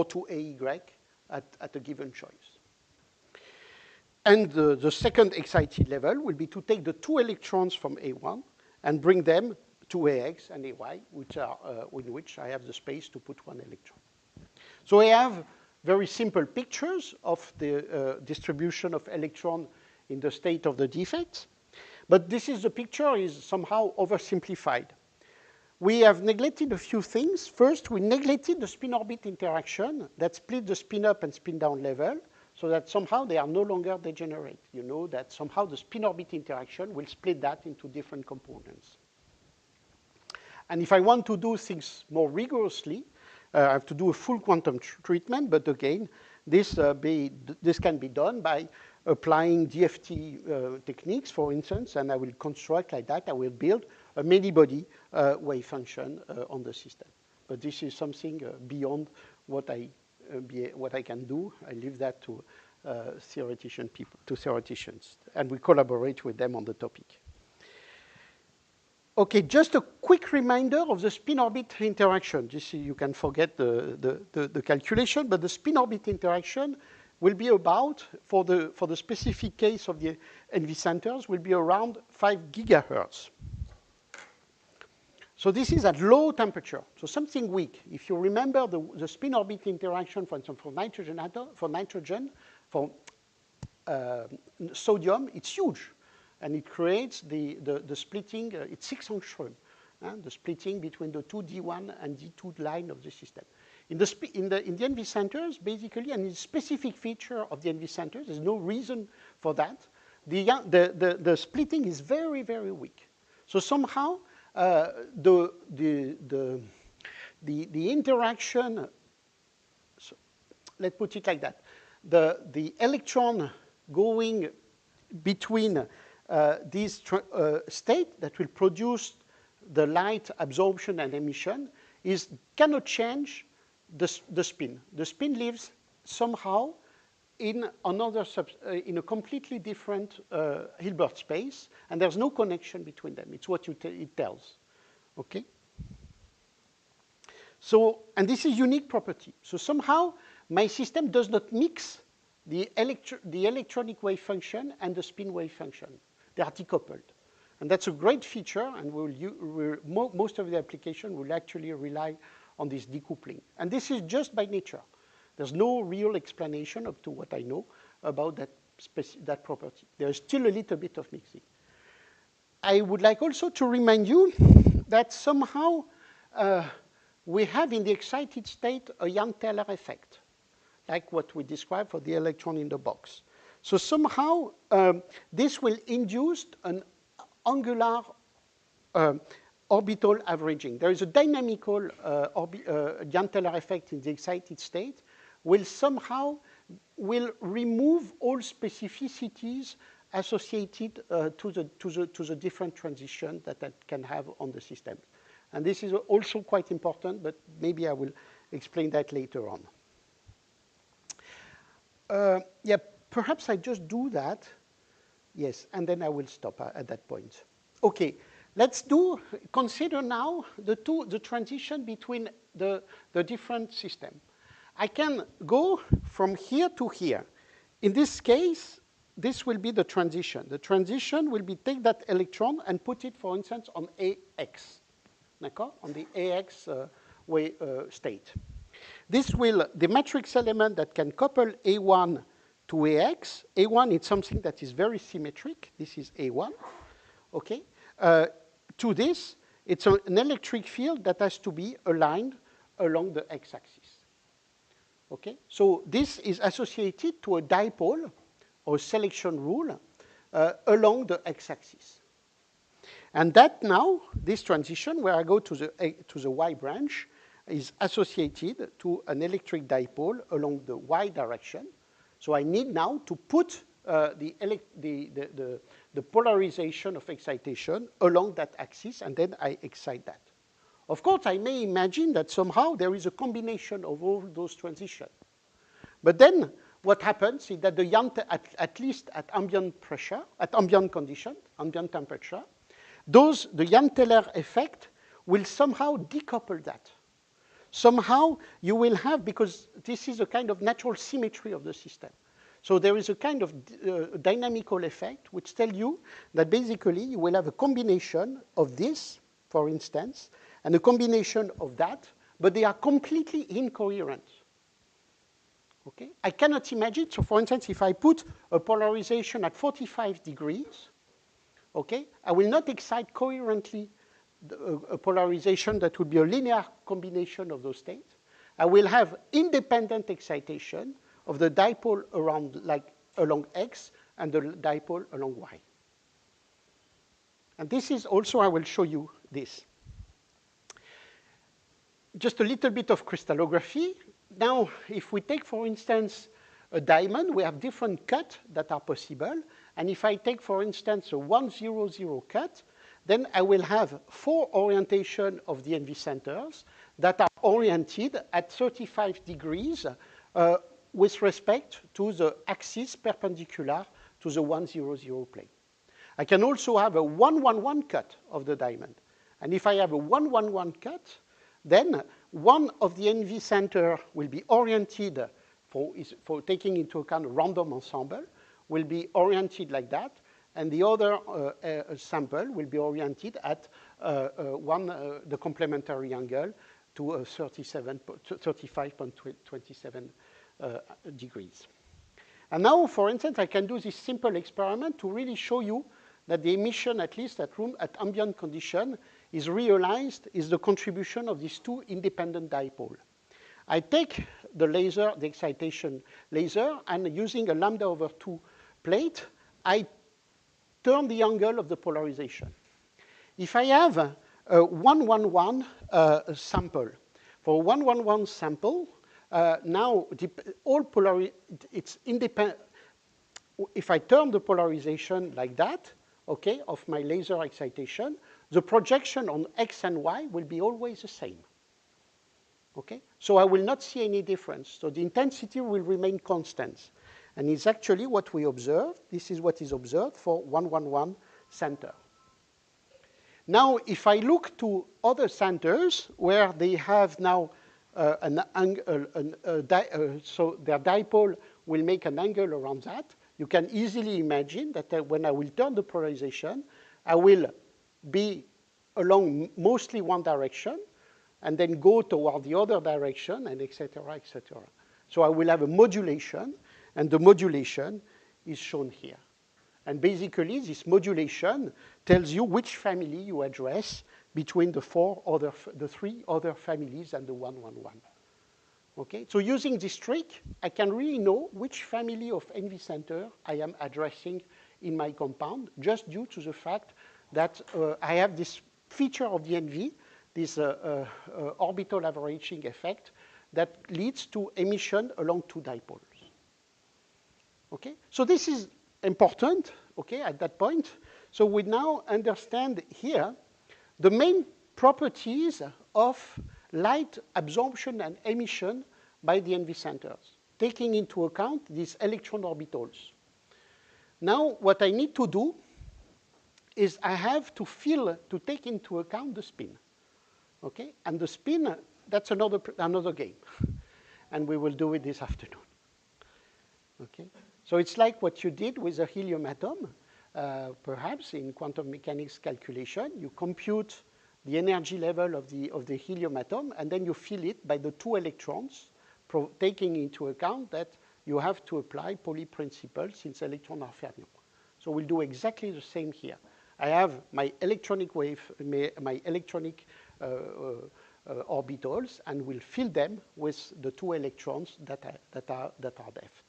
to AY at a given choice. And the second excited level will be to take the 2 electrons from A1 and bring them to AX and AY, which are, in which I have the space to put 1 electron. So I have very simple pictures of the distribution of electron in the state of the defects. But this is the picture is somehow oversimplified. We have neglected a few things. First, we neglected the spin-orbit interaction that split the spin-up and spin-down level, so that somehow they are no longer degenerate. You know that somehow the spin-orbit interaction will split that into different components. And if I want to do things more rigorously, I have to do a full quantum treatment, but again, this can be done by applying DFT techniques, for instance, and I will construct like that. I will build a many-body wave function on the system. But this is something beyond what I can do. I leave that to theoreticians, and we collaborate with them on the topic. Okay, just a quick reminder of the spin-orbit interaction. You can forget the calculation, but the spin-orbit interaction will be about, for the specific case of the NV centers, will be around 5 gigahertz. So this is at low temperature, so something weak. If you remember the spin-orbit interaction, for instance, for nitrogen, for sodium, it's huge. and it creates the splitting, it's 6 angstrom, the splitting between the two D1 and D2 line of the system. In the NV centers, basically, and it's a specific feature of the NV centers, there's no reason for that, the splitting is very, very weak. So somehow, the interaction, so let's put it like that, the electron going between these state that will produce the light absorption and emission cannot change the spin. The spin lives somehow in another in a completely different Hilbert space, and there's no connection between them. It's what it tells. Okay. So, and this is unique property. So somehow my system does not mix the electronic wave function and the spin wave function. They are decoupled. And that's a great feature, and most of the application will actually rely on this decoupling. And this is just by nature. There's no real explanation up to what I know about that property. There is still a little bit of mixing. I would like also to remind you that somehow we have in the excited state a Jahn-Teller effect, like what we described for the electron in the box. So somehow this will induce an angular orbital averaging. There is a dynamical Jahn-Teller effect in the excited state, will somehow remove all specificities associated to the different transition that can have on the system. And this is also quite important, but maybe I will explain that later on. Yeah, perhaps I just do that. Yes, and then I will stop at that point. Okay, let's consider now the transition between the different systems. I can go from here to here. In this case, this will be the transition. The transition will be take that electron and put it, for instance, on AX, on the AX state. This will, the matrix element that can couple A1 to AX. A1 is something that is very symmetric. This is A1, okay? To this, it's an electric field that has to be aligned along the x-axis. Okay, so this is associated to a dipole or selection rule along the x-axis. And that now, this transition, where I go to the y branch, is associated to an electric dipole along the y direction. So I need now to put the polarization of excitation along that axis, and then I excite that. Of course, I may imagine that somehow there is a combination of all those transitions. But then what happens is that at least at ambient pressure, at ambient condition, ambient temperature, the Jahn-Teller effect will somehow decouple that. Somehow you will have, because this is a kind of natural symmetry of the system. So there is a kind of dynamical effect which tells you that basically you will have a combination of this, for instance, and a combination of that, but they are completely incoherent. Okay? I cannot imagine, so for instance, if I put a polarization at 45 degrees, okay, I will not excite coherently a polarization that would be a linear combination of those states. I will have independent excitation of the dipole along X and the dipole along Y. And this is also, I will show you this. Just a little bit of crystallography. Now, if we take, for instance, a diamond, we have different cuts that are possible. And if I take, for instance, a 100 cut, then I will have 4 orientation of the NV centers that are oriented at 35 degrees with respect to the axis perpendicular to the 100 plane. I can also have a 111 cut of the diamond. And if I have a 111 cut, then one of the NV center will be oriented for taking into account a random ensemble, will be oriented like that, and the other sample will be oriented at the complementary angle to 35.27 degrees. And now, for instance, I can do this simple experiment to really show you that the emission, at least at ambient condition, is realized is the contribution of these two independent dipoles. I take the laser, the excitation laser, and using a λ/2 plate, I turn the angle of the polarization. If I have a 111 sample, for 111 sample, now it's independent. If I turn the polarization like that, okay, of my laser excitation, the projection on X and Y will be always the same. Okay? So I will not see any difference. So the intensity will remain constant. And it's actually what we observe. This is what is observed for 111 center. Now, if I look to other centers where they have now so their dipole will make an angle around that, you can easily imagine that when I will turn the polarization, I will be along mostly one direction and then go toward the other direction, and et cetera, et cetera. So I will have a modulation, and the modulation is shown here. And basically, this modulation tells you which family you address between the three other families and the 111. Okay? So using this trick, I can really know which family of NV center I am addressing in my compound, just due to the fact that I have this feature of the NV, this orbital averaging effect, that leads to emission along two dipoles. Okay? So this is important, okay, at that point. So we now understand here the main properties of light absorption and emission by the NV centers, taking into account these electron orbitals. Now, what I need to do is I have to take into account the spin, okay? And the spin, that's another game, and we will do it this afternoon, okay? So it's like what you did with a helium atom, perhaps in quantum mechanics calculation. You compute the energy level of the helium atom, and then you fill it by the two electrons, taking into account that you have to apply Pauli principle since electrons are fermions. So we'll do exactly the same here. I have my electronic wave, my electronic orbitals, and we'll fill them with the two electrons that are deft.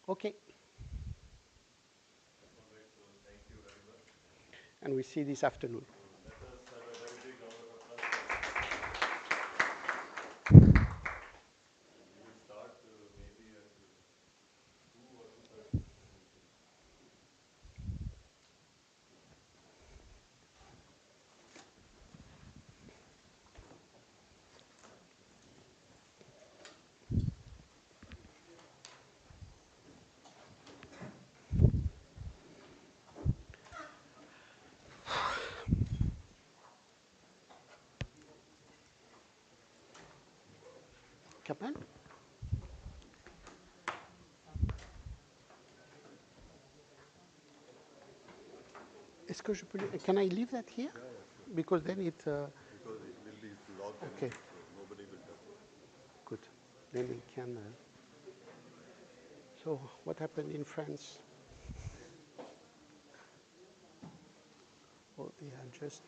Okay. All right, so thank you very much. And we see this afternoon. Let us have a very big round of applause. We will start maybe at 2 or 2:30. Kamal? Est-ce que je peux, can I leave that here? Yeah, sure. Because then it... Because it will be logged okay. anyway, so nobody will touch it. Good. Then we can... so what happened in France? Oh, yeah, just...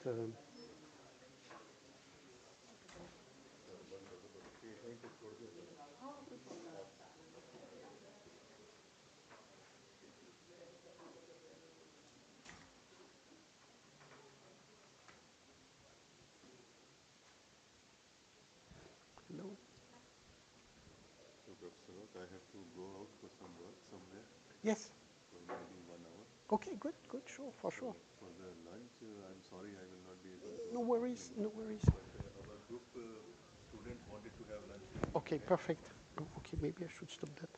hello? So, Professor Rock, I have to go out for some work somewhere Yes. for maybe 1 hour. Okay, good, sure, for sure. For the lunch, I'm sorry I will not be able to. No worries, no worries. But our group student wanted to have lunch with me. Okay, perfect. Oh, okay, maybe I should stop that.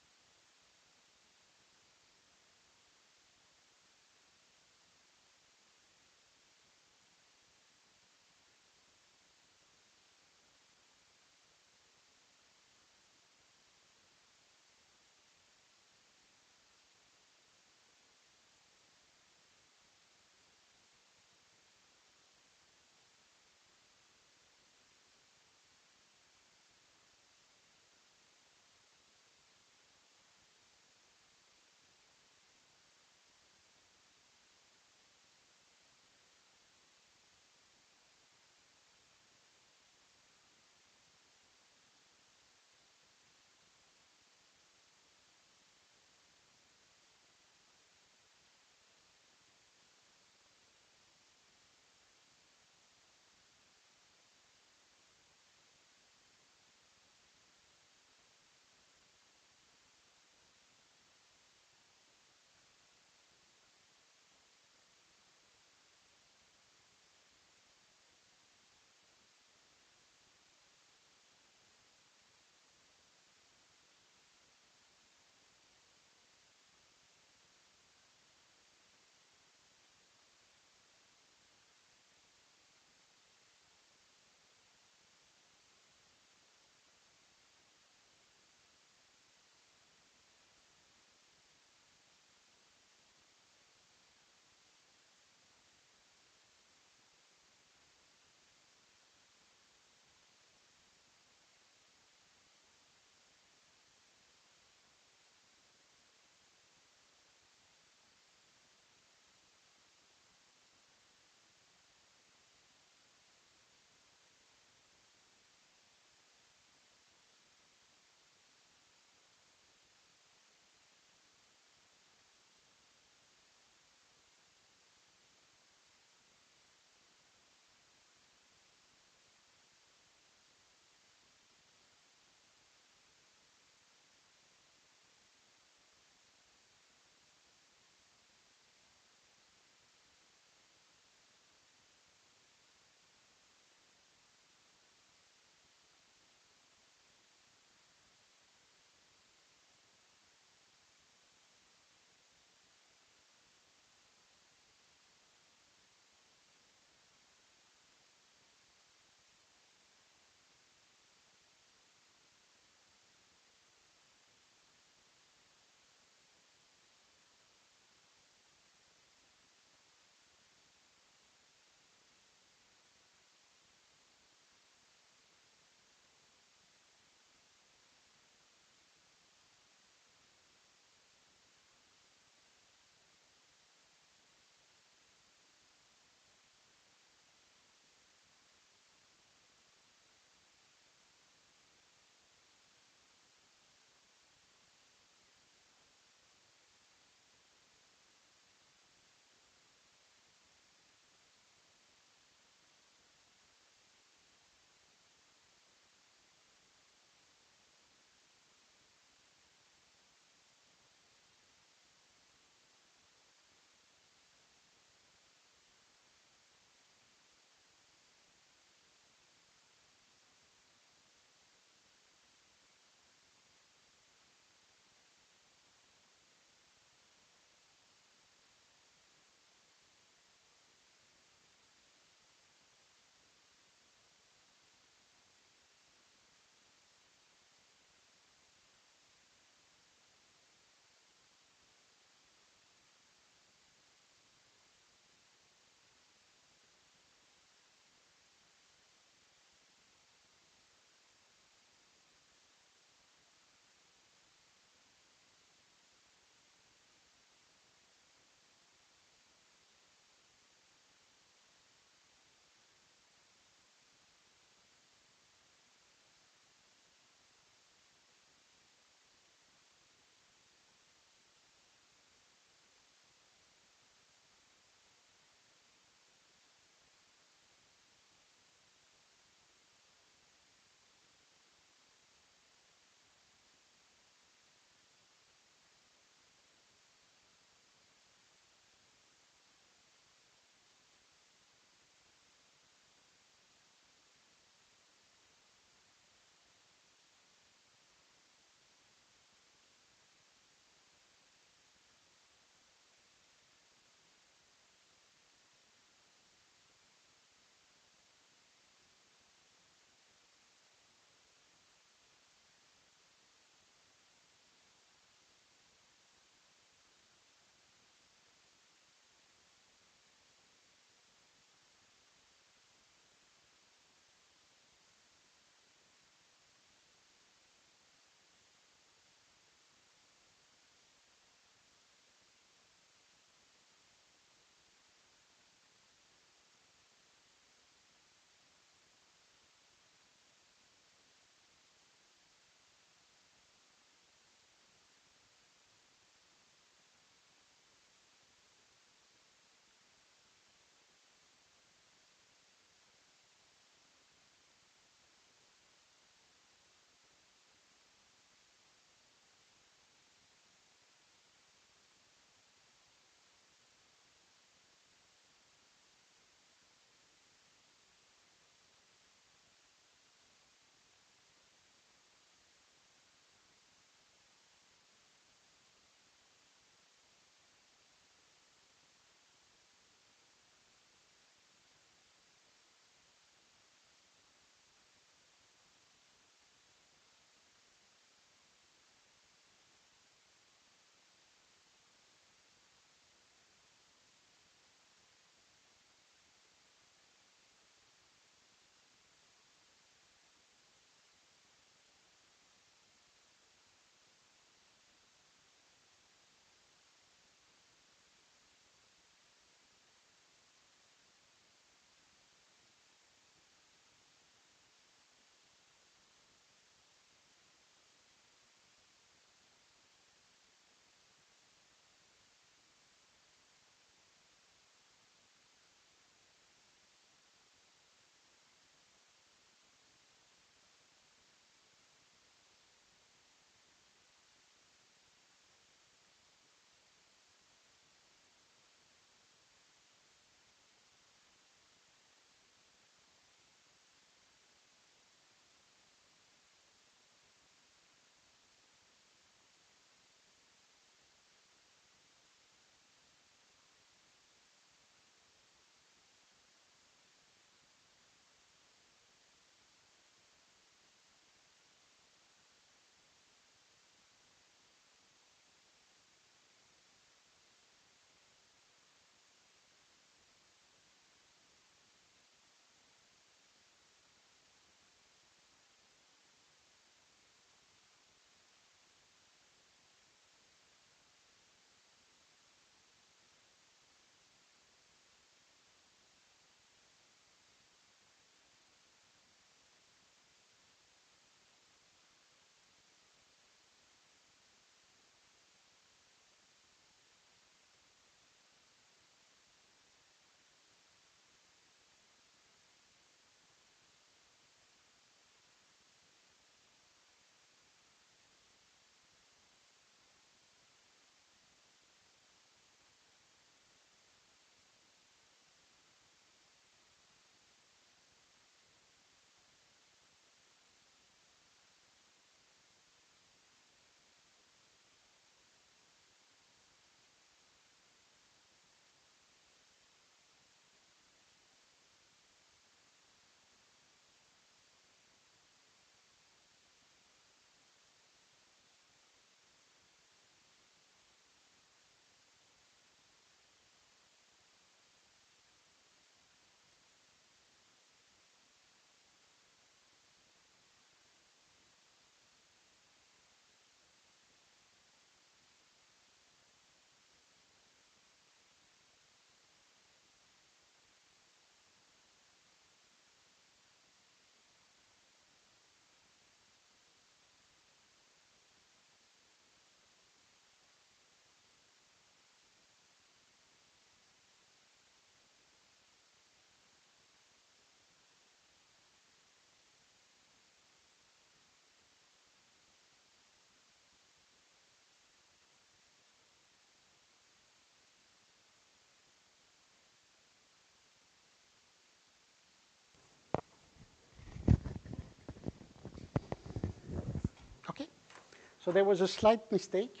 So there was a slight mistake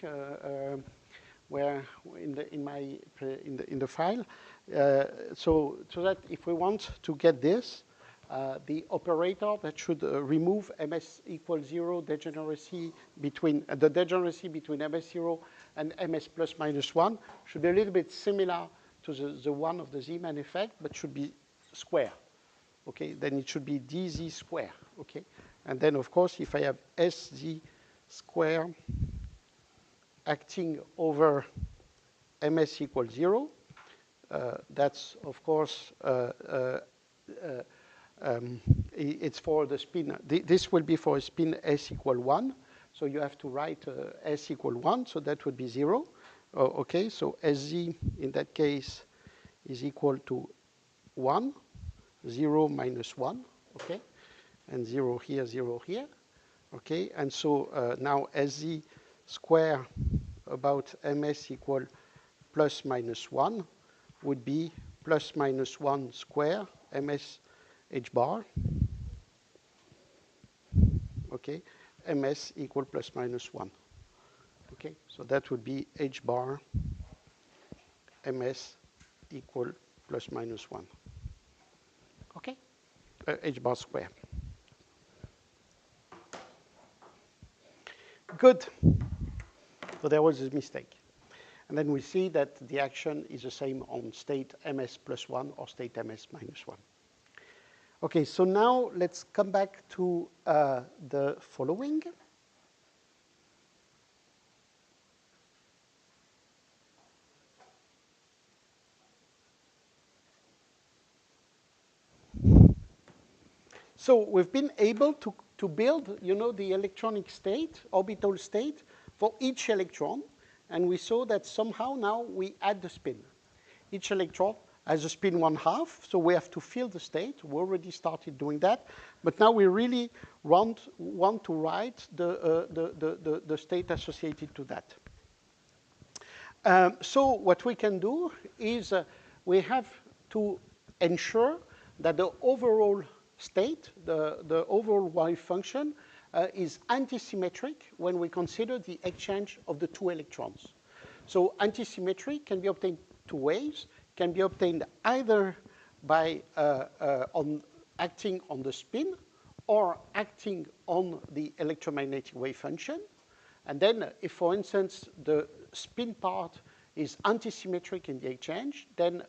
where in the file. So that if we want to get this, the operator that should remove ms equals 0 degeneracy between the degeneracy between ms0 and ms plus minus 1 should be a little bit similar to the one of the Zeeman effect, but should be square. Okay, then it should be dz square. Okay, and then of course if I have sz square acting over ms equals 0, that's of course it's for the spin. This will be for a spin s equal 1. So you have to write s equal 1. So that would be 0. Okay, so sz in that case is equal to 1, 0 minus 1. Okay, and 0 here, 0 here. Okay, and so now sz square about ms equal plus minus 1 would be plus minus 1 square ms h bar, okay, ms equal plus minus 1. Okay, so that would be h bar ms equal plus minus 1. Okay, h bar square. Good. So there was a mistake. And then we see that the action is the same on state ms plus 1 or state ms minus 1. Okay, so now let's come back to the following. So we've been able to build, you know, the electronic state, orbital state for each electron. And we saw that somehow now we add the spin. Each electron has a spin 1/2, so we have to fill the state. We already started doing that. But now we really want to write the state associated to that. So what we can do is we have to ensure that the overall state, the overall wave function, is antisymmetric when we consider the exchange of the two electrons. So antisymmetry can be obtained two ways. Can be obtained either by acting on the spin or acting on the electromagnetic wave function. And then if, for instance, the spin part is antisymmetric in the exchange, then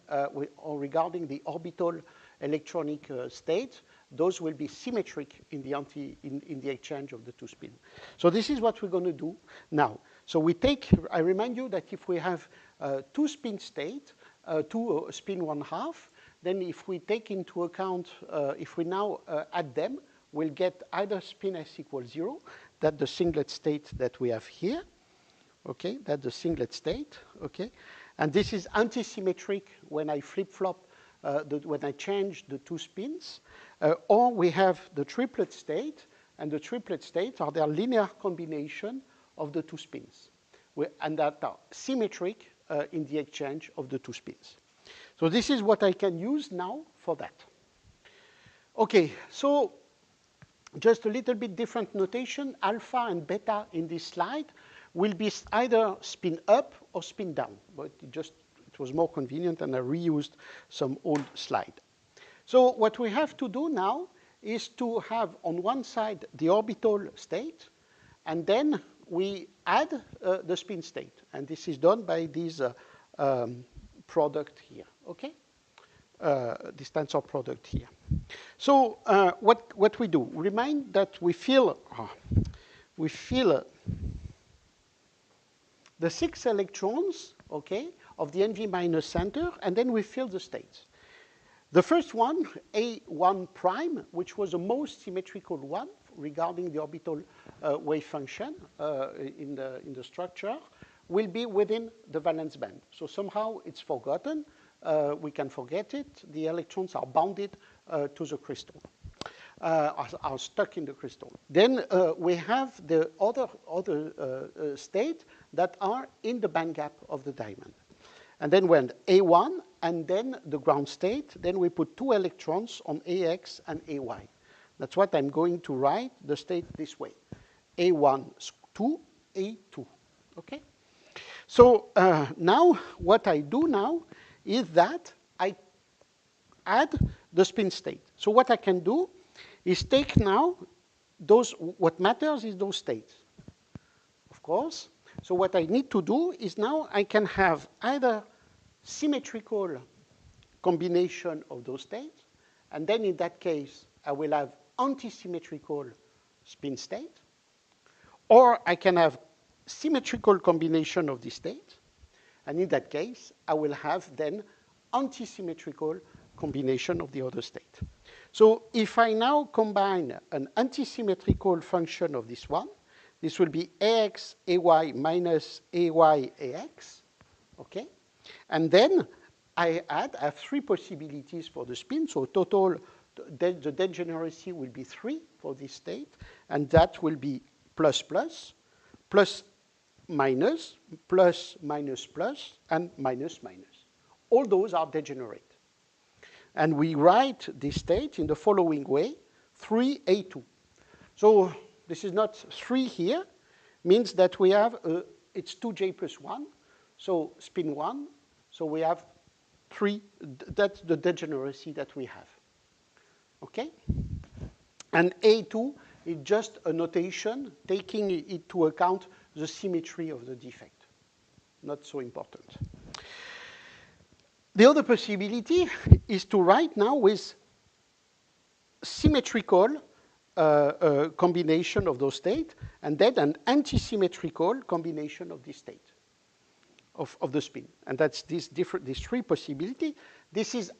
regarding the orbital electronic state, those will be symmetric in the exchange of the two spins. So this is what we're going to do now. So we take, I remind you that if we have two spin state, two spin 1/2, then if we take into account, if we now add them, we'll get either spin s equals 0, that's the singlet state that we have here. Okay, that's the singlet state. Okay, and this is antisymmetric when I flip-flop, when I change the two spins. Or we have the triplet state, and the triplet states are their linear combination of the two spins, and that are symmetric in the exchange of the two spins. So this is what I can use now for that. Okay, so just a little bit different notation. Alpha and beta in this slide will be either spin up or spin down, but it was more convenient, and I reused some old slide. So what we have to do now is to have on one side the orbital state, and then we add the spin state. And this is done by this product here, okay? This tensor product here. So what we do, remind that we fill the 6 electrons, okay, of the NV minus center, and then we fill the states. The first one, A1 prime, which was the most symmetrical one regarding the orbital wave function in the structure, will be within the valence band. So somehow it's forgotten. We can forget it. The electrons are bounded to the crystal, are stuck in the crystal. Then we have the other state that are in the band gap of the diamond. And then when A1 and then the ground state, then we put 2 electrons on AX and AY. That's what I'm going to write the state this way. A1 2 A2, okay? So now what I do now is that I add the spin state. So what I can do is take now those, what matters is those states, of course. So what I need to do is now I can have either symmetrical combination of those states, and then in that case, I will have anti-symmetrical spin state, or I can have symmetrical combination of these states, and in that case, I will have then anti-symmetrical combination of the other state. So if I now combine an anti-symmetrical function of this one, this will be ax, ay minus ay, ax, okay? And then I have three possibilities for the spin, so total, the degeneracy will be 3 for this state, and that will be plus plus, plus minus, plus minus plus, and minus minus. All those are degenerate. And we write this state in the following way, 3A2. So this is not 3 here, means that we have, it's 2J plus 1, so spin 1, so we have 3, that's the degeneracy that we have, okay? And A2 is just a notation taking into account the symmetry of the defect. Not so important. The other possibility is to write now with symmetrical combination of those states, and then an anti-symmetrical combination of this state, of the spin. And that's these three possibilities. This is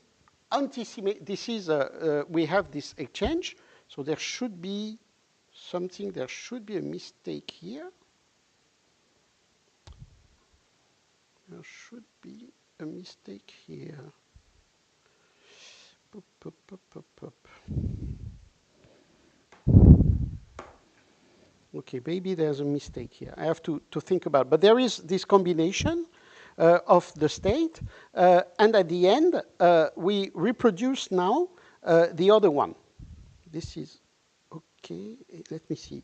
we have this exchange, so there should be something, there should be a mistake here. There should be a mistake here. Pop, pop, pop, pop, pop. Okay, maybe there's a mistake here. I have to think about it. But there is this combination of the state, and at the end, we reproduce now the other one. This is, okay, let me see.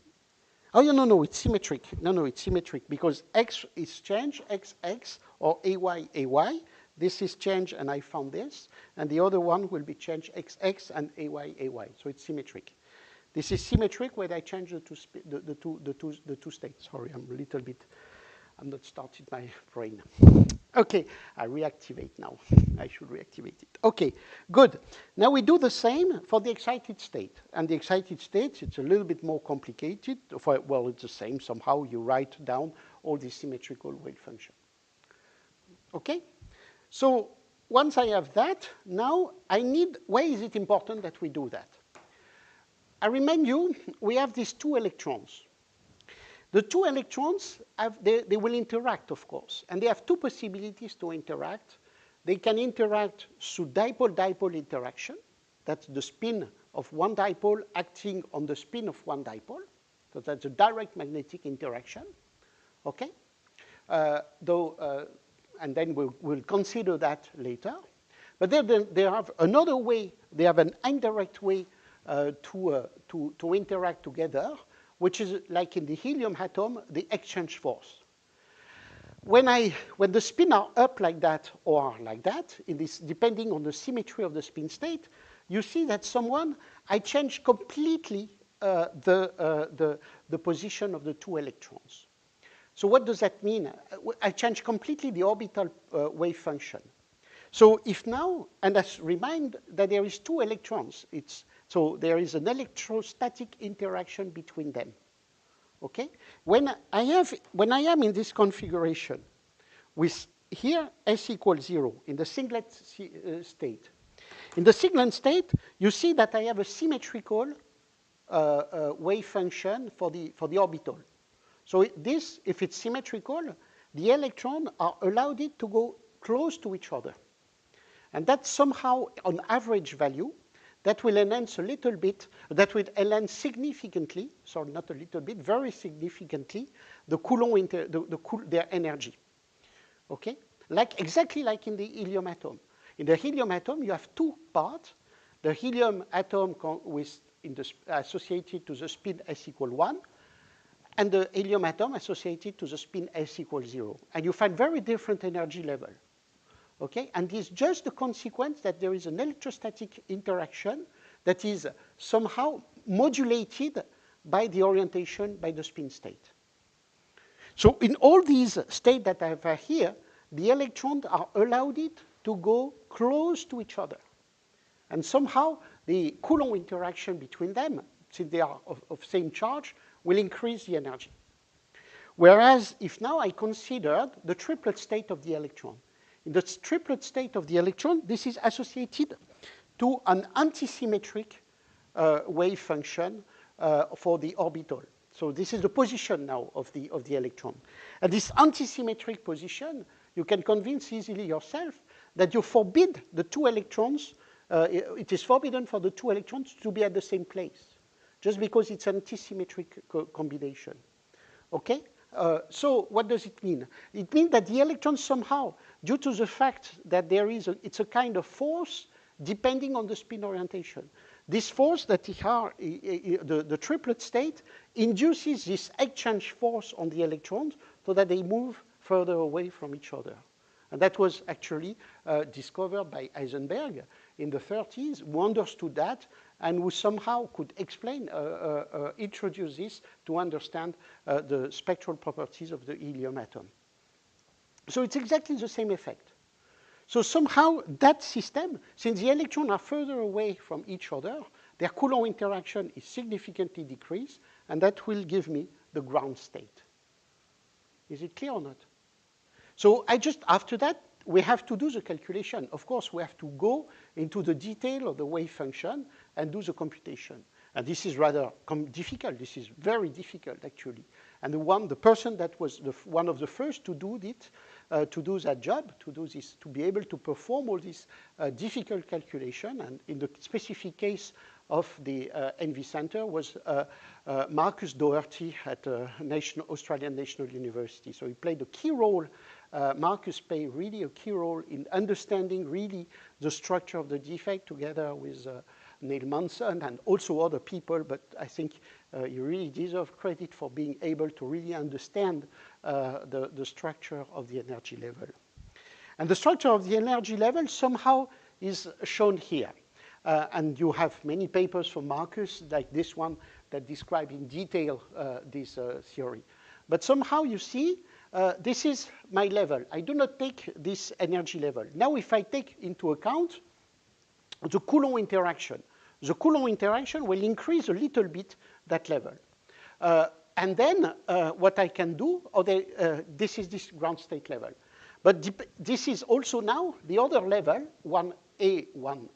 Oh, yeah, no, it's symmetric. No, it's symmetric because x is changed, xx, or ay. This is changed, and I found this. And the other one will be changed xx and ay. So it's symmetric. This is symmetric when I change the two states. Sorry, I'm not started my brain. Okay, I reactivate now. I should reactivate it. Okay, good. Now we do the same for the excited state. And the excited state, it's a little bit more complicated. Well, it's the same. Somehow you write down all the symmetrical wave function. Okay? So once I have that, now I need, why is it important that we do that? I remind you, we have these two electrons. The two electrons, they will interact, of course. And they have two possibilities to interact. They can interact through dipole-dipole interaction. That's the spin of one dipole acting on the spin of one dipole. So that's a direct magnetic interaction. Okay? And then we'll consider that later. But then they have another way. They have an indirect way to interact together, which is like in the helium atom, the exchange force. When the spin are up like that or like that, depending on the symmetry of the spin state, you see that I change completely the position of the two electrons. So what does that mean? I change completely the orbital wave function. So if now, and let's remind that there is two electrons, so there is an electrostatic interaction between them. Okay? When I am in this configuration with here S equals 0 in the singlet state. In the singlet state, you see that I have a symmetrical wave function for the orbital. So if it's symmetrical, the electrons are allowed it to go close to each other. And that's somehow on average value. That will enhance a little bit, that will enhance significantly, sorry, not a little bit, very significantly, the Coulomb, their energy. Okay? Exactly like in the helium atom. In the helium atom, you have two parts. The helium atom associated to the spin S equal 1, and the helium atom associated to the spin s equals 0. And you find very different energy level. Okay? And it's just the consequence that there is an electrostatic interaction that is somehow modulated by the orientation by the spin state. So in all these states that I have here, the electrons are allowed it to go close to each other. And somehow the Coulomb interaction between them, since they are of same charge, will increase the energy. Whereas if now I considered the triplet state of the electron, in the triplet state of the electron, this is associated to an antisymmetric wave function for the orbital. So this is the position now of the electron. And this antisymmetric position, you can convince easily yourself that you forbid the two electrons, it is forbidden for the two electrons to be at the same place, just because it's an antisymmetric combination. Okay? So what does it mean? It means that the electrons somehow, due to the fact that it's a kind of force depending on the spin orientation. This force that the triplet state induces this exchange force on the electrons so that they move further away from each other. And that was actually discovered by Heisenberg in the 30s, who understood that and who somehow could explain, introduce this to understand the spectral properties of the helium atom. So it's exactly the same effect. So somehow that system, since the electrons are further away from each other, their Coulomb interaction is significantly decreased, and that will give me the ground state. Is it clear or not? So after that, we have to do the calculation. Of course, we have to go into the detail of the wave function and do the computation. And this is rather difficult. This is very difficult, actually. And the person that was one of the first to do it, to do that job, to do this, to be able to perform all this difficult calculation, and in the specific case of the Envy Center was Marcus Doherty at Australian National University. So he played a key role. Marcus played really a key role in understanding really the structure of the defect together with Neil Manson and also other people, but I think you really deserve credit for being able to really understand the structure of the energy level. And the structure of the energy level somehow is shown here. And you have many papers from Marcus, like this one, that describe in detail this theory. But somehow you see, this is my level. I do not take this energy level. Now if I take into account the Coulomb interaction, the Coulomb interaction will increase a little bit that level. And then what I can do, this is this ground state level. But this is also now the other level, 1A1.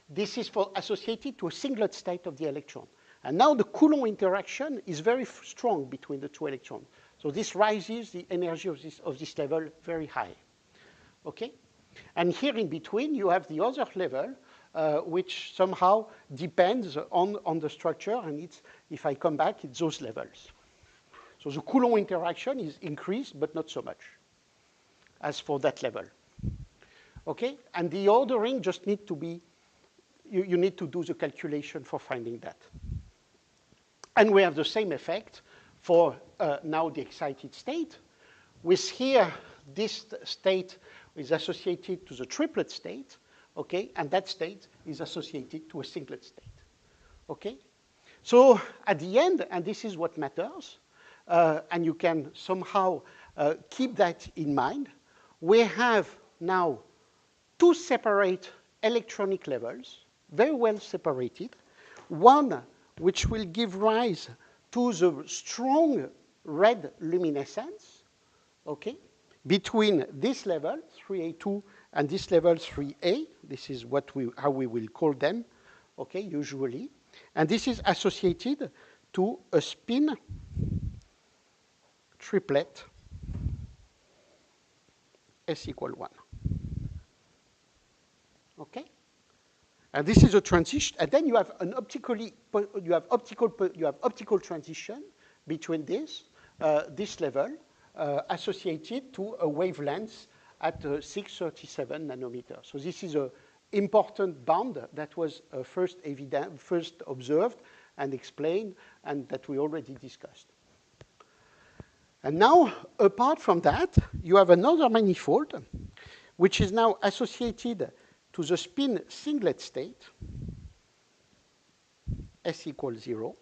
This is associated to a singlet state of the electron. And now the Coulomb interaction is very strong between the two electrons. So this raises the energy of this level very high. Okay? And here in between, you have the other level, which somehow depends on the structure. And it's, if I come back, it's those levels. So the Coulomb interaction is increased, but not so much as for that level. Okay? And the ordering just need to be, you need to do the calculation for finding that. And we have the same effect for now the excited state, with here this state is associated to the triplet state, okay, and that state is associated to a singlet state, okay? So at the end, and this is what matters, and you can somehow keep that in mind, we have now two separate electronic levels, very well separated, one which will give rise to the strong red luminescence, okay, between this level, 3A2, and this level, 3A. This is how we will call them, okay, usually. And this is associated to a spin triplet S equal 1. Okay? And this is a transition, and then you have an optical transition between this level associated to a wavelength at 637 nanometers. So this is an important band that was first observed and explained and that we already discussed. And now, apart from that, you have another manifold, which is now associated to the spin singlet state, S equals 0.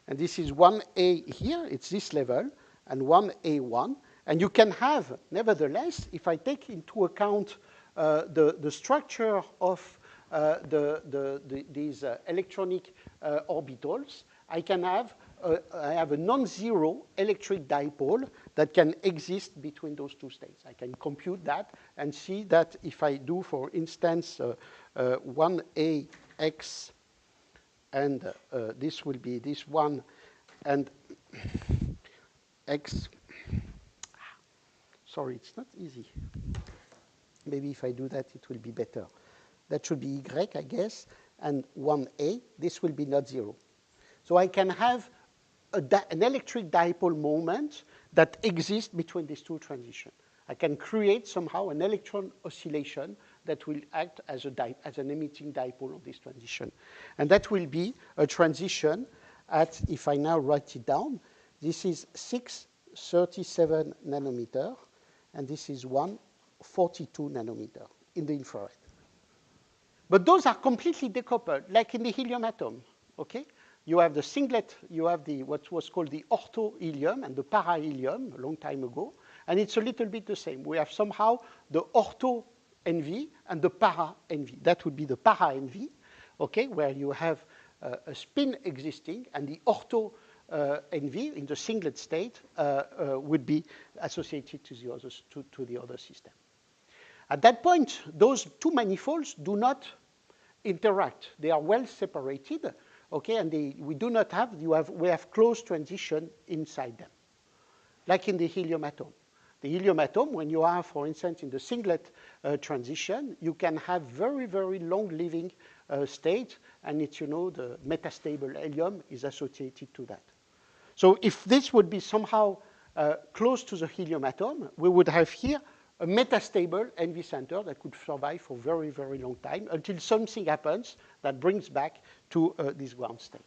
And this is 1A here, it's this level, and 1A1. And you can have, nevertheless, if I take into account the structure of these electronic orbitals, I have a non-zero electric dipole that can exist between those two states. I can compute that and see that if I do, for instance, 1AX, and this will be this one, and X, sorry, it's not easy. Maybe if I do that, it will be better. That should be Y, I guess, and 1A, this will be not zero. So I can have an electric dipole moment that exists between these two transitions. I can create somehow an electron oscillation that will act as an emitting dipole on this transition. And that will be a transition at, if I now write it down, this is 637 nanometer, and this is 142 nanometer in the infrared. But those are completely decoupled, like in the helium atom, okay? You have the singlet, you have what was called the ortho-helium and the para-helium a long time ago, and it's a little bit the same. We have somehow the ortho-NV and the para-NV. That would be the para-NV, okay, where you have a spin existing, and the ortho-NV in the singlet state would be associated to the other system. At that point, those two manifolds do not interact. They are well separated, okay, and we do not have, we have close transition inside them, like in the helium atom. The helium atom, when you are, for instance, in the singlet transition, you can have very, very long-living state, and it's, the metastable helium is associated to that. So if this would be somehow close to the helium atom, we would have here a metastable NV center that could survive for very, very long time until something happens that brings back to this ground state.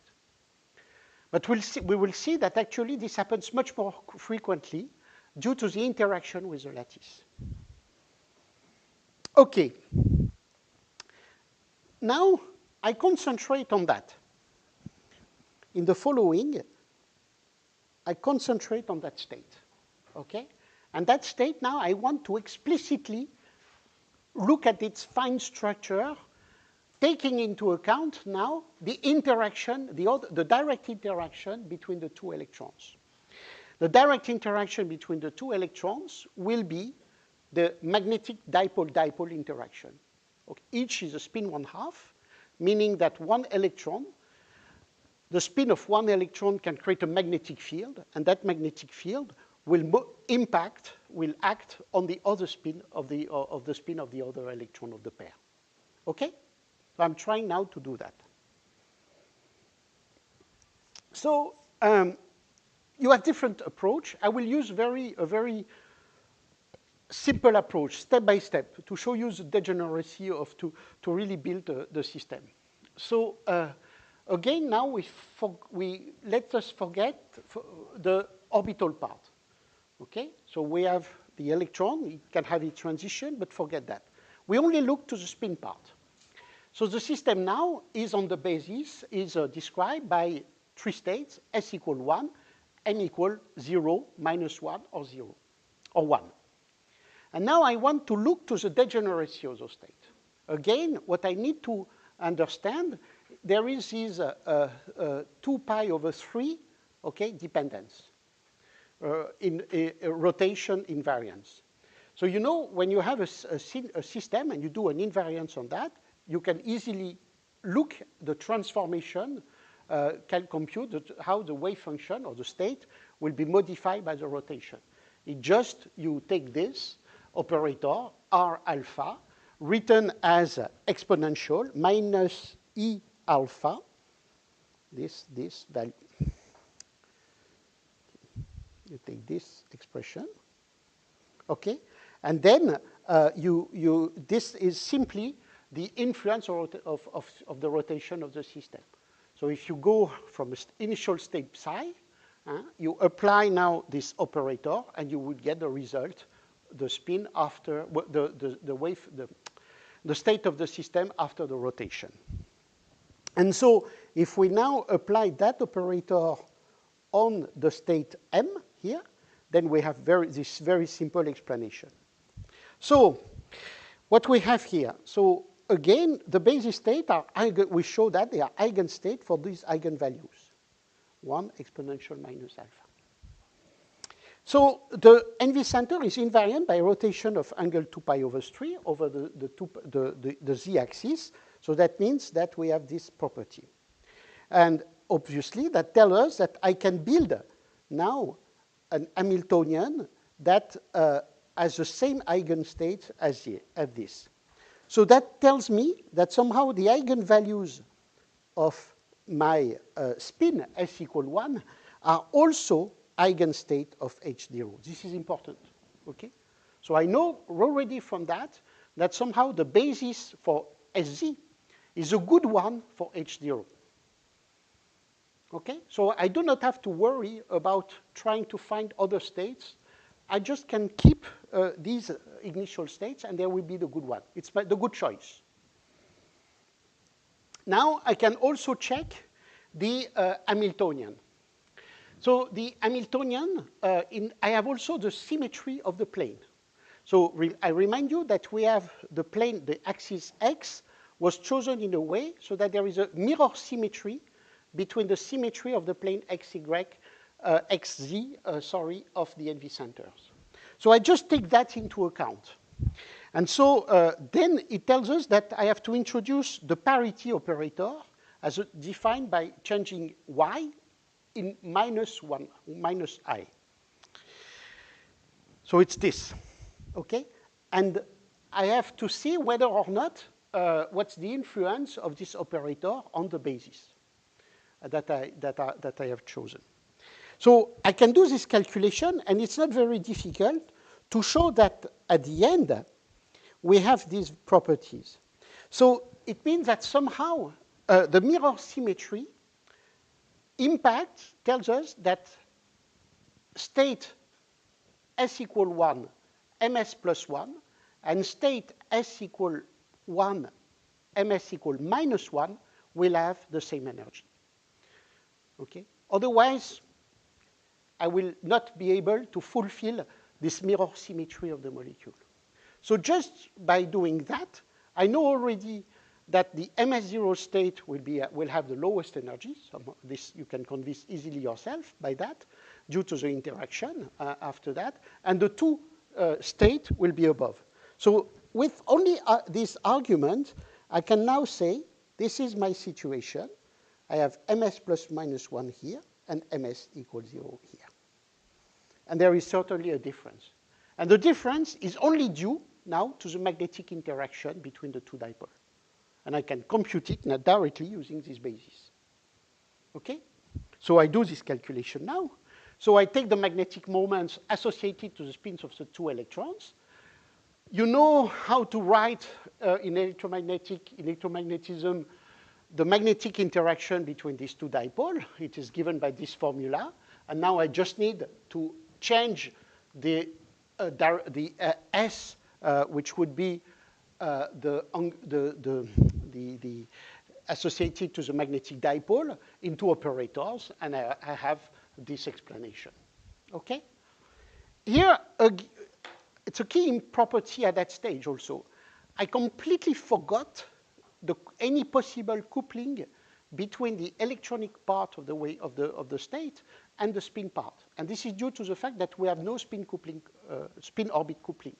But we will see that actually this happens much more frequently due to the interaction with the lattice. Okay. Now I concentrate on that. In the following, I concentrate on that state, okay? And that state now, I want to explicitly look at its fine structure, taking into account now the interaction, the direct interaction between the two electrons. The direct interaction between the two electrons will be the magnetic dipole-dipole interaction. Okay. Each is a spin 1/2, meaning that one electron, the spin of one electron can create a magnetic field, and that magnetic field will act on the other spin of the spin of the other electron of the pair. Okay? So I'm trying now to do that. So you have different approach. I will use a very simple approach, step by step, to show you the degeneracy to really build the system. So again, now let us forget the orbital part. Okay, so we have the electron, it can have its transition, but forget that. We only look to the spin part. So the system now is on the basis, is described by three states, S equal 1, M equal 0, -1, or 0, or 1. And now I want to look to the degeneracy of those states. Again, what I need to understand, there is this 2 pi over 3, okay, dependence. In a rotation invariance. So when you have a system and you do an invariance on that, you can easily look the transformation, can compute how the wave function or the state will be modified by the rotation. You take this operator, R alpha, written as exponential minus E alpha, this value. You take this expression, okay? And then this is simply the influence of the rotation of the system. So if you go from the initial state psi, you apply now this operator, and you would get the result, the spin after the wave, the state of the system after the rotation. And so if we now apply that operator on the state M here, then we have this very simple explanation. So what we have here, so again, the basis state are we show that they are eigenstate for these eigenvalues, 1 exponential minus alpha. So the NV center is invariant by rotation of angle 2 pi over 3 over the z-axis. So that means that we have this property. And obviously, that tells us that I can build now an Hamiltonian that has the same eigenstate as this. So that tells me that somehow the eigenvalues of my spin s equal 1 are also eigenstate of H0. This is important, okay? So I know already from that somehow the basis for SZ is a good one for H0. Okay? So I do not have to worry about trying to find other states. I just can keep these initial states, and there will be the good one. It's the good choice. Now I can also check the Hamiltonian. So the Hamiltonian, I have also the symmetry of the plane. So I remind you that we have the plane, the axis X, was chosen in a way so that there is a mirror symmetry between the symmetry of the plane XY, XZ, of the NV centers. So I just take that into account. And so then it tells us that I have to introduce the parity operator as defined by changing y in -1, minus I. So it's this, okay? And I have to see whether or not what's the influence of this operator on the basis that I have chosen. So I can do this calculation, and it's not very difficult to show that at the end we have these properties. So it means that somehow the mirror symmetry impact tells us that state S equal 1, ms plus 1, and state S equal 1, ms equal minus 1 will have the same energy. Okay? Otherwise, I will not be able to fulfill this mirror symmetry of the molecule. So just by doing that, I know already that the ms0 state will have the lowest energy. So this you can convince easily yourself by that, due to the interaction after that. And the two state will be above. So with only this argument, I can now say, this is my situation. I have ms plus minus 1 here, and ms equals 0 here. And there is certainly a difference. And the difference is only due now to the magnetic interaction between the two dipoles. And I can compute it now directly using this basis. Okay? So I do this calculation now. So I take the magnetic moments associated to the spins of the two electrons. You know how to write in electromagnetism the magnetic interaction between these two dipoles. It is given by this formula. And now I just need to change the S, which would be the associated to the magnetic dipole, into operators, and I have this explanation. Okay? Here, it's a key property at that stage also. I completely forgot any possible coupling between the electronic part of the state and the spin part. And this is due to the fact that we have no spin orbit coupling.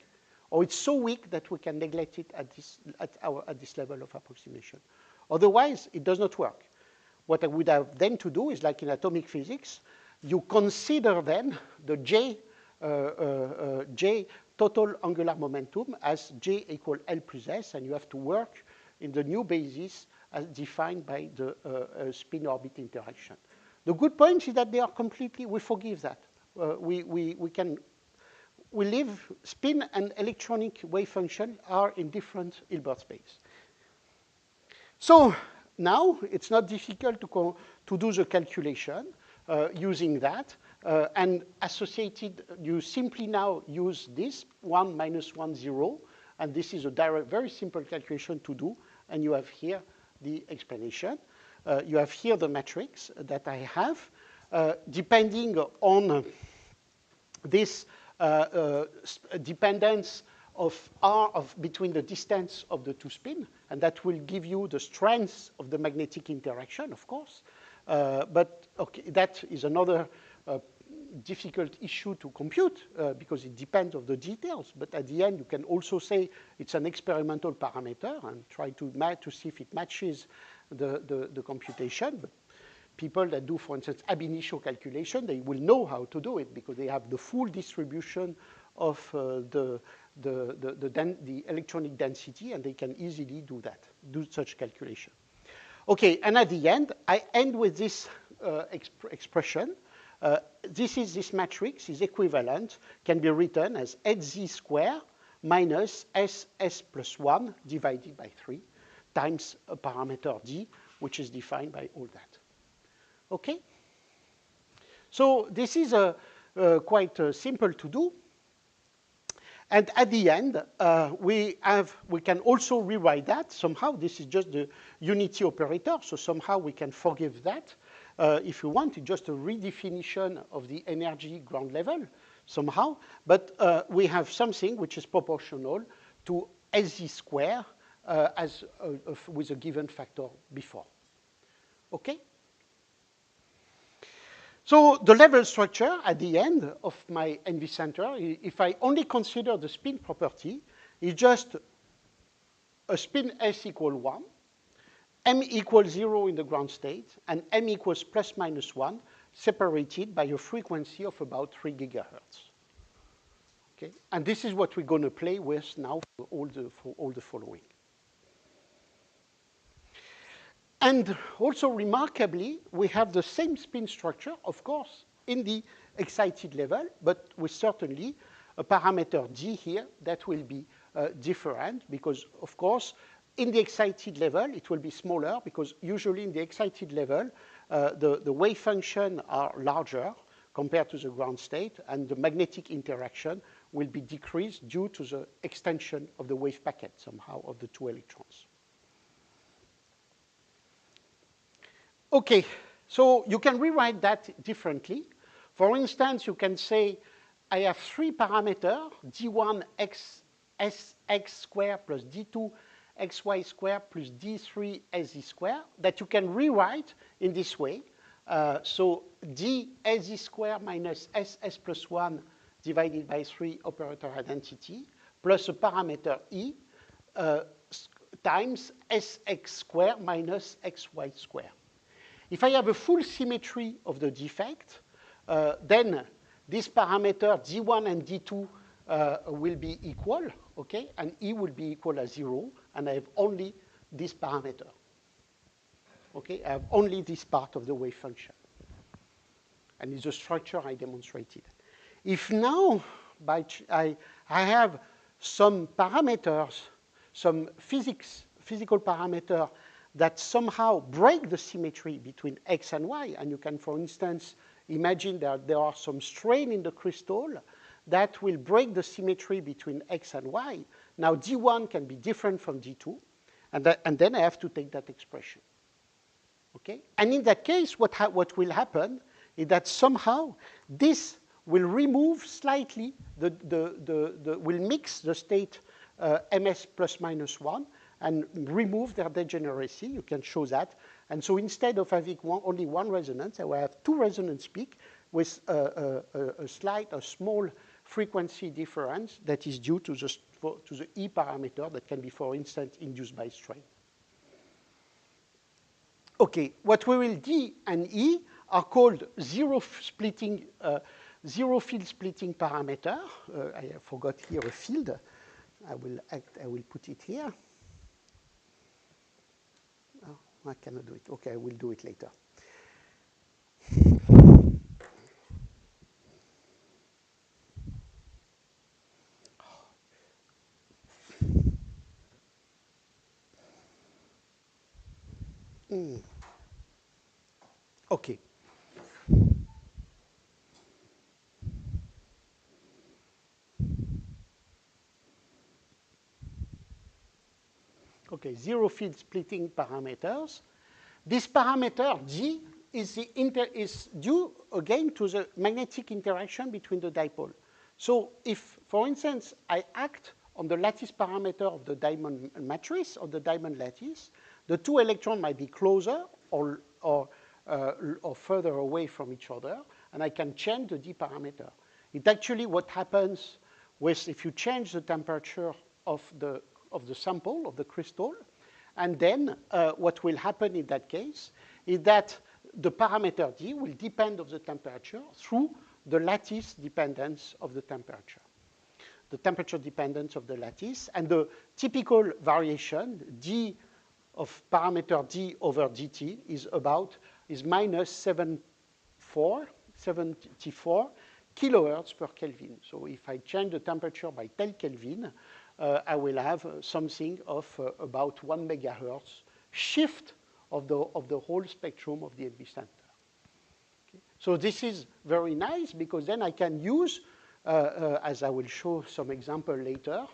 Or it's so weak that we can neglect it at this level of approximation. Otherwise, it does not work. What I would have then to do is, like in atomic physics, you consider then the J total angular momentum as J equal L plus S, and you have to work in the new basis as defined by the spin-orbit interaction. The good point is that they are completely, we forgive that. We live, spin and electronic wave function are in different Hilbert space. So now it's not difficult to do the calculation using that. And associated, you simply now use this 1 minus 1, 0. And this is a direct, very simple calculation to do. And you have here the explanation. You have here the matrix that I have. Depending on this dependence of R between the distance of the two spin, and that will give you the strength of the magnetic interaction, of course. But okay, that is another difficult issue to compute because it depends on the details. But at the end, you can also say it's an experimental parameter and try to see if it matches the computation. But people that do, for instance, ab initio calculation, they will know how to do it because they have the full distribution of the electronic density, and they can easily do such calculation. Okay, and at the end, I end with this expression. This matrix is equivalent, can be written as Hz square minus SS plus 1 divided by 3 times a parameter d, which is defined by all that. Okay? So this is quite simple to do. And at the end, we can also rewrite that somehow. This is just the unity operator, so somehow we can forgive that. If you want, it's just a redefinition of the energy ground level somehow. But we have something which is proportional to Lz square with a given factor before. Okay? So the level structure at the end of my NV center, if I only consider the spin property, is just a spin S equal 1, M equals 0 in the ground state, and M equals plus minus 1, separated by a frequency of about 3 gigahertz. Okay? And this is what we're going to play with now for all the following. And also remarkably, we have the same spin structure, of course, in the excited level, but with certainly a parameter d here that will be different because, of course, in the excited level, it will be smaller because usually in the excited level, the wave function are larger compared to the ground state, and the magnetic interaction will be decreased due to the extension of the wave packet somehow of the two electrons. Okay, so you can rewrite that differently. For instance, you can say I have 3 parameters, d1 xx squared plus d2 xy squared plus d3 sz squared, that you can rewrite in this way. So d sz squared minus ss plus 1 divided by 3 operator identity plus a parameter e times sx squared minus xy squared. If I have a full symmetry of the defect, then this parameter d1 and d2 will be equal, okay? And e will be equal to 0, and I have only this parameter. Okay, I have only this part of the wave function. And it's the structure I demonstrated. If now I have some parameters, some physical parameter that somehow break the symmetry between x and y, and you can, for instance, imagine that there are some strain in the crystal that will break the symmetry between x and y. Now d1 can be different from d2, and then I have to take that expression. Okay? And in that case, what will happen is that somehow this will remove slightly, will mix the state ms plus minus 1 and remove their degeneracy. You can show that. And so instead of having only one resonance, I will have 2 resonance peaks with a small frequency difference that is due to the E parameter that can be, for instance, induced by strain. Okay, what we will D and E are called zero field splitting parameter. I forgot here a field. I will put it here. Oh, I cannot do it. Okay, I will do it later. Okay. Okay, zero field splitting parameters. This parameter G is due again to the magnetic interaction between the dipole. So if, for instance, I act on the lattice parameter of the diamond matrix, or the diamond lattice, the two electrons might be closer or further away from each other, and I can change the D parameter. It actually what happens with if you change the temperature of the sample, of the crystal, and then what will happen in that case is that the parameter D will depend on the temperature through the lattice dependence of the temperature. The temperature dependence of the lattice, and the typical variation, D of parameter D over dt is minus 74 kilohertz per Kelvin. So if I change the temperature by 10 Kelvin, I will have something of about 1 megahertz shift of the whole spectrum of the NV center. Okay. So this is very nice because then I can use, as I will show some example later,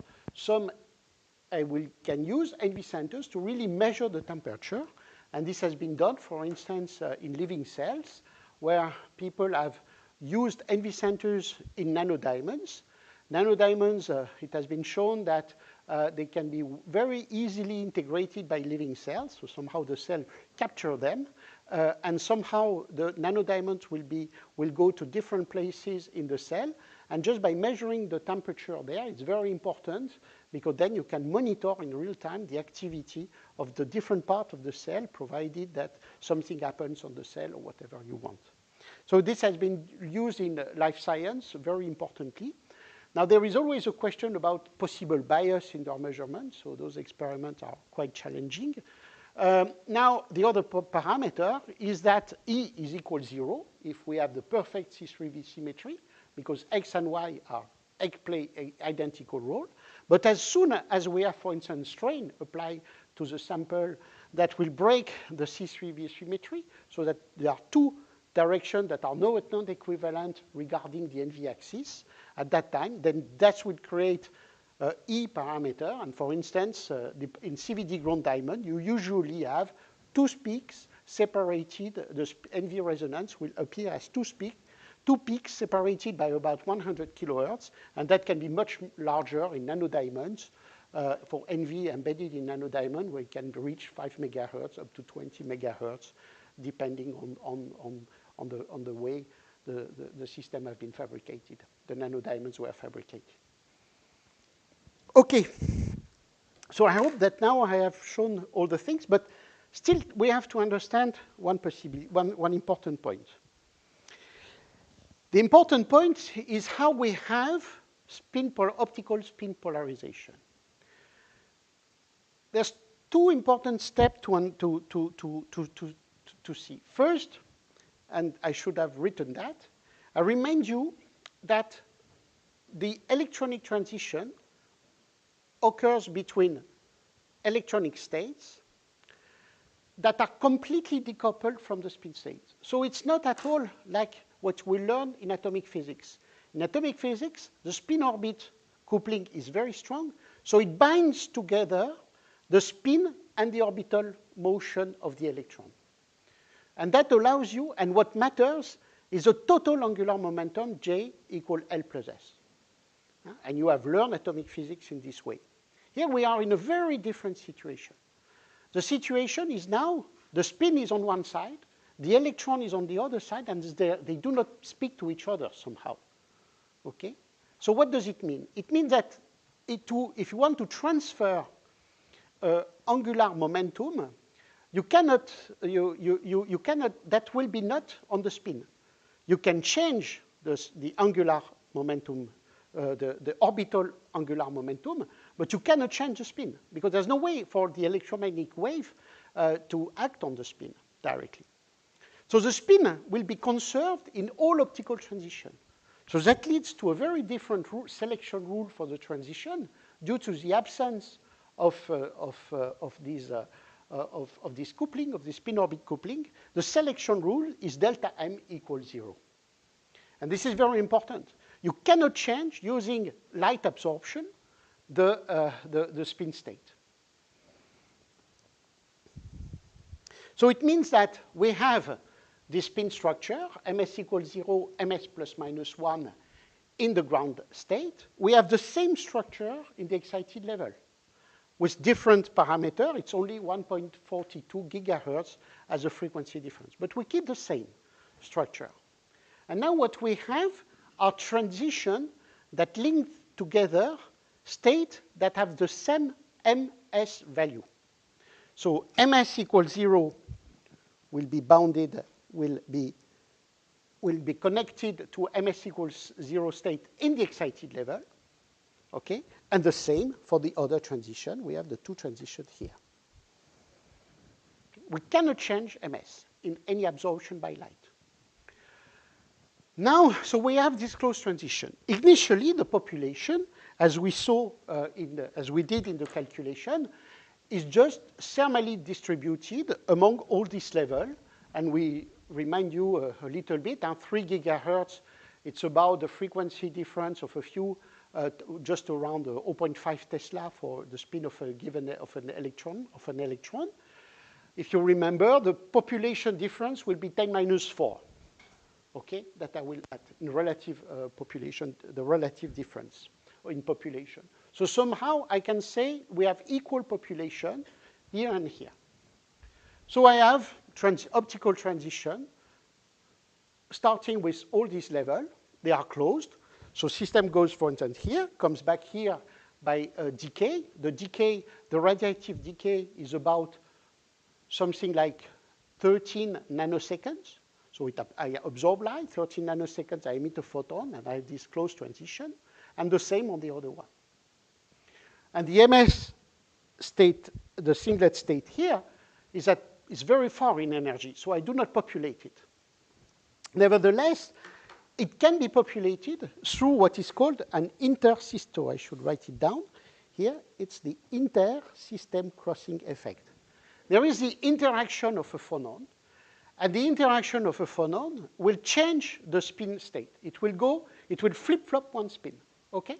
can use NV centers to really measure the temperature. And this has been done, for instance, in living cells, where people have used NV centers in nanodiamonds. Nanodiamonds, it has been shown that they can be very easily integrated by living cells. So somehow the cell capture them, and somehow the nanodiamonds will go to different places in the cell. And just by measuring the temperature there, it's very important because then you can monitor in real time the activity of the different part of the cell, provided that something happens on the cell or whatever you want. So this has been used in life science very importantly. Now, there is always a question about possible bias in their measurements, so those experiments are quite challenging. Now, the other parameter is that E is equal to 0 if we have the perfect C3V symmetry, because X and Y play an identical role. But as soon as we have, for instance, strain applied to the sample, that will break the C3V symmetry, so that there are two directions that are not equivalent regarding the NV axis at that time, then that would create E parameter. And for instance, in CVD ground diamond, you usually have two peaks separated. The NV resonance will appear as two peaks separated by about 100 kilohertz, and that can be much larger in nanodiamonds. For NV embedded in nanodiamond, where it can reach 5 megahertz up to 20 megahertz, depending on the way the system has been fabricated. The nanodiamonds were fabricated. Okay, so I hope that now I have shown all the things, but still we have to understand one important point. The important point is how we have optical spin polarization. There's two important steps to see. First, and I should have written that, I remind you that the electronic transition occurs between electronic states that are completely decoupled from the spin states. So it's not at all like what we learn in atomic physics. In atomic physics, the spin-orbit coupling is very strong, so it binds together the spin and the orbital motion of the electron. And that allows you, and what matters is the total angular momentum, J equal L plus S. And you have learned atomic physics in this way. Here we are in a very different situation. The situation is now the spin is on one side, the electron is on the other side, and they do not speak to each other somehow. Okay? So what does it mean? It means that if you want to transfer angular momentum, you cannot, that will be not on the spin. You can change the angular momentum, the orbital angular momentum, but you cannot change the spin because there's no way for the electromagnetic wave to act on the spin directly. So the spin will be conserved in all optical transition. So that leads to a very different selection rule for the transition due to the absence of these of this coupling, of this spin-orbit coupling, the selection rule is delta M equals 0. And this is very important. You cannot change, using light absorption, the spin state. So it means that we have this spin structure, ms equals 0, ms plus minus 1 in the ground state. We have the same structure in the excited level with different parameter. It's only 1.42 gigahertz as a frequency difference. But we keep the same structure. And now what we have are transitions that link together states that have the same ms value. So ms equals 0 will be bounded, will be connected to ms equals 0 state in the excited level. Okay? And the same for the other transition. We have the two transitions here. We cannot change ms in any absorption by light. Now, so we have this closed transition. Initially, the population, as we saw, as we did in the calculation, is just thermally distributed among all these levels. And we remind you a little bit, 3 gigahertz, it's about the frequency difference of a few, just around 0.5 Tesla for the spin of a given of an electron. If you remember, the population difference will be 10 minus 4. Okay, that I will add in relative population, the relative difference in population. So somehow I can say we have equal population here and here. So I have optical transition starting with all these levels. They are closed. So system goes, for instance, here, comes back here by decay. The radiative decay is about something like 13 nanoseconds. So I absorb light, 13 nanoseconds, I emit a photon, and I have this closed transition, and the same on the other one. And the MS state, the singlet state here, is very far in energy, so I do not populate it. Nevertheless, it can be populated through what is called an inter-system. I should write it down. Here, it's the inter-system crossing effect. There is the interaction of a phonon, and the interaction of a phonon will change the spin state. It will flip-flop one spin, okay?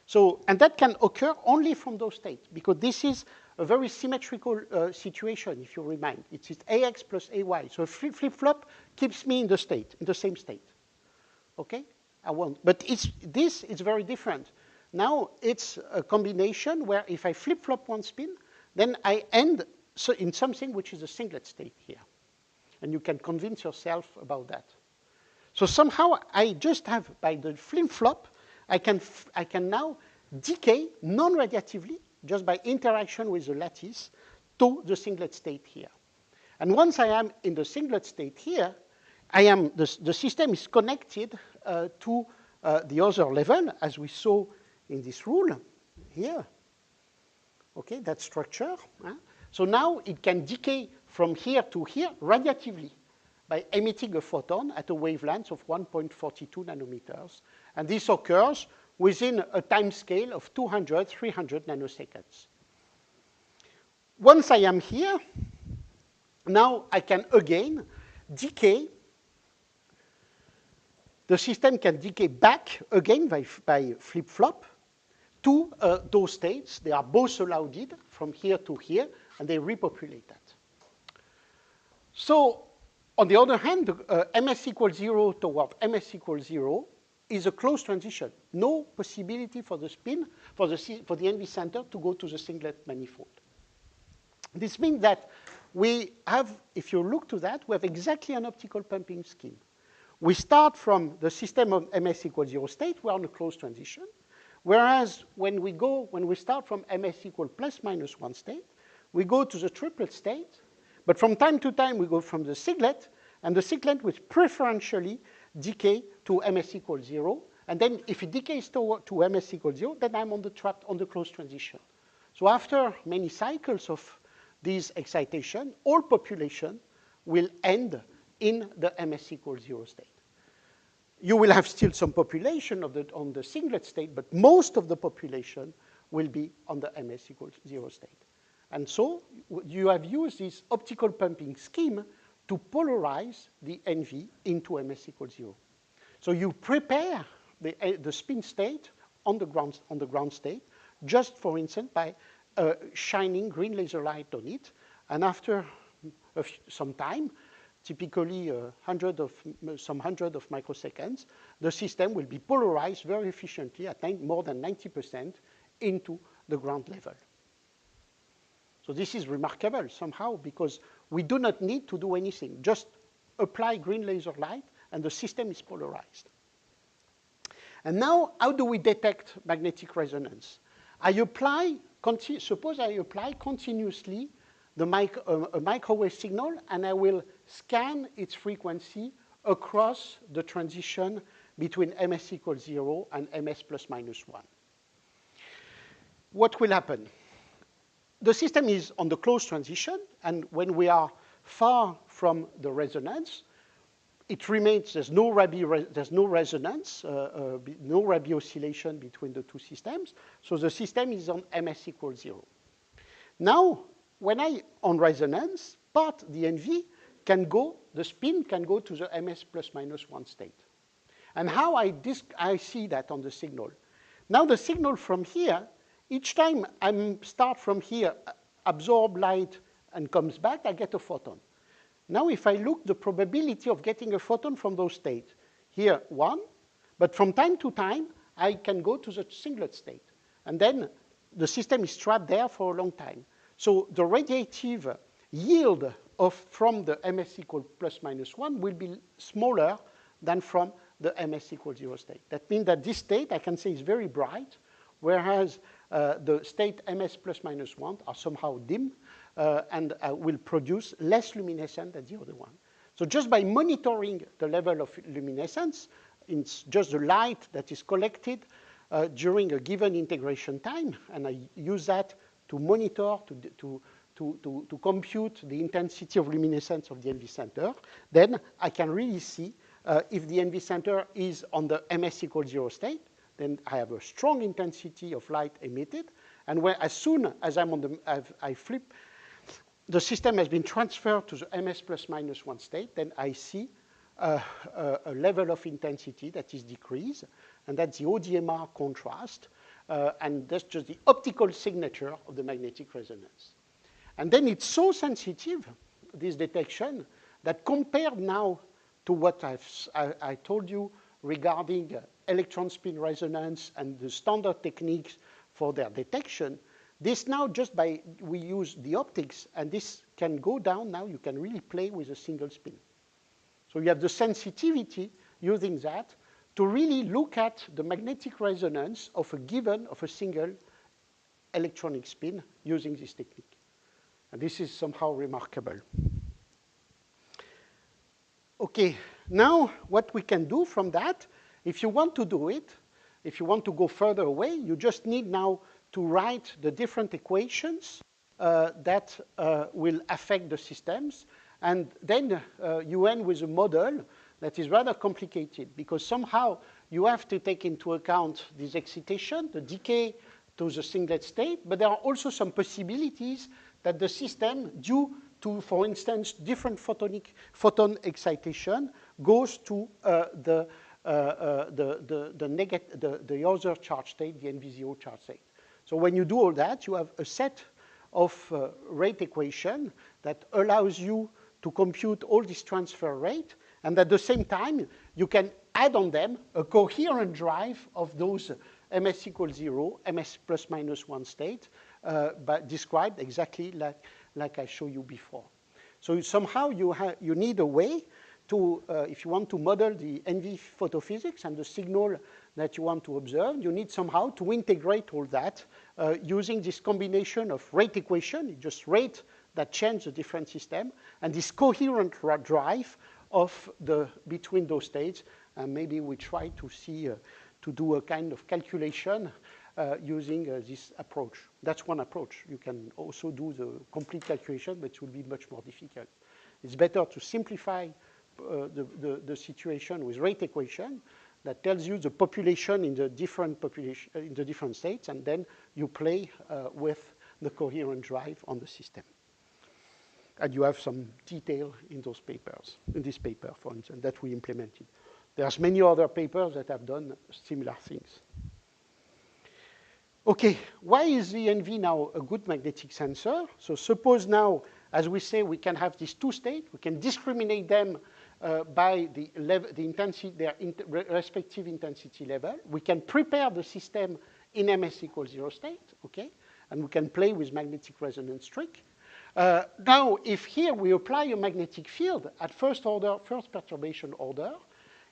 So, and that can occur only from those states, because this is a very symmetrical situation, if you remind. It's AX plus AY. So a flip-flop keeps me in the same state, okay? I won't, but this is very different. Now it's a combination where if I flip-flop one spin, then I end in something which is a singlet state here. And you can convince yourself about that. So somehow I just have, by the flip-flop, I can now decay non-radiatively, just by interaction with the lattice, to the singlet state here. And once I am in the singlet state here, the system is connected to the other level, as we saw in this rule here. Okay, that structure. So now it can decay from here to here radiatively by emitting a photon at a wavelength of 1.42 nanometers. And this occurs within a time scale of 200, 300 nanoseconds. Once I am here, now I can again decay. The system can decay back again by flip-flop to those states. They are both allowed from here to here, and they repopulate that. So, on the other hand, ms equals 0 toward ms equals 0 is a closed transition. No possibility for the spin, for the NV center to go to the singlet manifold. This means that we have, if you look to that, we have exactly an optical pumping scheme. We start from the system of ms equals 0 state, we're on a closed transition. Whereas when we start from ms equal plus minus 1 state, we go to the triplet state. But from time to time, we go from the singlet, and the singlet will preferentially decay to ms equals 0. And then if it decays to ms equals 0, then I'm on the closed transition. So after many cycles of these excitation, all population will end in the ms equals 0 state. You will have still some population on the singlet state, but most of the population will be on the ms equals 0 state. And so you have used this optical pumping scheme to polarize the NV into MS equals 0. So you prepare the spin state on the ground state, just for instance by shining green laser light on it, and after some time, typically some hundred of microseconds, the system will be polarized very efficiently at more than 90% into the ground level. So this is remarkable somehow because we do not need to do anything. Just apply green laser light and the system is polarized. And now, how do we detect magnetic resonance? Suppose I apply continuously a microwave signal and I will scan its frequency across the transition between MS equals 0 and MS plus minus 1. What will happen? The system is on the closed transition, and when we are far from the resonance, it remains, there's no resonance, no Rabi oscillation between the two systems, so the system is on MS equals 0. Now, when on resonance, the NV can go, the spin can go to the MS plus minus 1 state. And how I see that on the signal? Now the signal from here, each time I start from here, absorb light and comes back, I get a photon. Now if I look the probability of getting a photon from those states, here 1, but from time to time, I can go to the singlet state. And then the system is trapped there for a long time. So the radiative yield from the MS equal plus minus 1 will be smaller than from the MS equal 0 state. That means that this state, I can say, is very bright, whereas the state MS plus minus 1 are somehow dim and will produce less luminescent than the other one. So just by monitoring the level of luminescence, it's just the light that is collected during a given integration time, and I use that to monitor, to compute the intensity of luminescence of the NV center, then I can really see if the NV center is on the MS equals 0 state, then I have a strong intensity of light emitted, and as soon as I flip, the system has been transferred to the MS plus minus 1 state, then I see a level of intensity that is decreased, and that's the ODMR contrast, and that's just the optical signature of the magnetic resonance. And then it's so sensitive, this detection, that compared now to what I told you regarding electron spin resonance and the standard techniques for their detection, this now we use the optics, and this can go down now, you can really play with a single spin. So you have the sensitivity using that to really look at the magnetic resonance of a single electronic spin using this technique. And this is somehow remarkable. Okay, now what we can do from that, if you want to do it, if you want to go further away, you just need now to write the different equations that will affect the systems. And then you end with a model that is rather complicated because somehow you have to take into account this excitation, the decay to the singlet state, but there are also some possibilities that the system, due to, for instance, different photon excitation, goes to the other charge state, the NV0 charge state. So when you do all that, you have a set of rate equation that allows you to compute all this transfer rate, and at the same time, you can add on them a coherent drive of those MS equals 0, MS plus minus 1 state, but described exactly like I showed you before. So somehow you need a way to, if you want to model the NV photophysics and the signal that you want to observe, you need somehow to integrate all that using this combination of rate equation, just rate that change the different system, and this coherent drive of between those states. And maybe we try to see, to do a kind of calculation using this approach. That's one approach. You can also do the complete calculation, but it will be much more difficult. It's better to simplify the situation with rate equation that tells you the population in the different states, and then you play with the coherent drive on the system. And you have some detail in those papers, in this paper, for instance, that we implemented. There's many other papers that have done similar things. Okay, why is the NV now a good magnetic sensor? So suppose now, as we say, we can have these two states. We can discriminate them by the intensity, their respective intensity level. We can prepare the system in MS equals 0 state, okay? And we can play with magnetic resonance trick. Now, if here we apply a magnetic field at first order, first perturbation order,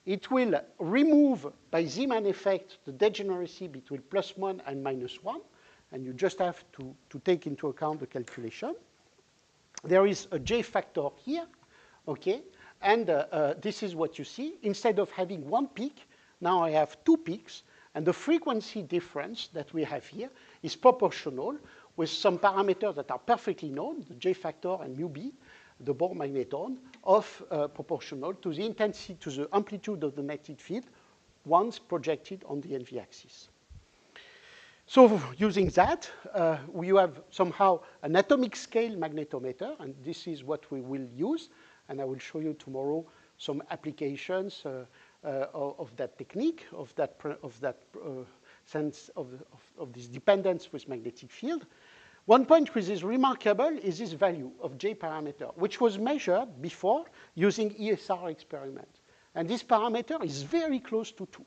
it will remove by Zeeman effect the degeneracy between +1 and -1, and you just have to take into account the calculation. There is a J factor here, okay, and this is what you see. Instead of having one peak, now I have two peaks, and the frequency difference that we have here is proportional with some parameters that are perfectly known, the J factor and mu b, the Bohr magneton, of proportional to the intensity, to the amplitude of the magnetic field once projected on the NV axis. So using that, we have somehow an atomic scale magnetometer, and this is what we will use, and I will show you tomorrow some applications of that technique, of that sense of this dependence with magnetic field. One point which is remarkable is this value of J parameter, which was measured before using IISER experiment. And this parameter is very close to 2.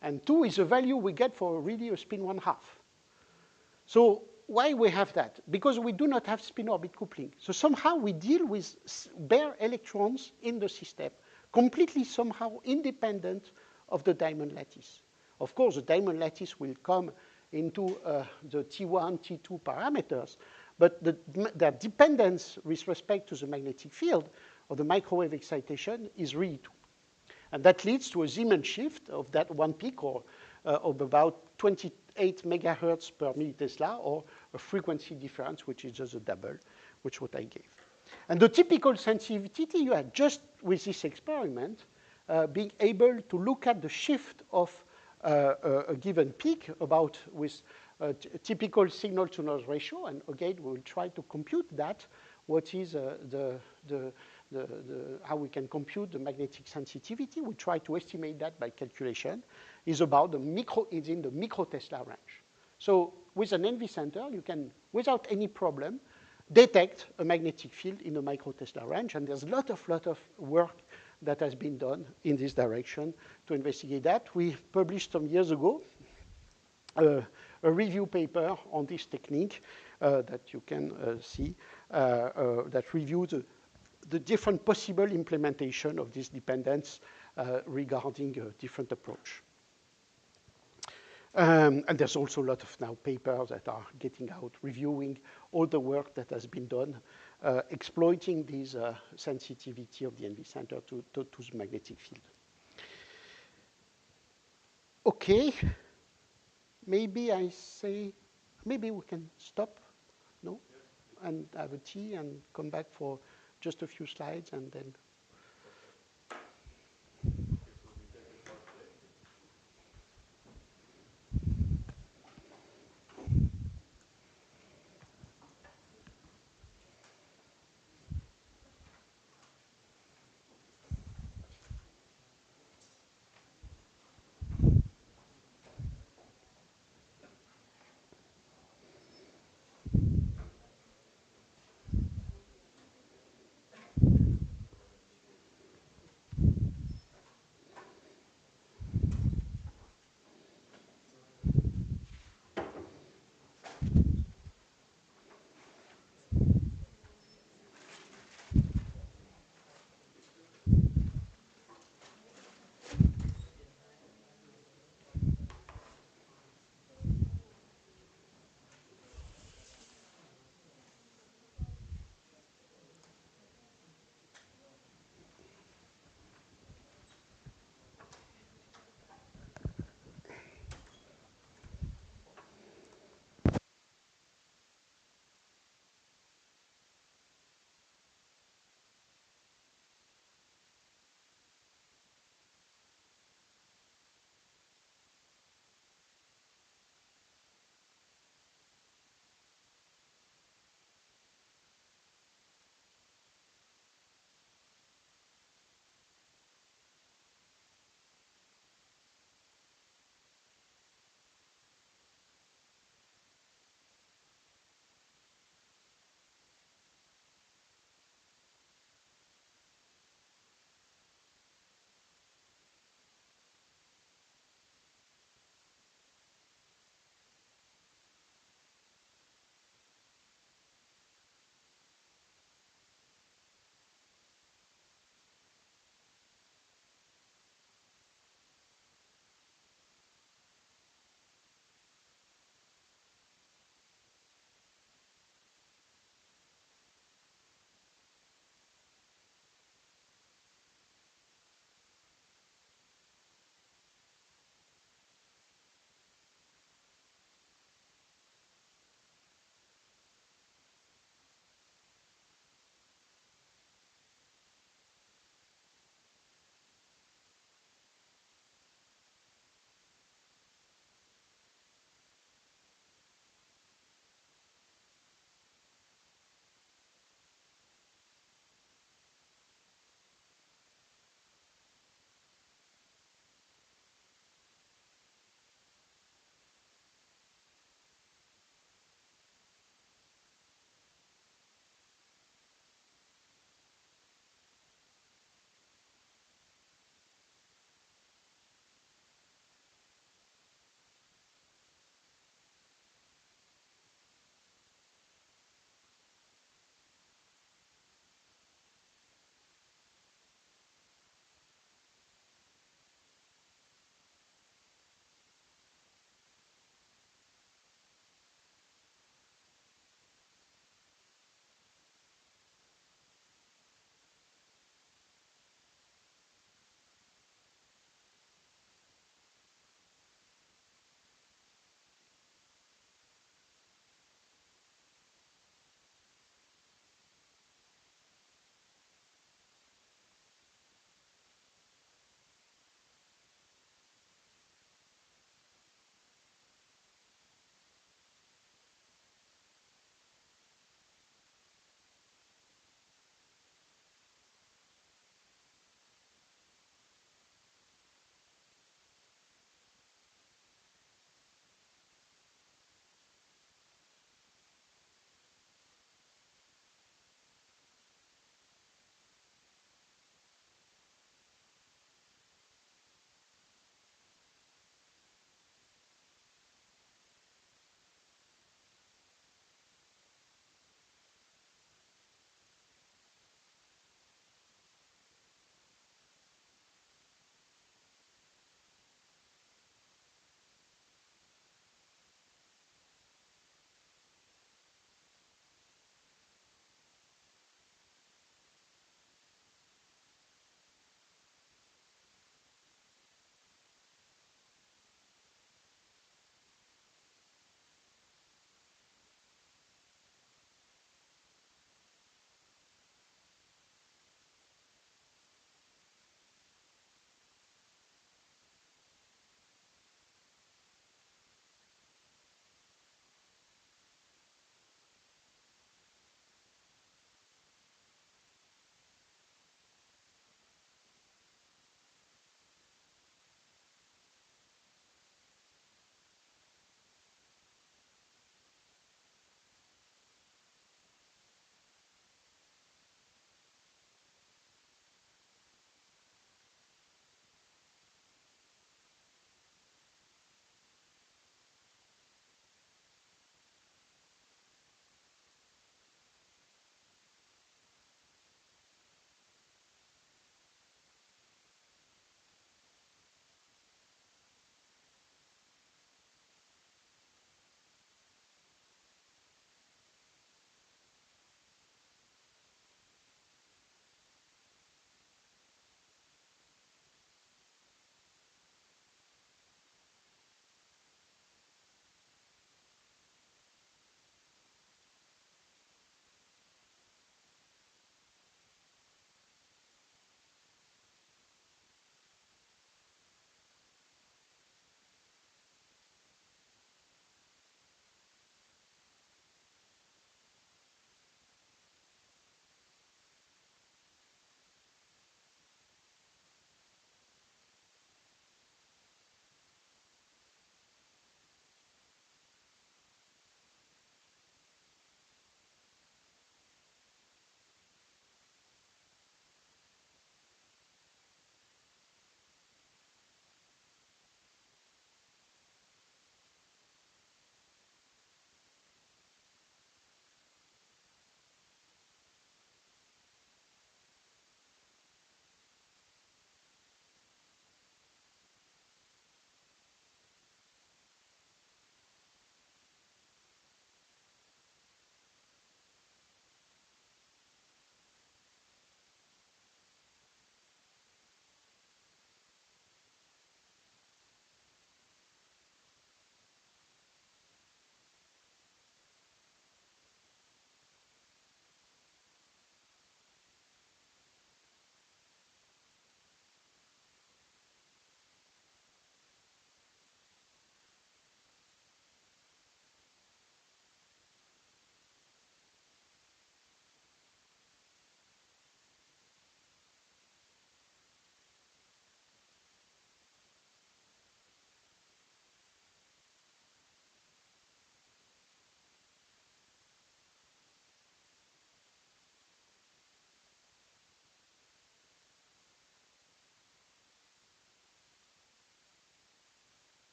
And 2 is a value we get for really a spin 1/2. So why we have that? Because we do not have spin-orbit coupling. So somehow we deal with bare electrons in the system, completely somehow independent of the diamond lattice. Of course, the diamond lattice will come into the T1, T2 parameters, but their dependence with respect to the magnetic field or the microwave excitation is really 2. And that leads to a Zeeman shift of that one peak or of about 28 megahertz per millitesla, or a frequency difference, which is just a double, which is what I gave. And the typical sensitivity you had just with this experiment, being able to look at the shift of a given peak about with a typical signal-to-noise ratio, and again, we will try to compute that, what is how we can compute the magnetic sensitivity. We try to estimate that by calculation, is about is in the micro-Tesla range. So with an NV center, you can, without any problem, detect a magnetic field in the micro-Tesla range, and there's a lot of work that has been done in this direction to investigate that. We published some years ago a review paper on this technique that you can see that reviewed the different possible implementation of this dependence regarding a different approach. And there's also a lot of now papers that are getting out, reviewing all the work that has been done, exploiting this sensitivity of the NV center to the magnetic field. Okay, maybe I say, maybe we can stop, no? And have a tea and come back for just a few slides and then.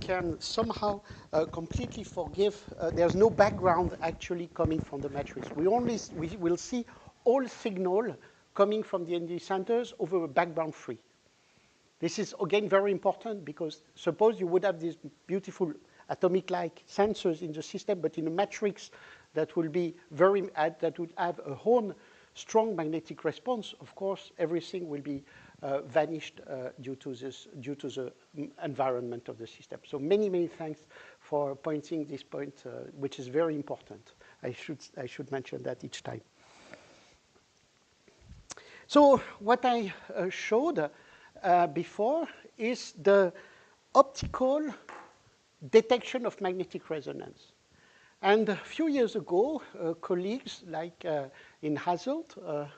can somehow completely forgive, there's no background actually coming from the matrix. We will see all signal coming from the NV centers over a background free. This is, again, very important because suppose you would have these beautiful atomic-like sensors in the system, but in a matrix that will be that would have a whole strong magnetic response. Of course, everything will be vanished due to the environment of the system. So many thanks for pointing this point, which is very important. I should mention that each time. So what I showed before is the optical detection of magnetic resonance. And a few years ago, colleagues like in Hasselt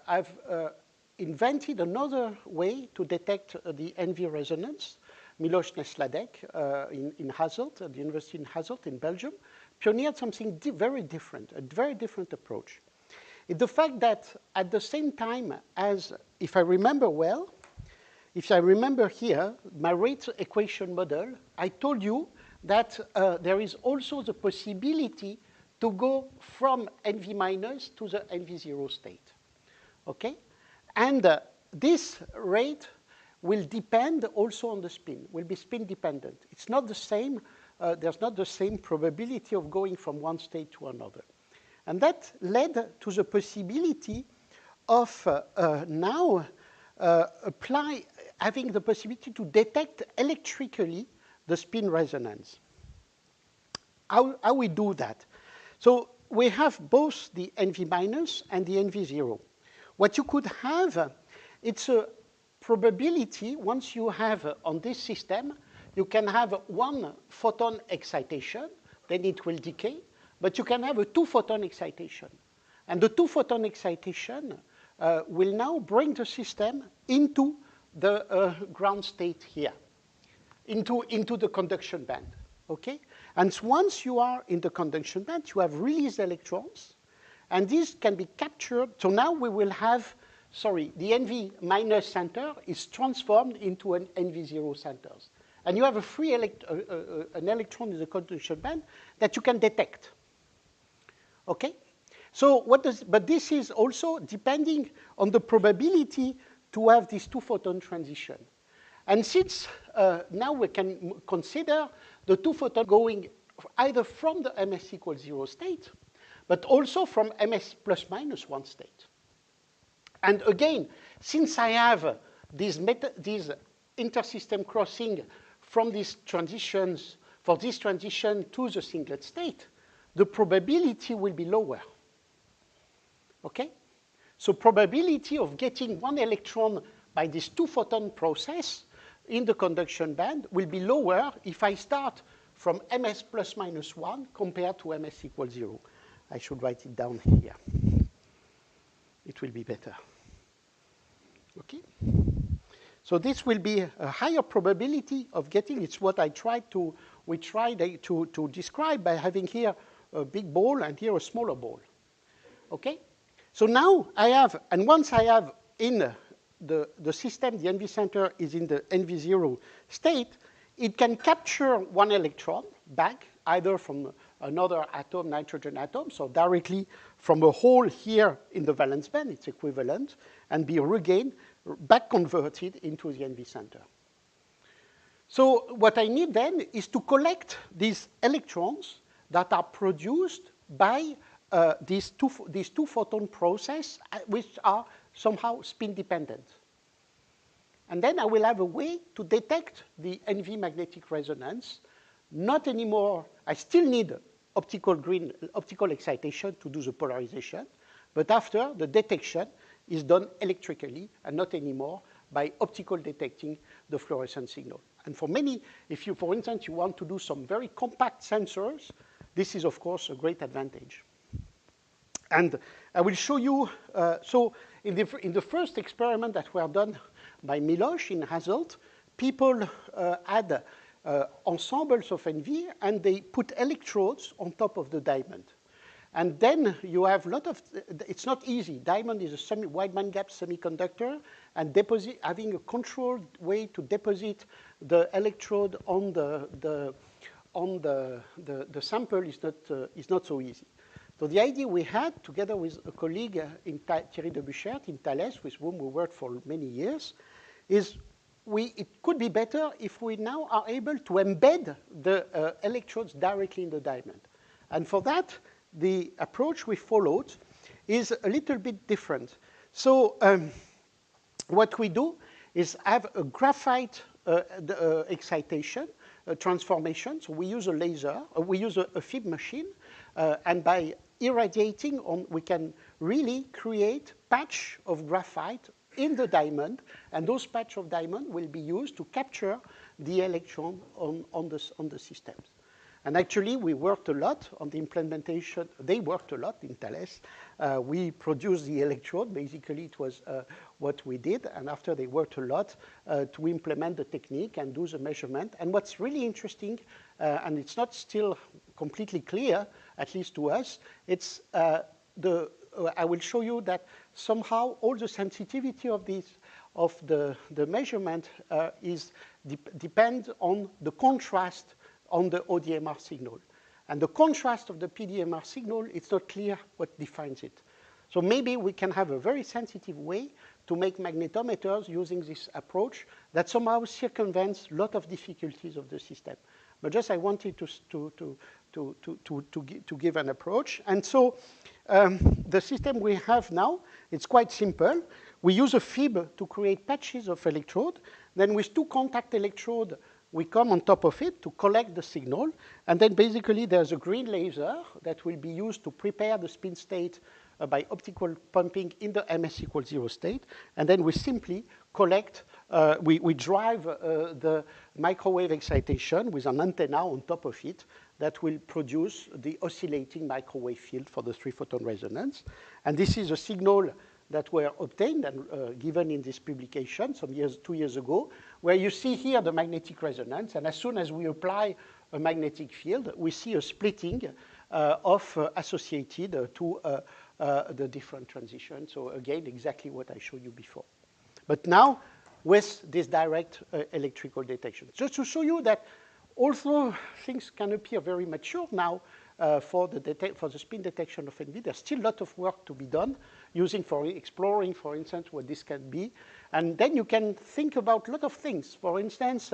have invented another way to detect the NV resonance. Miloš Nesladek in Hasselt, at the University in Hasselt in Belgium, pioneered something very different, a very different approach. It's the fact that at the same time as, if I remember well, if I remember here, my rate equation model, I told you that there is also the possibility to go from NV minus to the NV zero state, okay? And this rate will depend also on the spin, will be spin dependent. It's not the same, there's not the same probability of going from one state to another. And that led to the possibility of now having the possibility to detect electrically the spin resonance. How we do that? So we have both the NV minus and the NV zero. What you could have, it's a probability, once you have on this system, you can have one photon excitation, then it will decay, but you can have a two photon excitation. And the two photon excitation will now bring the system into the ground state here, into the conduction band, okay? And once you are in the conduction band, you have released electrons, and these can be captured. So now we will have, sorry, the NV minus center is transformed into an NV zero centers. And you have a free an electron in the conduction band that you can detect, okay? So but this is also depending on the probability to have this two photon transition. And since now we can consider the two photon going either from the MS equals zero state, but also from MS plus minus one state. And again, since I have these intersystem crossing from these transitions, for this transition to the singlet state, the probability will be lower, okay? So probability of getting one electron by this two photon process in the conduction band will be lower if I start from MS plus minus 1 compared to MS equals 0. I should write it down here. It will be better. Okay? So this will be a higher probability of getting, it's what we tried to describe by having here a big ball and here a smaller ball. Okay? So now I have, and once I have in the system, the NV center is in the NV0 state, it can capture one electron back, either from another atom, nitrogen atom, so directly from a hole here in the valence band, it's equivalent, and be regained, back converted into the NV center. So what I need then is to collect these electrons that are produced by these two photon process, which are somehow spin dependent. And then I will have a way to detect the NV magnetic resonance. Not anymore, I still need optical excitation to do the polarization, but after the detection is done electrically and not anymore by optical detecting the fluorescent signal. And for many, if you, for instance, you want to do some very compact sensors, this is of course a great advantage. And I will show you, so in the first experiment that were done by Miloš in Hasselt, people had ensembles of NV and they put electrodes on top of the diamond. And then you have a lot of, it's not easy. Diamond is a wide bandgap semiconductor, and having a controlled way to deposit the electrode on the sample is not so easy. So the idea we had, together with a colleague Thierry de Buchert in Thales, with whom we worked for many years, is it could be better if we now are able to embed the electrodes directly in the diamond. And for that, the approach we followed is a little bit different. So what we do is have a graphite excitation, transformation. So we use a laser, we use a FIB machine, and by irradiating, we can really create patch of graphite in the diamond, and those patch of diamond will be used to capture the electron on the systems. And actually, we worked a lot on the implementation. They worked a lot in Thales. We produced the electrode. Basically, it was what we did. And after, they worked a lot to implement the technique and do the measurement. And what's really interesting, and it's not still completely clear, at least to us, it's I will show you that somehow all the sensitivity of the measurement depends on the contrast on the ODMR signal. And the contrast of the PDMR signal, it's not clear what defines it. So maybe we can have a very sensitive way to make magnetometers using this approach that somehow circumvents a lot of difficulties of the system. But just I wanted to give an approach. And so the system we have now, it's quite simple. We use a FIB to create patches of electrode. Then with two contact electrodes, we come on top of it to collect the signal. And then basically there's a green laser that will be used to prepare the spin state by optical pumping in the MS equals 0 state. And then we simply collect, we drive the microwave excitation with an antenna on top of it that will produce the oscillating microwave field for the 3-photon resonance. And this is a signal that were obtained and given in this publication 2 years ago, where you see here the magnetic resonance. And as soon as we apply a magnetic field, we see a splitting associated to the different transitions. So again, exactly what I showed you before. But now with this direct electrical detection. Just to show you that although things can appear very mature now for the spin detection of NV, there's still a lot of work to be done exploring, for instance, what this can be. And then you can think about a lot of things. For instance,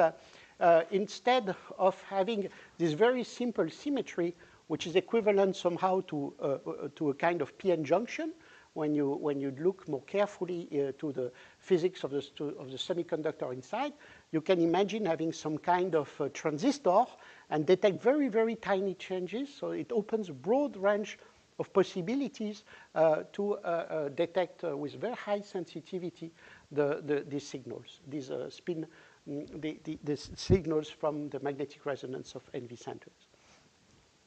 instead of having this very simple symmetry, which is equivalent somehow to a kind of PN junction, when you look more carefully to the physics of the semiconductor inside, you can imagine having some kind of transistor and detect very, very tiny changes. So it opens a broad range of possibilities to detect with very high sensitivity these signals, these the signals from the magnetic resonance of NV centers.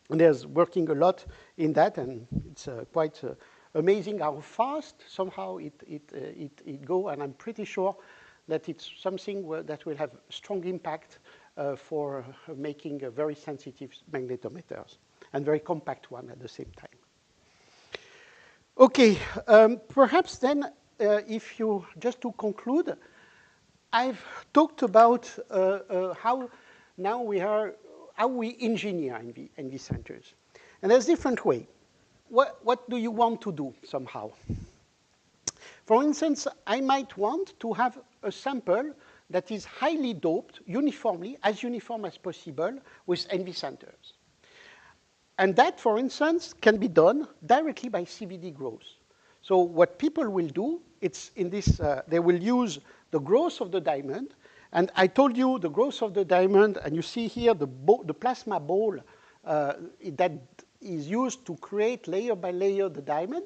And there's working a lot in that, and it's quite amazing how fast somehow it go, and I'm pretty sure that it's something that will have strong impact for making very sensitive magnetometers, and very compact one at the same time. Okay, perhaps then, if you, just to conclude, I've talked about how we engineer NV centers. And there's different ways. What do you want to do somehow? For instance, I might want to have a sample that is highly doped uniformly, as uniform as possible, with NV centers. And that, for instance, can be done directly by CVD growth. So what people will do, it's in this, they will use the growth of the diamond. And I told you the growth of the diamond, and you see here the plasma ball that is used to create layer by layer the diamond.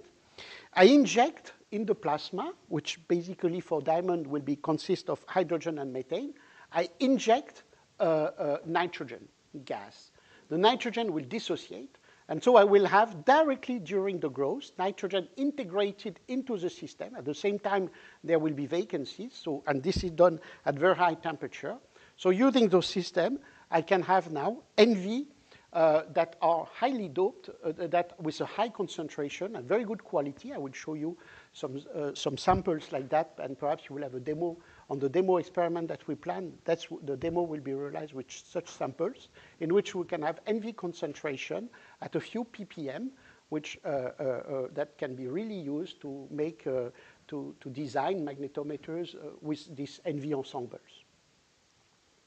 I inject in the plasma, which basically for diamond will consist of hydrogen and methane. I inject nitrogen gas. The nitrogen will dissociate, and so I will have directly during the growth nitrogen integrated into the system. At the same time, there will be vacancies, so, and this is done at very high temperature. So using those systems, I can have now NV that are highly doped, that with a high concentration and very good quality. I will show you some samples like that, and perhaps you will have a demo on the demo experiment that we plan. The demo will be realized with such samples, in which we can have NV concentration at a few ppm, which that can be really used to make to design magnetometers with these NV ensembles.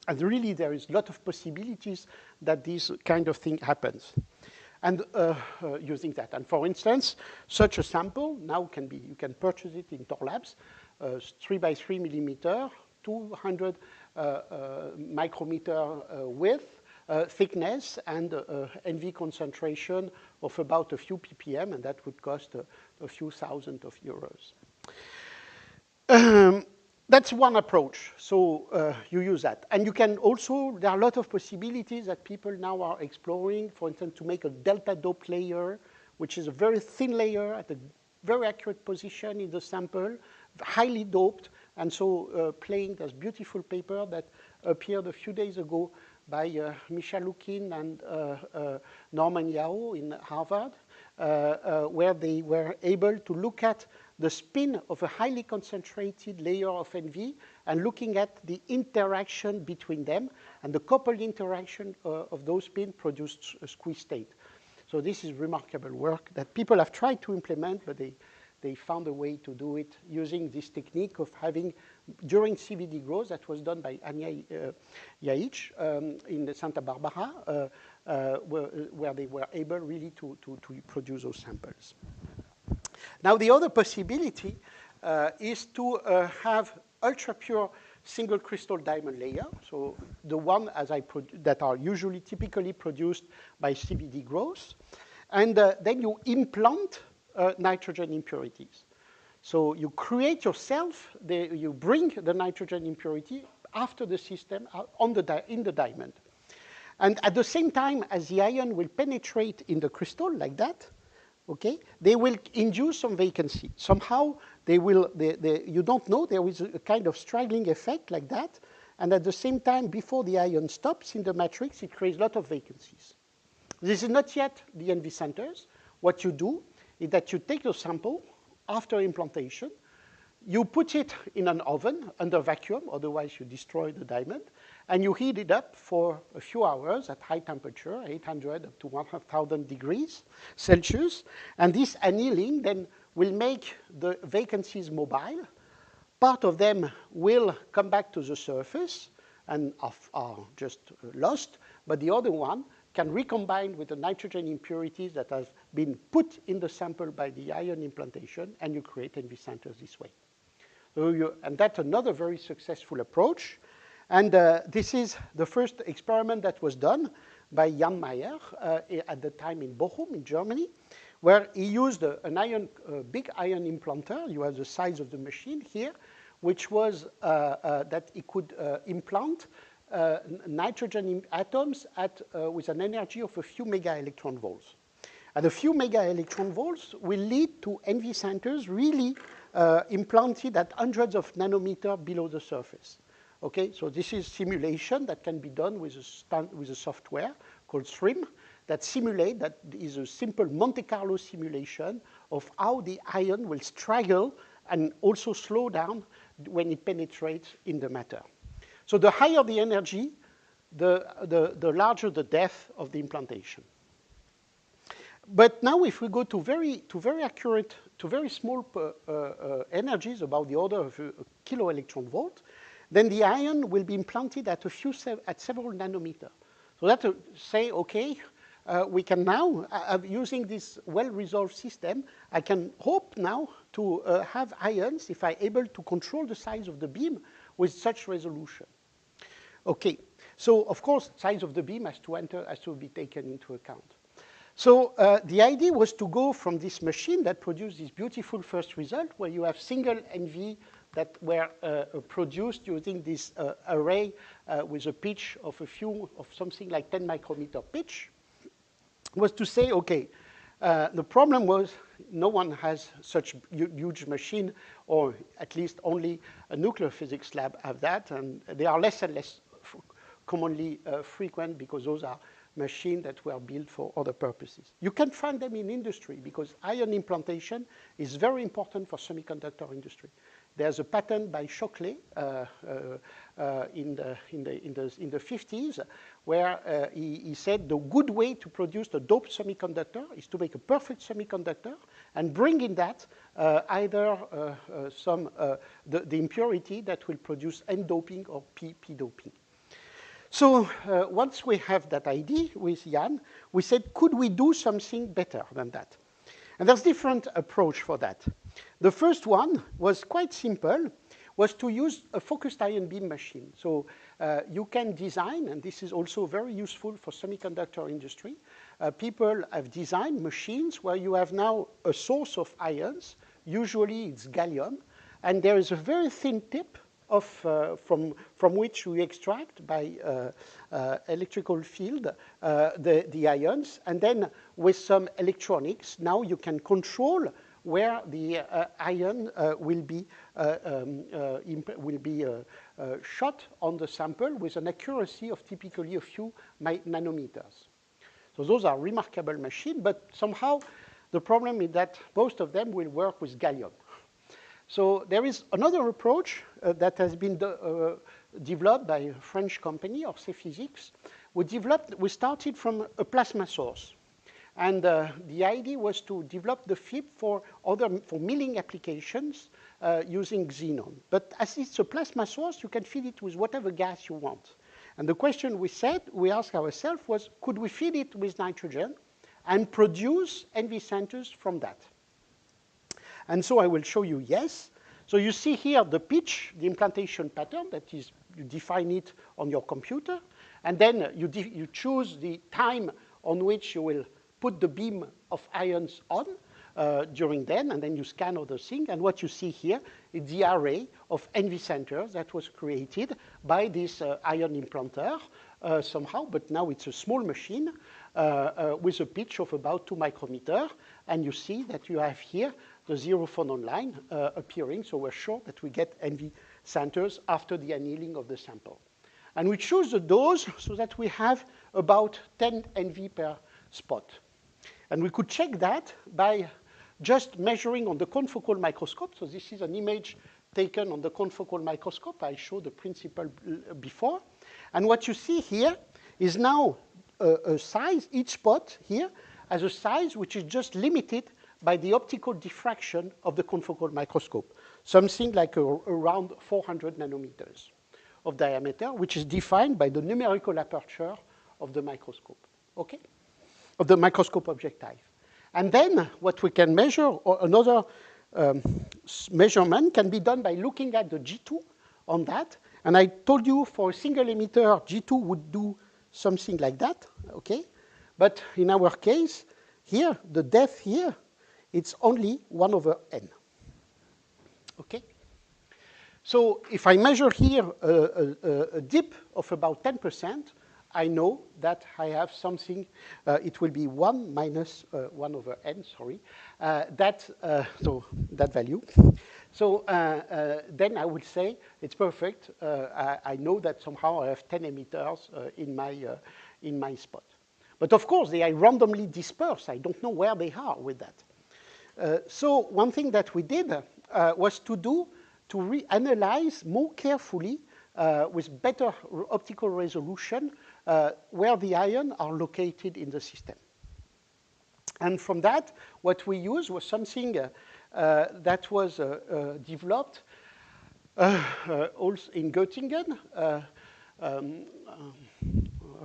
And really, there is a lot of possibilities that this kind of thing happens. And using that. And for instance, such a sample now can be, you can purchase it in Tor Labs, 3 by 3 millimeter, 200 micrometer width, thickness, and NV concentration of about a few ppm, and that would cost a few thousand of euros. That's one approach, so you use that. And you can also, there are a lot of possibilities that people now are exploring, for instance, to make a delta dope layer, which is a very thin layer at a very accurate position in the sample, highly doped, and so playing this beautiful paper that appeared a few days ago by Misha Lukin and Norman Yao in Harvard, where they were able to look at the spin of a highly concentrated layer of NV and looking at the interaction between them, and the coupled interaction of those spins produced a squeeze state. So this is remarkable work that people have tried to implement, but they found a way to do it using this technique of having, during CVD growth, that was done by Anya Yaich in Santa Barbara, where they were able really to produce those samples. Now, the other possibility is to have ultra-pure single crystal diamond layer, so the one that are usually typically produced by CVD growth, and then you implant nitrogen impurities. So you create yourself, you bring the nitrogen impurity after the system in the diamond. And at the same time as the ion will penetrate in the crystal like that, okay, they will induce some vacancy. Somehow they will, you don't know, there is a kind of straggling effect like that, and at the same time, before the ion stops in the matrix, it creates a lot of vacancies. This is not yet the NV centers. What you do is that you take your sample after implantation, you put it in an oven under vacuum, otherwise you destroy the diamond, and you heat it up for a few hours at high temperature, 800 up to 1,000 degrees Celsius, and this annealing then will make the vacancies mobile. Part of them will come back to the surface and are just lost, but the other one can recombine with the nitrogen impurities that have been put in the sample by the ion implantation, and you create NV centers this way. So and that's another very successful approach. And this is the first experiment that was done by Jan Meyer at the time in Bochum in Germany, where he used a big ion implanter. You have the size of the machine here, which was that he could implant nitrogen atoms with an energy of a few mega electron volts. And a few mega electron volts will lead to NV centers really implanted at hundreds of nanometers below the surface. Okay, so this is simulation that can be done with a software called SRIM that simulate, that is a simple Monte Carlo simulation of how the ion will straggle and also slow down when it penetrates in the matter. So the higher the energy, the larger the depth of the implantation. But now if we go to very accurate, to very small energies, about the order of a kilo electron volt, then the ion will be implanted at several nanometers. So that to say, okay, we can now, using this well-resolved system, I can hope now to have ions, if I'm able to control the size of the beam with such resolution. Okay, so of course, size of the beam has to be taken into account. So the idea was to go from this machine that produced this beautiful first result, where you have single NV that were produced using this array with a pitch of something like 10 micrometer pitch, was to say, okay, the problem was no one has such huge machine, or at least only a nuclear physics lab have that, and they are less and less commonly frequent because those are machines that were built for other purposes. You can find them in industry because ion implantation is very important for semiconductor industry. There's a patent by Shockley in the 50s where he said the good way to produce the doped semiconductor is to make a perfect semiconductor and bring in that either the impurity that will produce N-doping or P-doping. So once we have that idea with GIAN, we said, could we do something better than that? And there's different approach for that. The first one was quite simple, was to use a focused ion beam machine. So you can design, and this is also very useful for semiconductor industry. People have designed machines where you have now a source of ions, usually it's gallium, and there is a very thin tip of, from which we extract by electrical field the ions, and then with some electronics, now you can control where the ion will be shot on the sample with an accuracy of typically a few nanometers. So those are remarkable machines, but somehow the problem is that most of them will work with gallium. So there is another approach that has been developed by a French company, Orsay Physics. We started from a plasma source. And the idea was to develop the FIB for milling applications using xenon. But as it's a plasma source, you can feed it with whatever gas you want. And the question we asked ourselves was, could we feed it with nitrogen and produce NV centers from that? And so I will show you yes. So you see here the pitch, the implantation pattern, that is, you define it on your computer. And then you choose the time on which you will put the beam of ions on during then, and then you scan other things. And what you see here is the array of NV centers that was created by this ion implanter somehow, but now it's a small machine with a pitch of about 2 micrometers. And you see that you have here the zero phonon line appearing, so we're sure that we get NV centers after the annealing of the sample. And we choose the dose so that we have about 10 NV per spot. And we could check that by just measuring on the confocal microscope. So this is an image taken on the confocal microscope. I showed the principle before. And what you see here is now a size, each spot here has a size which is just limited by the optical diffraction of the confocal microscope, something like around 400 nanometers of diameter, which is defined by the numerical aperture of the microscope, okay? Of the microscope objective. And then what we can measure, or another measurement can be done by looking at the G2 on that. And I told you for a single emitter, G2 would do something like that, okay? But in our case, here, the depth here, it's only 1/n, okay? So if I measure here a dip of about 10%, I know that I have something, it will be 1 minus 1/n, sorry, so that value. So then I would say it's perfect. I know that somehow I have 10 emitters in my spot. But of course, they are randomly dispersed. I don't know where they are with that. So one thing that we did was to reanalyze more carefully with better optical resolution where the ions are located in the system. And from that, what we used was something that was developed also in Göttingen.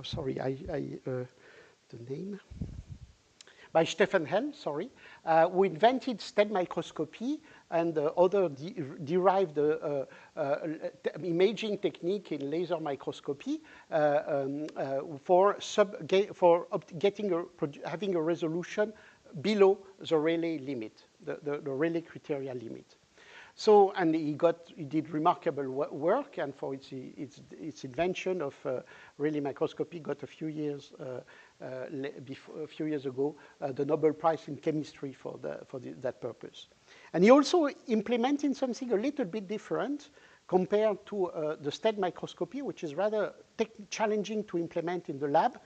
Sorry, the name. By Stefan Helm, sorry, who invented stent microscopy and other derived imaging technique in laser microscopy for having a resolution below the Rayleigh limit, the Rayleigh criteria limit. So, and he did remarkable work, and for its invention of Rayleigh microscopy got a few years ago the Nobel Prize in chemistry for that purpose. And he also implemented something a little bit different compared to the stent microscopy, which is rather challenging to implement in the lab.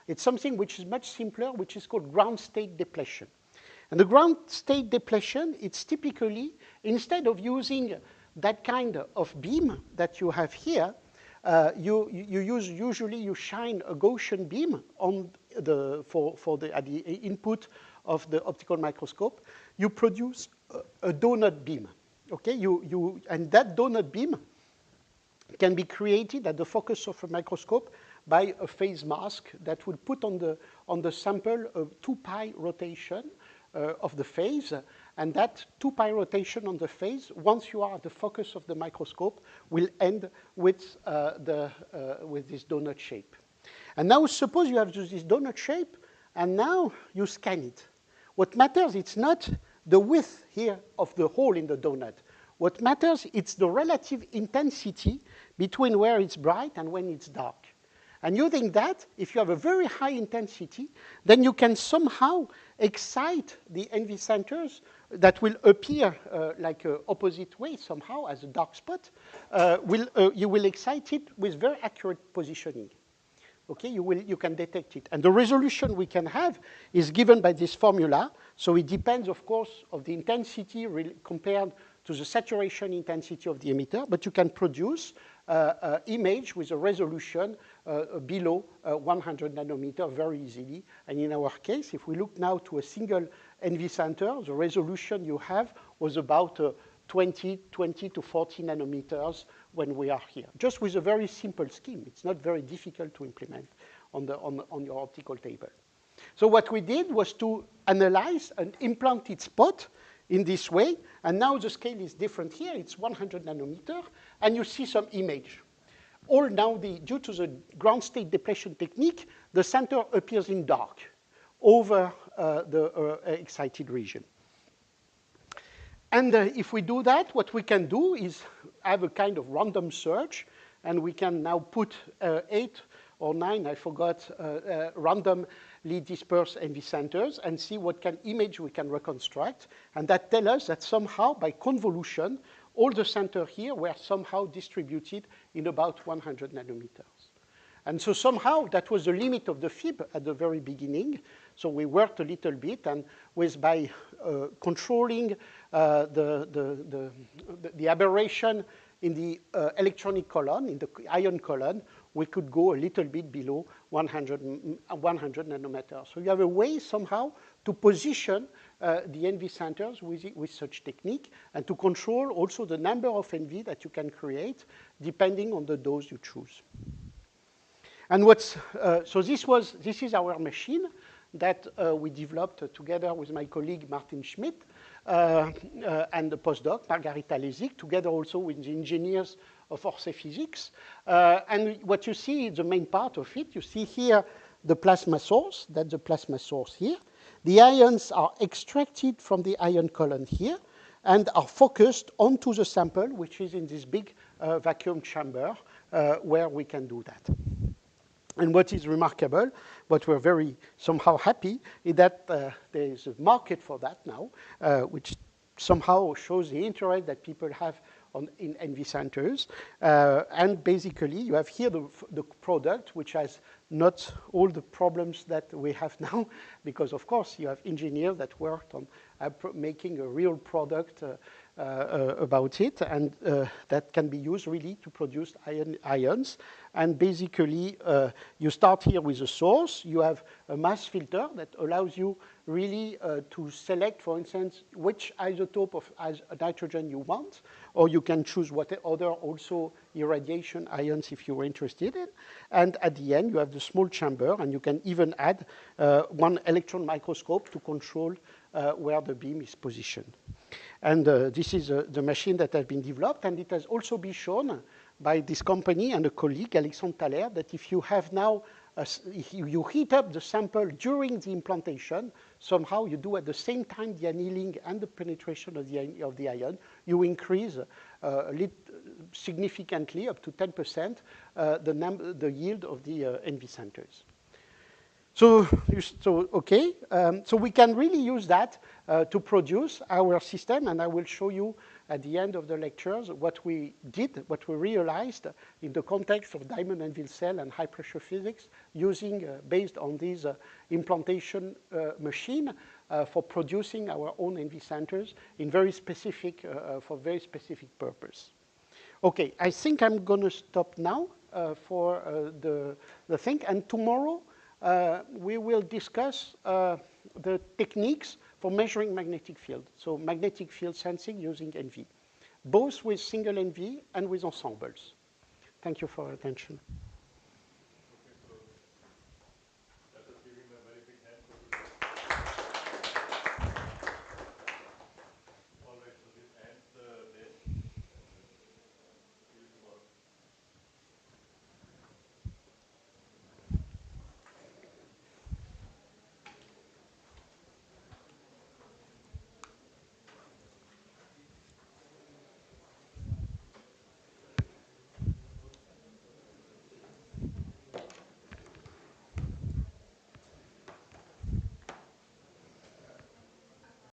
It's something which is much simpler, which is called ground state depletion. And the ground state depletion, it's typically, instead of using that kind of beam that you have here, usually you shine a Gaussian beam on at the input of the optical microscope. You produce a donut beam, okay? And that donut beam can be created at the focus of a microscope by a phase mask that will put on the sample a 2 pi rotation of the phase, and that 2 pi rotation on the phase, once you are at the focus of the microscope, will end with this donut shape. And now suppose you have this donut shape, and now you scan it. What matters, it's not the width here of the hole in the donut. What matters, it's the relative intensity between where it's bright and when it's dark. And using that, if you have a very high intensity, then you can somehow excite the envy centers that will appear like an opposite way somehow as a dark spot. You will excite it with very accurate positioning. Okay, you can detect it. And the resolution we can have is given by this formula. So it depends, of course, of the intensity compared to the saturation intensity of the emitter, but you can produce an image with a resolution below 100 nanometer very easily. And in our case, if we look now to a single NV center, the resolution you have was about 20 to 40 nanometers when we are here, just with a very simple scheme. It's not very difficult to implement on your optical table. So what we did was to analyze an implanted spot in this way, and now the scale is different here. It's 100 nanometer, and you see some image. All now, due to the ground state depletion technique, the center appears in dark over the excited region. And if we do that, what we can do is have a kind of random search, and we can now put 8 or 9, I forgot, randomly dispersed NV centers and see what image we can reconstruct. And that tells us that somehow, by convolution, all the centers here were somehow distributed in about 100 nanometers. And so somehow that was the limit of the fib at the very beginning. So we worked a little bit, and by controlling the aberration in the electronic column, in the ion column, we could go a little bit below 100 nanometers. So you have a way somehow to position the NV centers with such technique, and to control also the number of NV that you can create depending on the dose you choose. And so this is our machine that we developed together with my colleague Martin Schmidt and the postdoc Margarita Lesig, together also with the engineers of Orsay Physics. And what you see is the main part of it. You see here the plasma source. That's the plasma source here. The ions are extracted from the ion column here and are focused onto the sample, which is in this big vacuum chamber where we can do that. And what is remarkable, what we're very somehow happy, is that there is a market for that now, which somehow shows the interest that people have in NV centers. And basically, you have here the product, which has not all the problems that we have now, because, of course, you have engineers that worked on making a real product about it, and that can be used really to produce ions. And basically, you start here with a source. You have a mass filter that allows you really to select, for instance, which isotope of nitrogen you want, or you can choose what other also irradiation ions if you were interested in. And at the end, you have the small chamber, and you can even add one electron microscope to control where the beam is positioned. And this is the machine that has been developed, and it has also been shown by this company and a colleague, Alexandre Thaler, that if you have now, if you heat up the sample during the implantation, somehow you do at the same time the annealing and the penetration of the ion, you increase significantly, up to 10%, the yield of the NV centers. So, okay, so we can really use that to produce our system, and I will show you at the end of the lectures what we did, what we realized in the context of Diamond-Anvil cell and high-pressure physics, using, based on this implantation machine for producing our own NV centers in very specific, for very specific purpose. Okay, I think I'm going to stop now for the thing, and tomorrow we will discuss the techniques for measuring magnetic field, so magnetic field sensing using NV, both with single NV and with ensembles. Thank you for your attention.